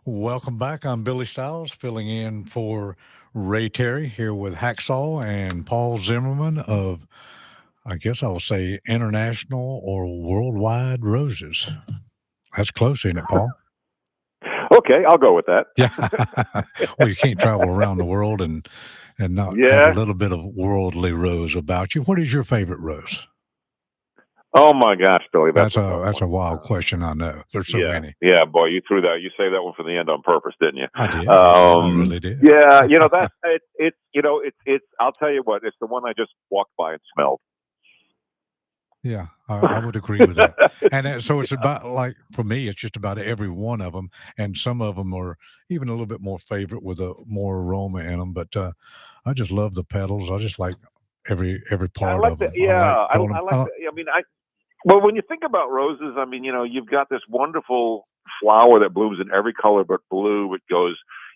Welcome back. I'm Billy Stiles, filling in for Ray Terry here with Hacksaw and Paul Zimmerman of, I guess I'll say, International or Worldwide Roses. That's close, ain't it, Paul? Okay, I'll go with that. Yeah. Well, you can't travel around the world and not Yeah. have a little bit of worldly rose about you. What is your favorite rose? Oh my gosh, Billy, That's a wild question. I know there's so many. Yeah, boy, you threw that. You saved that one for the end on purpose, didn't you? I did. I really did. Yeah, that's it's. I'll tell you what, it's the one I just walked by and smelled. Yeah, I would agree with that. And so it's about, like, for me, it's just about every one of them, and some of them are even a little bit more favorite with a more aroma in them. But I just love the petals. I just like every part of them. I like that. I mean, well, when you think about roses, I mean, you've got this wonderful flower that blooms in every color but blue.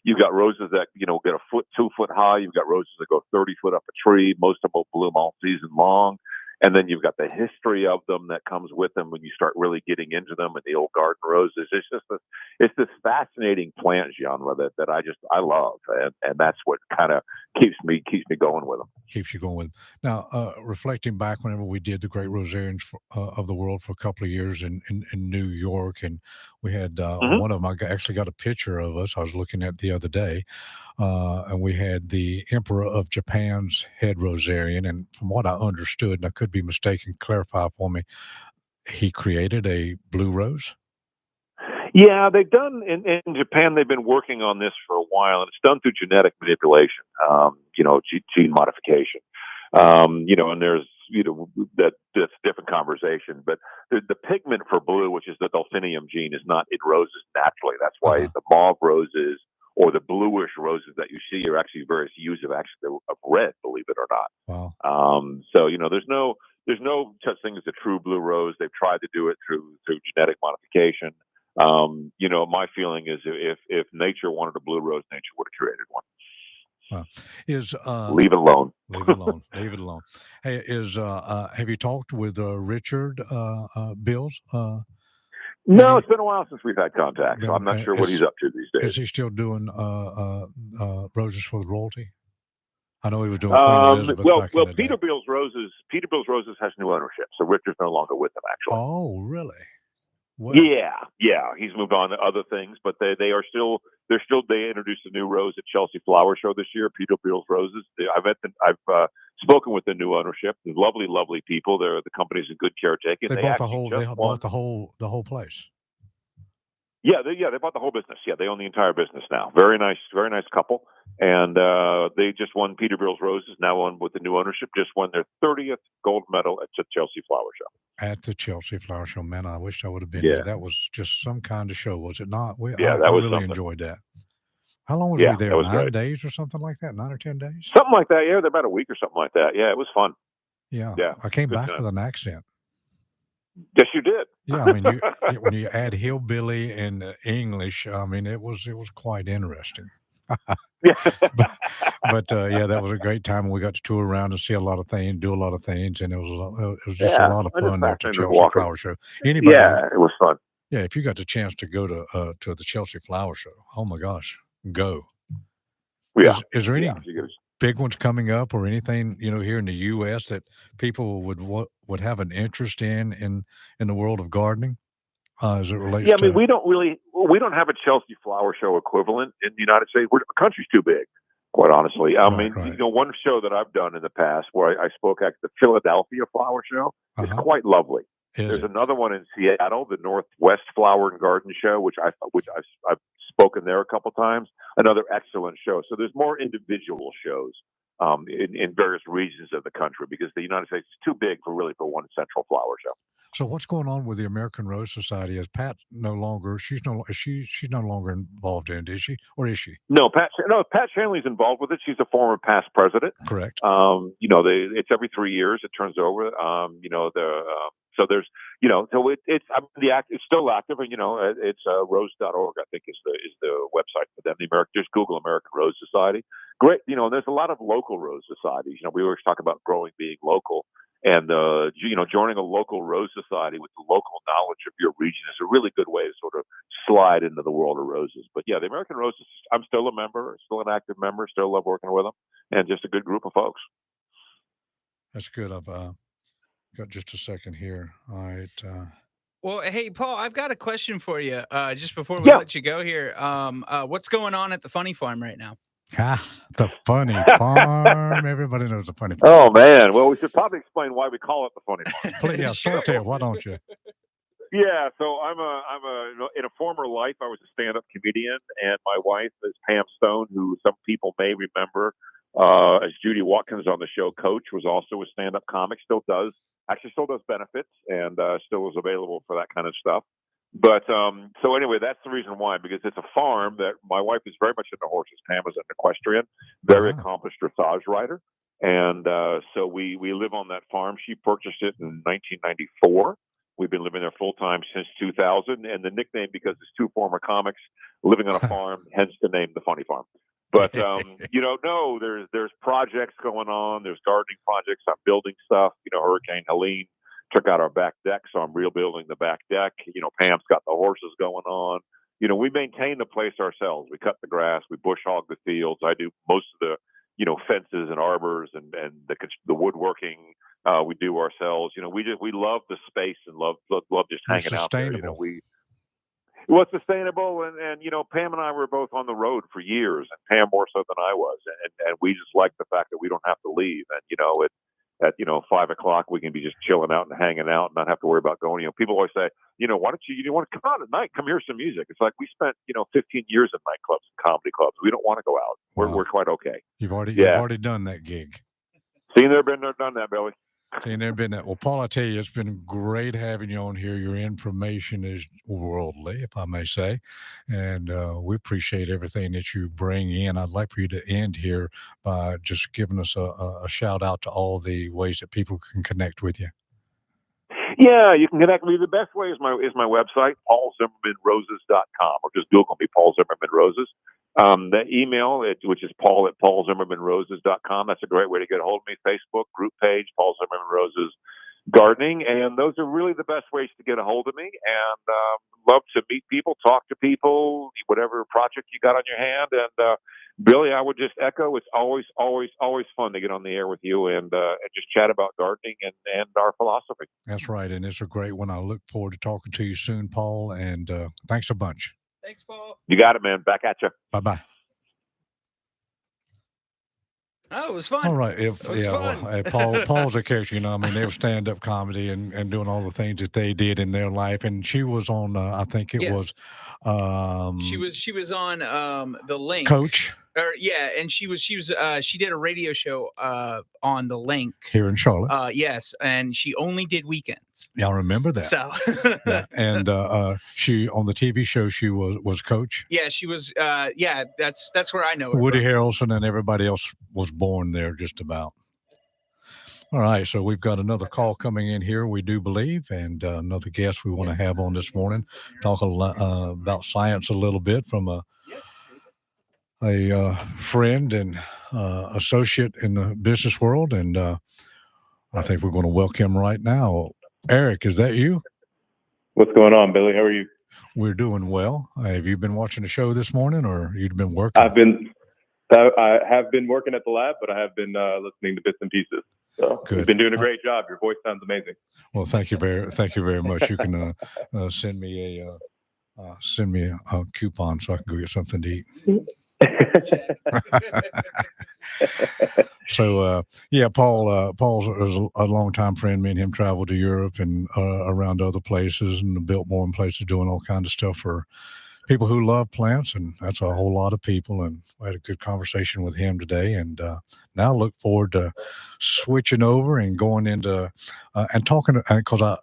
You've got roses that, get a foot, 2 foot high. You've got roses that go 30 foot up a tree. Most of them bloom all season long. And then you've got the history of them that comes with them when you start really getting into them, and the old garden roses. It's this fascinating plant genre that I love, and that's what kind of keeps me going with them. Keeps you going with them. Now, reflecting back whenever we did the Great Rosarians of the World for a couple of years in New York, and we had one of them. I actually got a picture of us. I was looking at the other day, and we had the Emperor of Japan's head Rosarian, and from what I understood, and I could be mistaken, clarify for me, he created a blue rose. Yeah, they've done in Japan. They've been working on this for a while, and it's done through genetic manipulation. Gene modification. And there's that's a different conversation. But the pigment for blue, which is the delphinium gene, is not in roses naturally. That's why the mauve roses or the bluish roses that you see are actually various hues of red, believe it or not. Wow. So there's no such thing as a true blue rose. They've tried to do it through genetic modification. My feeling is if nature wanted a blue rose, nature would have created one. Wow. Leave it alone. Leave it alone. Leave it alone. Hey, have you talked with Richard Bills? No, it's been a while since we've had contact, so I'm not sure what he's up to these days. Is he still doing Roses for the Royalty? I know he was doing Queen Elizabeth. Well, Peterbilt's Roses has new ownership, so Richard's no longer with them. Actually. Oh, really? Well, yeah. He's moved on to other things, but they introduced a new rose at Chelsea Flower Show this year. Peterbilt's Roses. I've spoken with the new ownership. They're lovely, lovely people. The company's in good caretaking. They bought the whole place. Yeah, they bought the whole business. Yeah, they own the entire business now. Very nice couple. And they just won Peterbilt's Roses. Now on with the new ownership, just won their 30th gold medal at the Chelsea Flower Show. At the Chelsea Flower Show, man, I wish I would have been there. That was just some kind of show, was it not? I really something. Enjoyed that. How long was we there? 9 days or something like that? 9 or 10 days? Something like that. Yeah, about a week or something like that. Yeah, it was fun. Yeah. I came back with an accent. Yes, you did. Yeah, I mean, when you add hillbilly and English, I mean, it was quite interesting. but that was a great time. We got to tour around and see a lot of things, do a lot of things, and it was just a lot of fun there at the Chelsea Flower Show. It was fun. Yeah, if you got the chance to go to the Chelsea Flower Show, oh my gosh, go. Yeah. Is there any big ones coming up or anything here in the U.S. that people would have an interest in the world of gardening as it relates? Yeah, I mean, we don't have a Chelsea Flower Show equivalent in the United States. The country's too big, quite honestly. One show that I've done in the past where I spoke at the Philadelphia Flower Show is quite lovely. There's another one in Seattle, the Northwest Flower and Garden Show, which I've spoken there a couple times. Another excellent show. So there's more individual shows in various regions of the country because the United States is too big for one central flower show. So what's going on with the American Rose Society? Is Pat she's no longer involved in it, is she? Or is she? No, Pat Shanley's involved with it. She's a former past president. Correct. It's every 3 years it turns over. So there's, it's still active, and it's rose.org, I think is the website for them. Just Google American Rose Society. Great, there's a lot of local rose societies. We always talk about growing being local, And joining a local rose society with the local knowledge of your region is a really good way to sort of slide into the world of roses. But yeah, the American Roses, I'm still a member, still an active member, still love working with them, and just a good group of folks. That's good. I've got just a second here. All right. Well, hey, Paul, I've got a question for you. Just before we let you go here, what's going on at the Funny Farm right now? The Funny Farm. Everybody knows the Funny Farm. Oh man, well, we should probably explain why we call it the Funny Farm. Please, yeah, saute, why don't you? Yeah, so in a former life, I was a stand-up comedian, and my wife is Pam Stone, who some people may remember as Judy Watkins on the show Coach, was also a stand-up comic, still does benefits, and still is available for that kind of stuff. But so anyway, that's the reason why, because it's a farm that my wife is very much into horses. Pam is an equestrian, very accomplished dressage rider. And so we live on that farm. She purchased it in 1994. We've been living there full time since 2000. And the nickname, because it's two former comics living on a farm, hence the name, the Funny Farm. But no, there's projects going on. There's gardening projects. I'm building stuff. Hurricane Helene took out our back deck, so I'm rebuilding the back deck. Pam's got the horses going on. We maintain the place ourselves. We cut the grass. We bush hog the fields. I do most of the fences and arbors and the woodworking. We do ourselves. We love the space and love just hanging out there. Well, it's sustainable, and Pam and I were both on the road for years, and Pam more so than I was, and we just like the fact that we don't have to leave, and at 5 o'clock we can be just chilling out and hanging out and not have to worry about going. People always say, why don't you want to come out at night? Come hear some music. It's like we spent 15 years in nightclubs and comedy clubs. We don't want to go out. We're quite okay. You've already done that gig. Seen there, been there, done that, Billy. Seen there, been that. Well, Paul, I tell you, it's been great having you on here. Your information is worldly, if I may say, and we appreciate everything that you bring in. I'd like for you to end here by just giving us a shout out to all the ways that people can connect with you. Yeah, you can connect with me. The best way is my website, paulzimmermanroses.com, or just Google me, Paul Zimmerman Roses. The email, which is paul@paulzimmermanroses.com. That's a great way to get a hold of me. Facebook group page, Paul Zimmerman Roses Gardening. And those are really the best ways to get a hold of me. And love to meet people, talk to people, whatever project you got on your hand. And Billy, I would just echo, it's always, always, always fun to get on the air with you and just chat about gardening and our philosophy. That's right. And it's a great one. I look forward to talking to you soon, Paul. And thanks a bunch. Thanks, Paul. You got it, man. Back at you. Bye-bye. Oh, it was fun. All right. Fun. Paul's a character, they were stand-up comedy and doing all the things that they did in their life. And she was on, I think it was. She was on The Link. Coach. And she did a radio show on The Link here in Charlotte. Yes, and she only did weekends. Yeah, I remember that. So, and she on the TV show she was Coach. Yeah, she was. That's where I know her Woody from. Harrelson and everybody else was born there, just about. All right, so we've got another call coming in here, we do believe, and another guest we want to have on this morning, talk about science a little bit from a friend and associate in the business world, and I think we're going to welcome him right now. Eric, is that you? What's going on, Billy? How are you? We're doing well. Have you been watching the show this morning, or you've been working? I have been working at the lab, but I have been listening to bits and pieces. So Good. You've been doing a great job. Your voice sounds amazing. Well, thank you very much. You can send me a coupon so I can go get something to eat. So Paul's a longtime friend. Me and him traveled to Europe and around other places and built more in places, doing all kinds of stuff for people who love plants, and that's a whole lot of people. And I had a good conversation with him today, and now look forward to switching over and going into and talking, because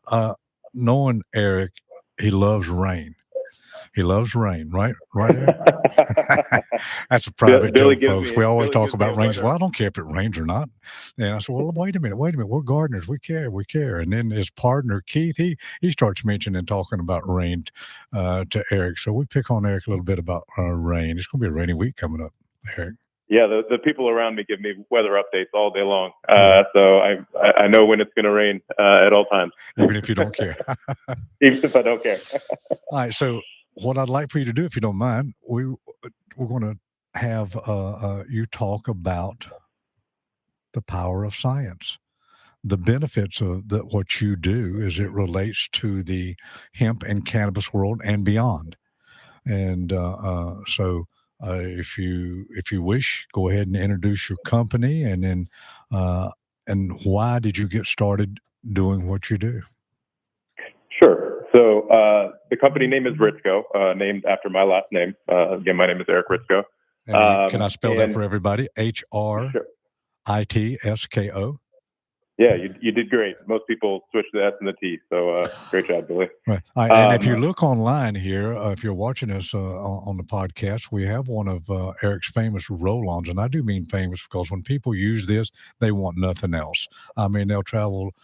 knowing Eric, he loves rain. He loves rain, right? Eric? That's a private joke, folks. We always talk about rain. Well, I don't care if it rains or not. And I said, well, wait a minute. We're gardeners. We care. And then his partner, Keith, he starts mentioning and talking about rain to Eric. So we pick on Eric a little bit about rain. It's going to be a rainy week coming up, Eric. Yeah, the people around me give me weather updates all day long, so I know when it's going to rain at all times. Even if you don't care. Even if I don't care. All right. So what I'd like for you to do, if you don't mind, we're going to have you talk about the power of science, the benefits of what you do as it relates to the hemp and cannabis world and beyond. And if you wish, go ahead and introduce your company, and then and why did you get started doing what you do? Sure. So the company name is Ritzko, named after my last name. Again, my name is Eric Ritzko. And can I spell that for everybody? HRITSKO. Yeah, you did great. Most people switch the S and the T, so great job, Billy. Right. And if you look online here, if you're watching us on the podcast, we have one of Eric's famous roll-ons, and I do mean famous because when people use this, they want nothing else. I mean, they'll travel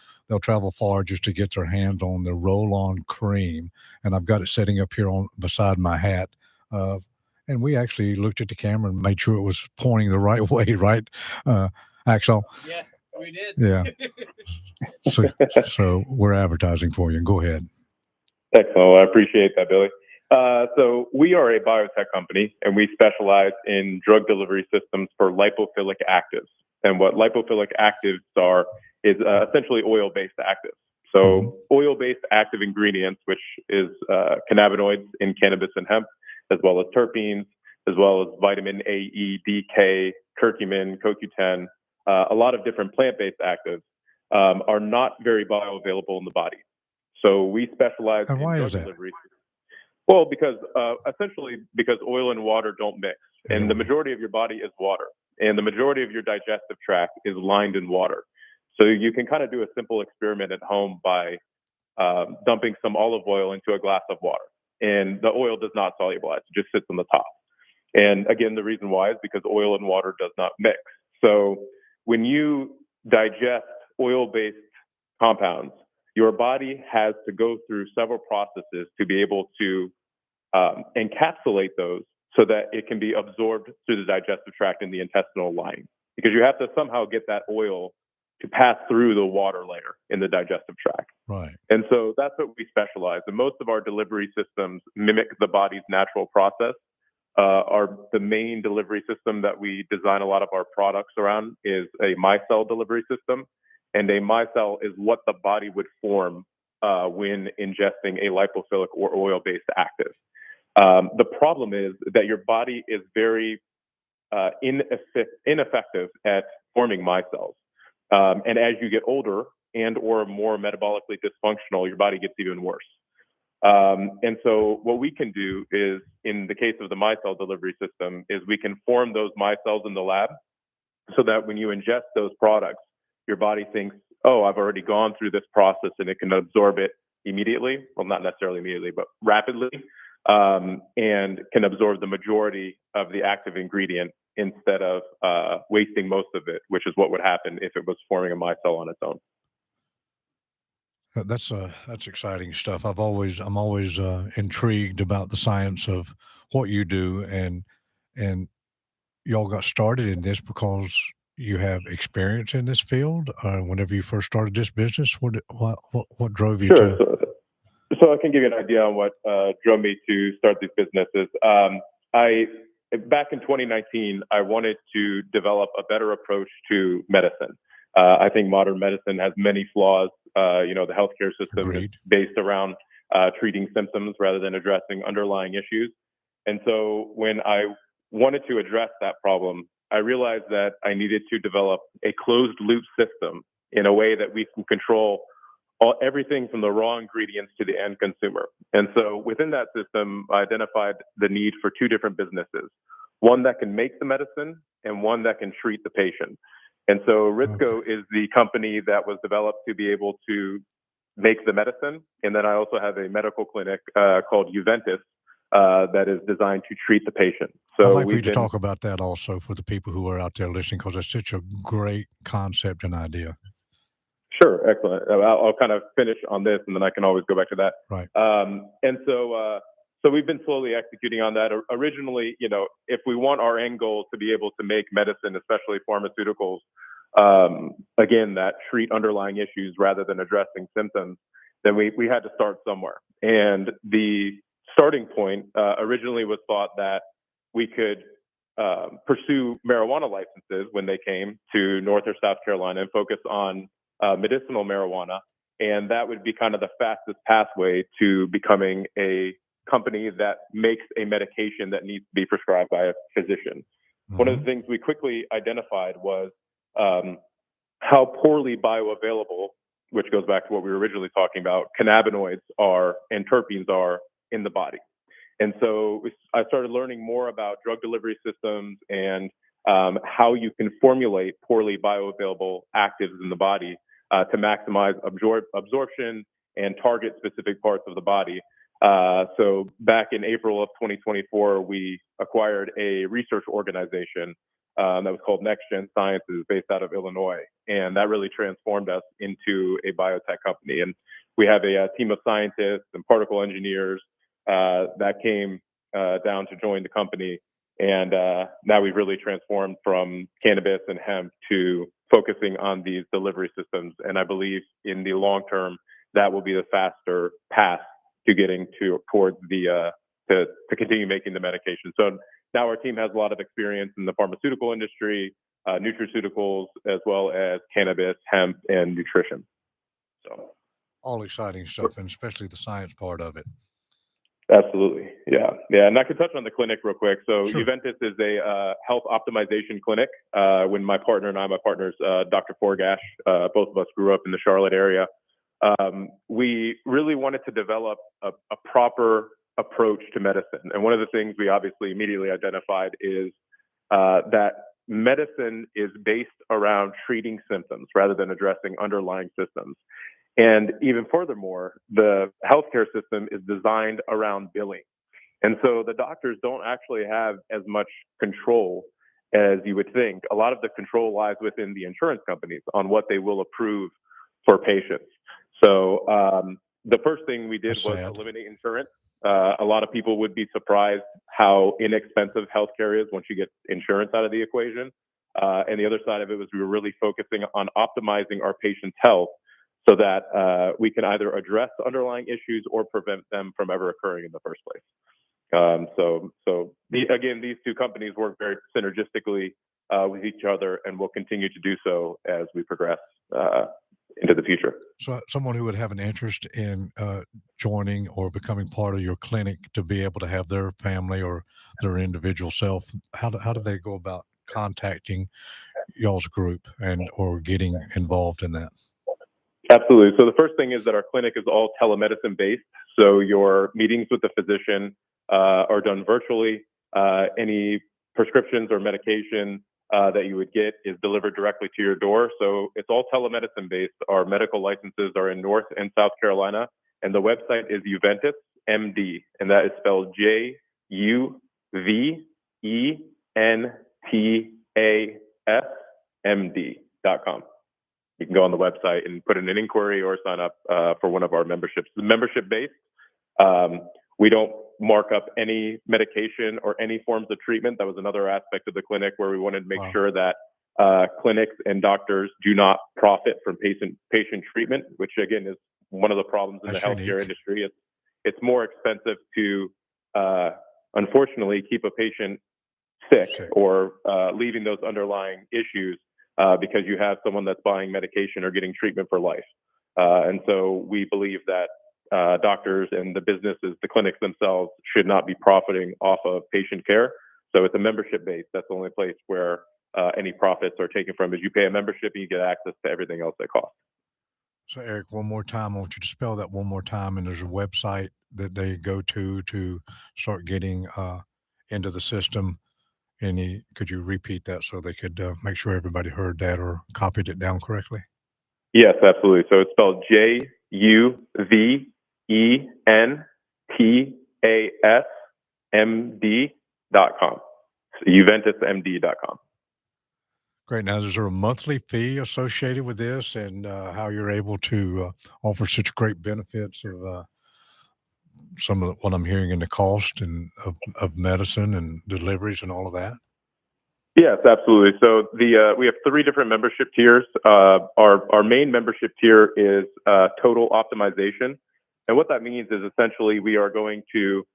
far just to get their hands on the roll-on cream, and I've got it sitting up here beside my hat. And we actually looked at the camera and made sure it was pointing the right way, right, Axel? Yeah. We did. Yeah. So we're advertising for you. Go ahead. Excellent. Well, I appreciate that, Billy. So we are a biotech company, and we specialize in drug delivery systems for lipophilic actives. And what lipophilic actives are is essentially oil-based actives. So oil-based active ingredients, which is cannabinoids in cannabis and hemp, as well as terpenes, as well as vitamin A, E, D, K, curcumin, CoQ10, a lot of different plant-based actives are not very bioavailable in the body. So we specialize in drug delivery. Well, because essentially because oil and water don't mix, and the majority of your body is water, and the majority of your digestive tract is lined in water. So you can kind of do a simple experiment at home by dumping some olive oil into a glass of water, and the oil does not solubilize; it just sits on the top. And again, the reason why is because oil and water does not mix. So when you digest oil-based compounds, your body has to go through several processes to be able to encapsulate those so that it can be absorbed through the digestive tract in the intestinal lining. Because you have to somehow get that oil to pass through the water layer in the digestive tract. Right. And so that's what we specialize in. Most of our delivery systems mimic the body's natural process. The main delivery system that we design a lot of our products around is a micelle delivery system. And a micelle is what the body would form when ingesting a lipophilic or oil-based active. The problem is that your body is very ineffective at forming micelles. And as you get older and or more metabolically dysfunctional, your body gets even worse. And so what we can do is, in the case of the micelle delivery system, is we can form those micelles in the lab so that when you ingest those products, your body thinks, oh, I've already gone through this process, and it can absorb it immediately. Well, not necessarily immediately, but rapidly, and can absorb the majority of the active ingredient instead of wasting most of it, which is what would happen if it was forming a micelle on its own. That's exciting stuff. I'm always intrigued about the science of what you do, and y'all got started in this because you have experience in this field. Whenever you first started this business, what drove you Sure. to? So I can give you an idea on what drove me to start these businesses. Back in 2019, I wanted to develop a better approach to medicine. I think modern medicine has many flaws. The healthcare system is based around treating symptoms rather than addressing underlying issues. And so when I wanted to address that problem, I realized that I needed to develop a closed loop system in a way that we can control everything from the raw ingredients to the end consumer. And so within that system, I identified the need for two different businesses, one that can make the medicine and one that can treat the patient. And so Ritzko is the company that was developed to be able to make the medicine. And then I also have a medical clinic called Juventus that is designed to treat the patient. So I'd like for you to talk about that also for the people who are out there listening, because it's such a great concept and idea. Sure, excellent. I'll kind of finish on this, and then I can always go back to that. Right. And so So we've been slowly executing on that. Originally, if we want our end goal to be able to make medicine, especially pharmaceuticals, again, that treat underlying issues rather than addressing symptoms, then we had to start somewhere. And the starting point originally was thought that we could pursue marijuana licenses when they came to North or South Carolina and focus on medicinal marijuana. And that would be kind of the fastest pathway to becoming a company that makes a medication that needs to be prescribed by a physician. Mm-hmm. One of the things we quickly identified was how poorly bioavailable, which goes back to what we were originally talking about, cannabinoids are and terpenes are in the body. And so I started learning more about drug delivery systems and how you can formulate poorly bioavailable actives in the body to maximize absorption and target specific parts of the body. So back in April of 2024, we acquired a research organization that was called NextGen Sciences based out of Illinois. And that really transformed us into a biotech company. And we have a team of scientists and particle engineers that came down to join the company. And now we've really transformed from cannabis and hemp to focusing on these delivery systems. And I believe in the long term, that will be the faster path to getting towards the to continue making the medication. So now our team has a lot of experience in the pharmaceutical industry, nutraceuticals, as well as cannabis, hemp, and nutrition. So all exciting stuff, and especially the science part of it. Absolutely. Yeah. And I could touch on the clinic real quick. So Sure. Juventus is a health optimization clinic. When my partners, Dr. Forgash, both of us grew up in the Charlotte area. We really wanted to develop a proper approach to medicine. And one of the things we obviously immediately identified is that medicine is based around treating symptoms rather than addressing underlying systems. And even furthermore, the healthcare system is designed around billing. And so the doctors don't actually have as much control as you would think. A lot of the control lies within the insurance companies on what they will approve for patients. So the first thing we did was eliminate insurance. A lot of people would be surprised how inexpensive healthcare is once you get insurance out of the equation. And the other side of it was we were really focusing on optimizing our patients' health so that we can either address underlying issues or prevent them from ever occurring in the first place. Again, these two companies work very synergistically with each other and will continue to do so as we progress into the future. So someone who would have an interest in joining or becoming part of your clinic to be able to have their family or their individual self, how do they go about contacting y'all's group and or getting involved in that? Absolutely. So the first thing is that our clinic is all telemedicine based. So your meetings with the physician are done virtually. Any prescriptions or medication that you would get is delivered directly to your door. So it's all telemedicine based. Our medical licenses are in North and South Carolina, and the website is Juventus MD, and that is spelled JUVENTASMD.com. You can go on the website and put in an inquiry or sign up for one of our memberships. The membership based. We don't mark up any medication or any forms of treatment. That was another aspect of the clinic where we wanted to make sure that clinics and doctors do not profit from patient treatment, which again is one of the problems in the healthcare industry. It's more expensive to unfortunately keep a patient sick or leaving those underlying issues because you have someone that's buying medication or getting treatment for life. And so we believe that doctors and the businesses, the clinics themselves, should not be profiting off of patient care. So it's a membership base. That's the only place where any profits are taken from is you pay a membership and you get access to everything else that costs. So Eric, one more time, I want you to spell that one more time. And there's a website that they go to start getting into the system. Could you repeat that so they could make sure everybody heard that or copied it down correctly? Yes, absolutely. So it's spelled JUVENTASMD.com. So JuventusMD.com. Great. Now, is there a monthly fee associated with this, and how you're able to offer such great benefits of some of what I'm hearing in the cost and of medicine and deliveries and all of that? Yes, absolutely. So we have 3 different membership tiers. Our main membership tier is Total Optimization, and what that means is essentially we are going to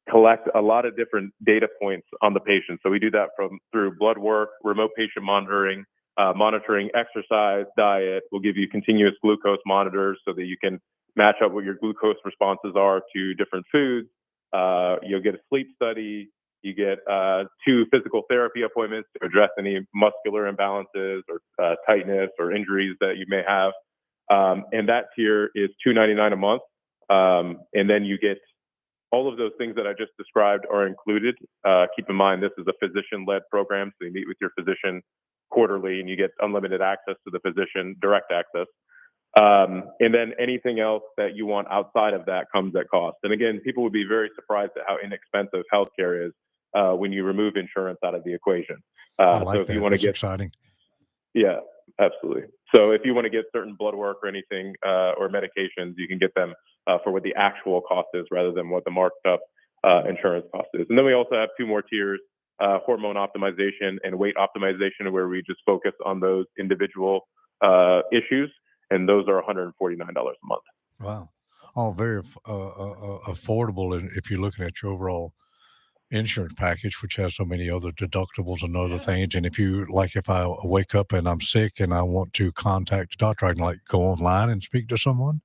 collect a lot of different data points on the patient. So we do that through blood work, remote patient monitoring, monitoring exercise, diet. We'll give you continuous glucose monitors so that you can match up what your glucose responses are to different foods. You'll get a sleep study. You get 2 physical therapy appointments to address any muscular imbalances or tightness or injuries that you may have. And that tier is $299 a month. And then you get all of those things that I just described are included. Keep in mind, this is a physician-led program, so you meet with your physician quarterly and you get unlimited access to the physician, direct access. And then anything else that you want outside of that comes at cost. And again, people would be very surprised at how inexpensive healthcare is when you remove insurance out of the equation. I like so if that. you want to That's get exciting. Yeah, absolutely. So if you want to get certain blood work or anything or medications, you can get them for what the actual cost is rather than what the marked up insurance cost is. And then we also have 2 more tiers, hormone optimization and weight optimization, where we just focus on those individual issues. And those are $149 a month. Wow. All very affordable if you're looking at your overall insurance package, which has so many other deductibles and other things. And if I wake up and I'm sick and I want to contact a doctor, I can go online and speak to someone.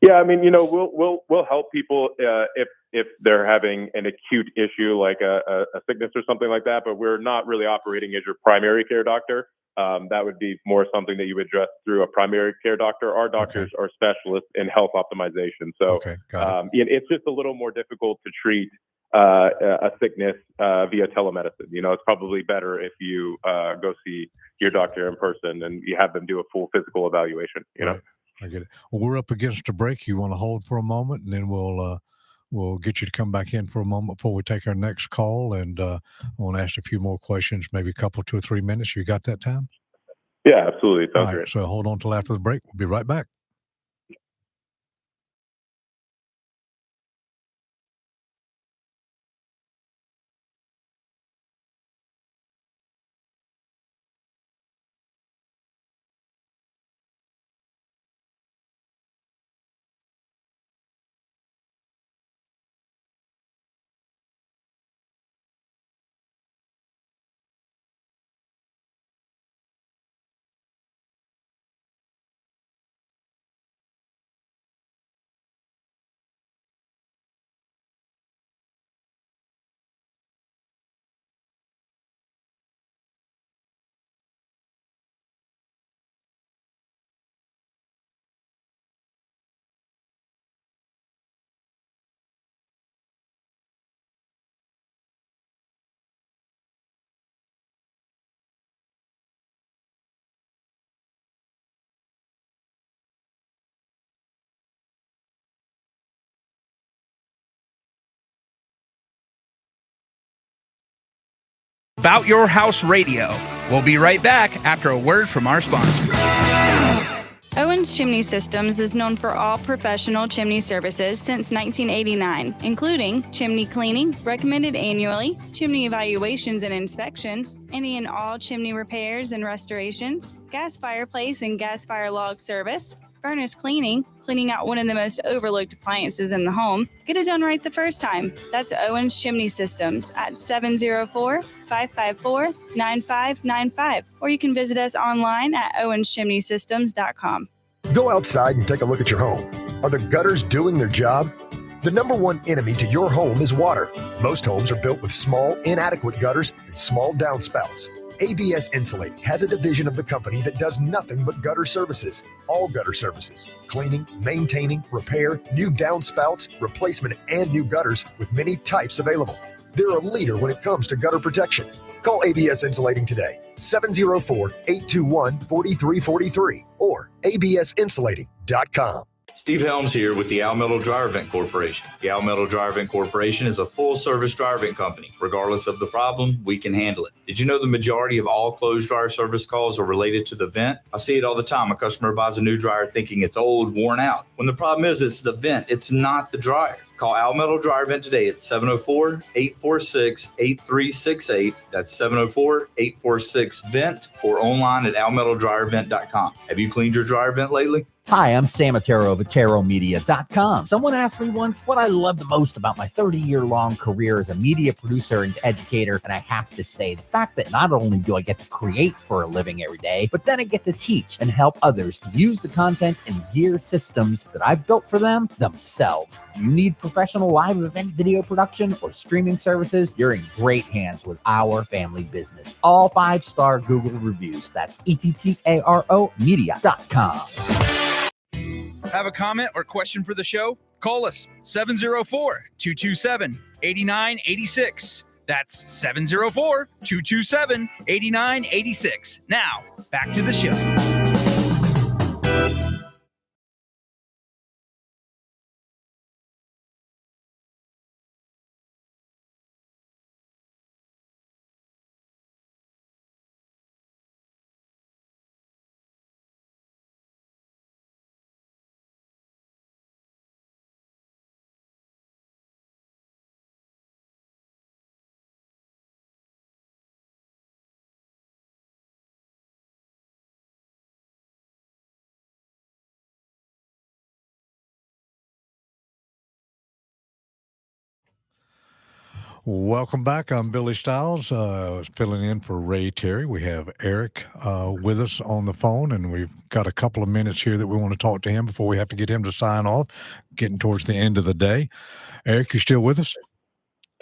Yeah, I mean, we'll help people if they're having an acute issue like a sickness or something like that. But we're not really operating as your primary care doctor. That would be more something that you would address through a primary care doctor. Our doctors are specialists in health optimization. So it's just a little more difficult to treat a sickness via telemedicine. It's probably better if you go see your doctor in person and you have them do a full physical evaluation. Right. I get it. Well, we're up against a break. You want to hold for a moment, and then we'll get you to come back in for a moment before we take our next call. And I want to ask a few more questions, maybe a couple, 2 or 3 minutes. You got that time? Yeah, absolutely. Sounds All right, great. so hold on till after the break. We'll be right back. About Your House Radio. We'll be right back after a word from our sponsor. Owens Chimney Systems is known for all professional chimney services since 1989, including chimney cleaning, recommended annually, chimney evaluations and inspections, any and all chimney repairs and restorations, gas fireplace and gas fire log service, furnace cleaning, cleaning out one of the most overlooked appliances in the home. Get it done right the first time. That's Owens Chimney Systems at 704-554-9595. Or you can visit us online at owenschimneysystems.com. Go outside and take a look at your home. Are the gutters doing their job? The number one enemy to your home is water. Most homes are built with small, inadequate gutters and small downspouts. ABS Insulating has a division of the company that does nothing but gutter services. All gutter services: cleaning, maintaining, repair, new downspouts, replacement, and new gutters with many types available. They're a leader when it comes to gutter protection. Call ABS Insulating today, 704-821-4343 or absinsulating.com. Steve Helms here with the Al Metal Dryer Vent Corporation. The Al Metal Dryer Vent Corporation is a full-service dryer vent company. Regardless of the problem, we can handle it. Did you know the majority of all clothes dryer service calls are related to the vent? I see it all the time. A customer buys a new dryer thinking it's old, worn out, when the problem is it's the vent. It's not the dryer. Call Al Metal Dryer Vent today at 704-846-8368. That's 704-846-VENT or online at almetaldryervent.com. Have you cleaned your dryer vent lately? Hi, I'm Sam Attero of AteroMedia.com. Someone asked me once what I love the most about my 30-year-long career as a media producer and educator, and I have to say the fact that not only do I get to create for a living every day, but then I get to teach and help others to use the content and gear systems that I've built for them themselves. You need professional live event video production or streaming services? You're in great hands with our family business. All 5-star Google reviews. That's ETTARO Media.com. Have a comment or question for the show? Call us 704-227-8986. That's 704-227-8986. Now, back to the show. Welcome back. I'm Billy Stiles, filling in for Ray Terry. We have Eric with us on the phone, and we've got a couple of minutes here that we want to talk to him before we have to get him to sign off, getting towards the end of the day. Eric, you still with us?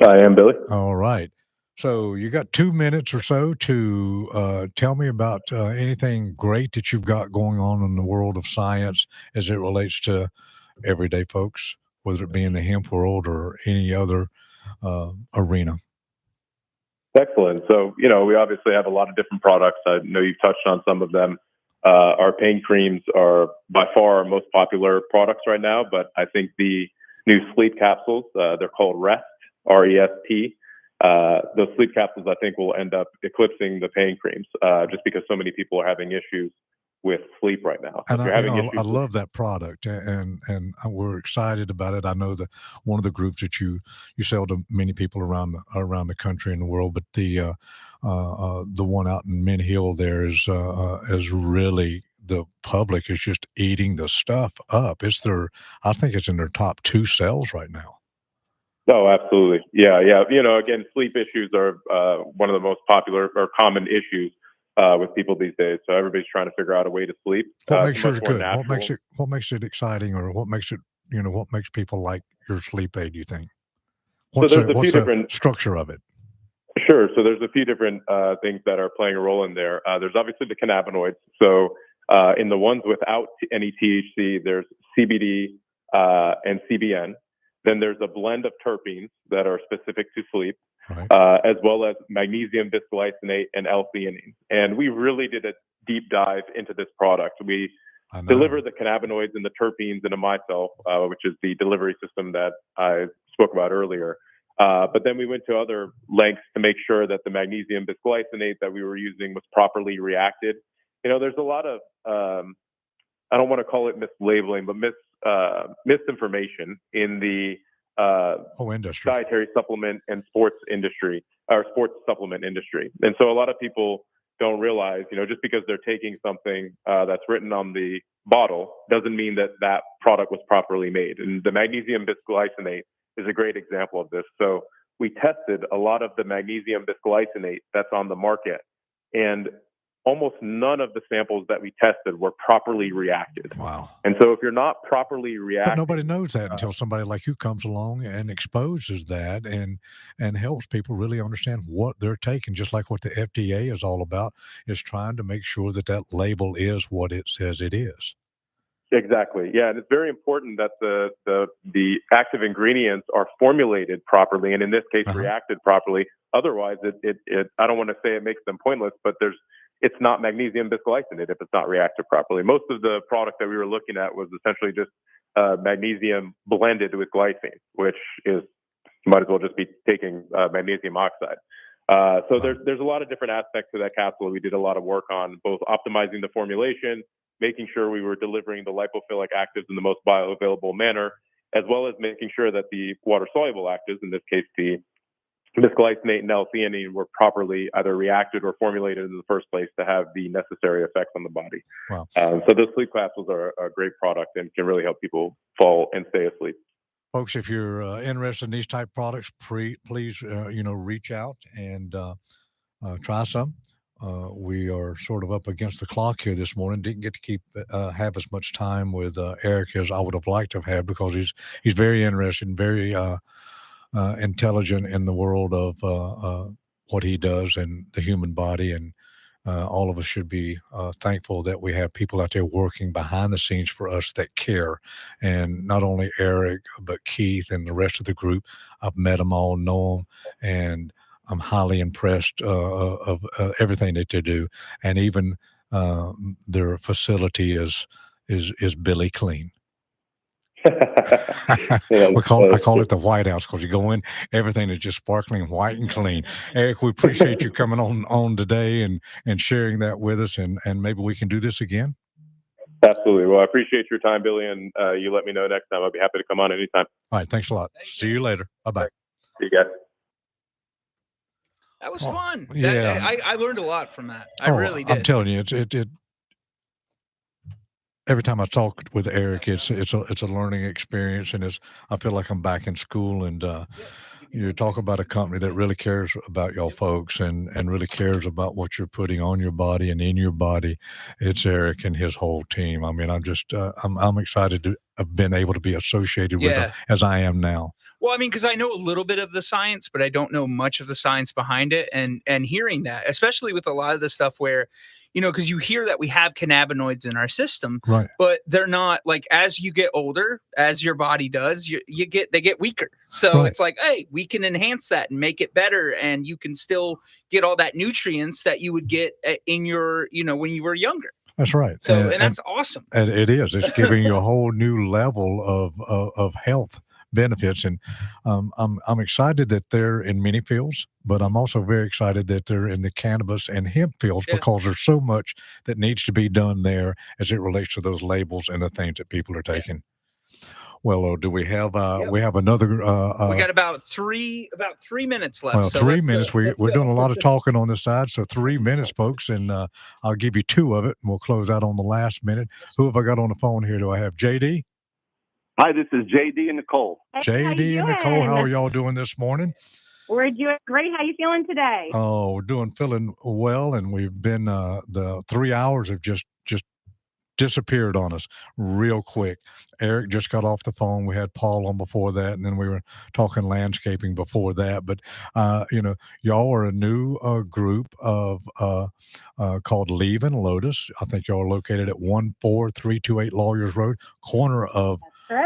I am, Billy. All right. So you got 2 minutes or so to tell me about anything great that you've got going on in the world of science as it relates to everyday folks, whether it be in the hemp world or any other arena. Excellent. So, we obviously have a lot of different products. I know you've touched on some of them. Our pain creams are by far our most popular products right now, but I think the new sleep capsules, they're called REST, R-E-S-T. Those sleep capsules, I think, will end up eclipsing the pain creams just because so many people are having issues with sleep right now. And I love that product, and we're excited about it. I know that one of the groups that you sell to many people around the country and the world, but the one out in Mint Hill there is really, the public is just eating the stuff up. I think it's in their top 2 sales right now. Oh, absolutely. Yeah. Again, sleep issues are one of the most popular or common issues with people these days. So everybody's trying to figure out a way to sleep. What makes it good? What makes it exciting, or what makes it, what makes people like your sleep aid, do you think? What's the different structure of it? Sure. So there's a few different things that are playing a role in there. There's obviously the cannabinoids. So in the ones without any THC, there's CBD and CBN. Then there's a blend of terpenes that are specific to sleep. Right. As well as magnesium bisglycinate and L-theanine. And we really did a deep dive into this product. We deliver the cannabinoids and the terpenes in a micelle, which is the delivery system that I spoke about earlier. But then we went to other lengths to make sure that the magnesium bisglycinate that we were using was properly reacted. There's a lot of, I don't want to call it mislabeling, but misinformation in the industry, dietary supplement and sports industry, or sports supplement industry. And so a lot of people don't realize, just because they're taking something that's written on the bottle doesn't mean that that product was properly made. And the magnesium bisglycinate is a great example of this. So we tested a lot of the magnesium bisglycinate that's on the market, and almost none of the samples that we tested were properly reacted. Wow. And so if you're not properly reacting... But nobody knows that until somebody like you comes along and exposes that and helps people really understand what they're taking, just like what the FDA is all about, is trying to make sure that that label is what it says it is. Exactly. Yeah. And it's very important that the active ingredients are formulated properly, and in this case, reacted properly. Otherwise, it I don't want to say it makes them pointless, but there's it's not magnesium bisglycinate if it's not reacted properly. Most of the product that we were looking at was essentially just magnesium blended with glycine, which is, you might as well just be taking magnesium oxide. So there's a lot of different aspects to that capsule. We did a lot of work on both optimizing the formulation, making sure we were delivering the lipophilic actives in the most bioavailable manner, as well as making sure that the water-soluble actives, in this case the bisglycinate and L-theanine, were properly either reacted or formulated in the first place to have the necessary effects on the body. Wow. So those sleep capsules are a great product and can really help people fall and stay asleep. Folks, if you're interested in these type products, please reach out and try some. We are sort of up against the clock here this morning. Didn't get to have as much time with Eric as I would have liked to have had, because he's very interested and very intelligent in the world of what he does and the human body. And all of us should be thankful that we have people out there working behind the scenes for us that care. And not only Eric, but Keith and the rest of the group. I've met them all, know them, and I'm highly impressed of everything that they do. And even their facility is Billy Clean. I call it the White House, because you go in, everything is just sparkling white and clean. Eric, we appreciate you coming on today and sharing that with us, and maybe we can do this again. Absolutely. Well, I appreciate your time, Billy, and you let me know next time. I'll be happy to come on anytime. All right. Thanks a lot. See you later. Bye-bye. See you guys. That was fun. Yeah. I learned a lot from that. I really did. I'm telling you, it every time I talk with Eric, it's a learning experience, and I feel like I'm back in school. And you talk about a company that really cares about y'all folks and really cares about what you're putting on your body and in your body. It's Eric and his whole team. I mean, I'm just I'm excited to have been able to be associated with them as I am now. Well, I mean, because I know a little bit of the science, but I don't know much of the science behind it. And hearing that, especially with a lot of the stuff where, because you hear that we have cannabinoids in our system, right? But they're not, like, as you get older, as your body does, they get weaker. So It's like, hey, we can enhance that and make it better, and you can still get all that nutrients that you would get in your, when you were younger. That's right. So and that's awesome. And it is. It's giving you a whole new level of health benefits. And I'm excited that they're in many fields, but I'm also very excited that they're in the cannabis and hemp fields, because there's so much that needs to be done there as it relates to those labels and the things that people are taking. Well, do we have we have another we got about 3 minutes left. Well, so 3 minutes. We're go. doing a lot of talking on this side, so 3 minutes, folks, and I'll give you 2 of it, and we'll close out on the last minute. Who have I got on the phone here? Do I have JD? Hi, this is JD and Nicole. JD and Nicole, how are y'all doing this morning? We're doing great. How you feeling today? Oh, we're feeling well, and we've been the 3 hours have just disappeared on us real quick. Eric just got off the phone. We had Paul on before that, and then we were talking landscaping before that. But y'all are a new group of called Leave and Lotus. I think y'all are located at 14328 Lawyers Road, corner of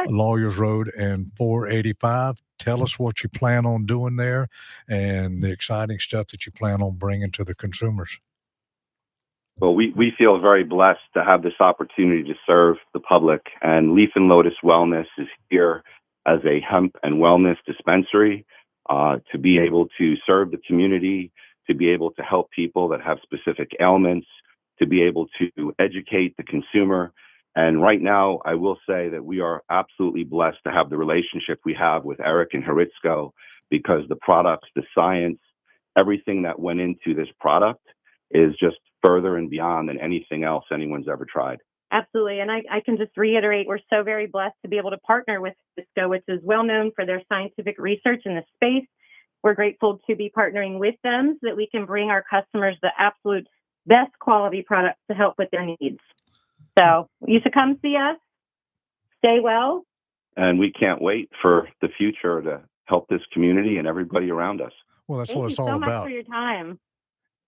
Lawyers Road and 485. Tell us what you plan on doing there and the exciting stuff that you plan on bringing to the consumers. Well, we feel very blessed to have this opportunity to serve the public, and Leaf and Lotus Wellness is here as a hemp and wellness dispensary to be able to serve the community, to be able to help people that have specific ailments, to be able to educate the consumer. And right now, I will say that we are absolutely blessed to have the relationship we have with Eric and Heritzko, because the products, the science, everything that went into this product is just further and beyond than anything else anyone's ever tried. Absolutely. And I can just reiterate, we're so very blessed to be able to partner with Cisco, which is well known for their scientific research in this space. We're grateful to be partnering with them so that we can bring our customers the absolute best quality products to help with their needs. So you should come see us. Stay well. And we can't wait for the future to help this community and everybody around us. Well, that's Thank what it's you all so about. much for your time.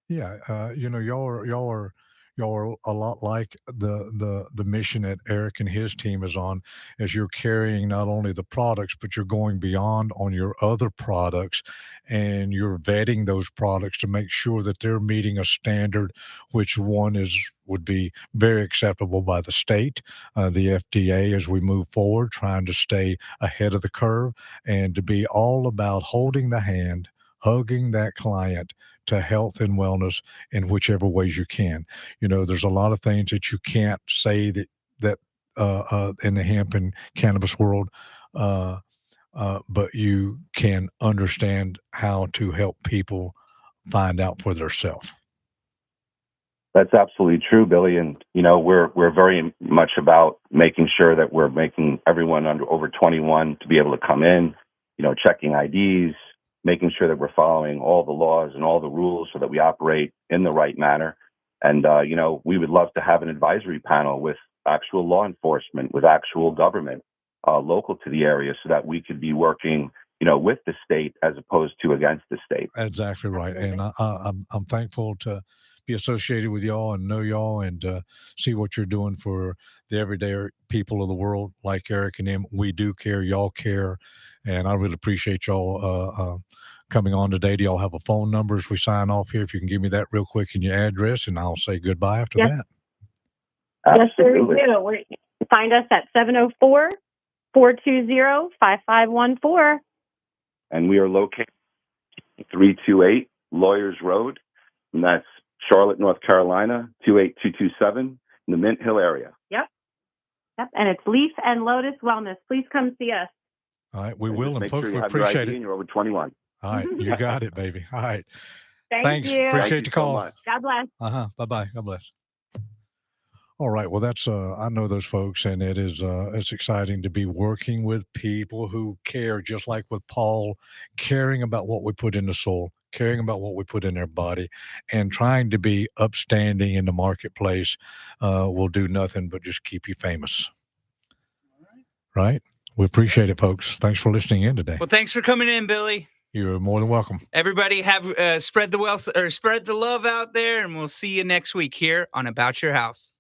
Yeah, y'all are y'all are a lot like the mission that Eric and his team is on, as you're carrying not only the products, but you're going beyond on your other products, and you're vetting those products to make sure that they're meeting a standard, which would be very acceptable by the state, the FDA, as we move forward, trying to stay ahead of the curve and to be all about holding the hand, hugging that client to health and wellness in whichever ways you can. There's a lot of things that you can't say that in the hemp and cannabis world, but you can understand how to help people find out for themselves. That's absolutely true, Billy. And, we're very much about making sure that we're making everyone over 21 to be able to come in, checking IDs, making sure that we're following all the laws and all the rules so that we operate in the right manner. And, we would love to have an advisory panel with actual law enforcement, with actual government local to the area, so that we could be working, with the state as opposed to against the state. Exactly right. And I'm thankful to be associated with y'all and know y'all and see what you're doing for the everyday people of the world, like Eric and them. We do care, y'all care, and I really appreciate y'all coming on today. Do y'all have a phone number as we sign off here? If you can give me that real quick and your address, and I'll say goodbye after Yes. that. Yes, sir, we do. Find us at 704-420-5514. And we are located 328 Lawyers Road, and that's Charlotte, North Carolina, 28227 in the Mint Hill area. Yep. And it's Leaf and Lotus Wellness. Please come see us. All right, we will. And Make folks, sure we you have your appreciate ID it. and you're over 21. All right, you got it, baby. All right. Thanks. Appreciate Thank the you so call. much. God bless. Bye-bye. God bless. All right. Well, that's I know those folks, and it's exciting to be working with people who care, just like with Paul, caring about what we put in the soil, caring about what we put in their body, and trying to be upstanding in the marketplace will do nothing but just keep you famous. Right? We appreciate it, folks. Thanks for listening in today. Well, thanks for coming in, Billy. You're more than welcome. Everybody have spread the wealth or spread the love out there, and we'll see you next week here on About Your House.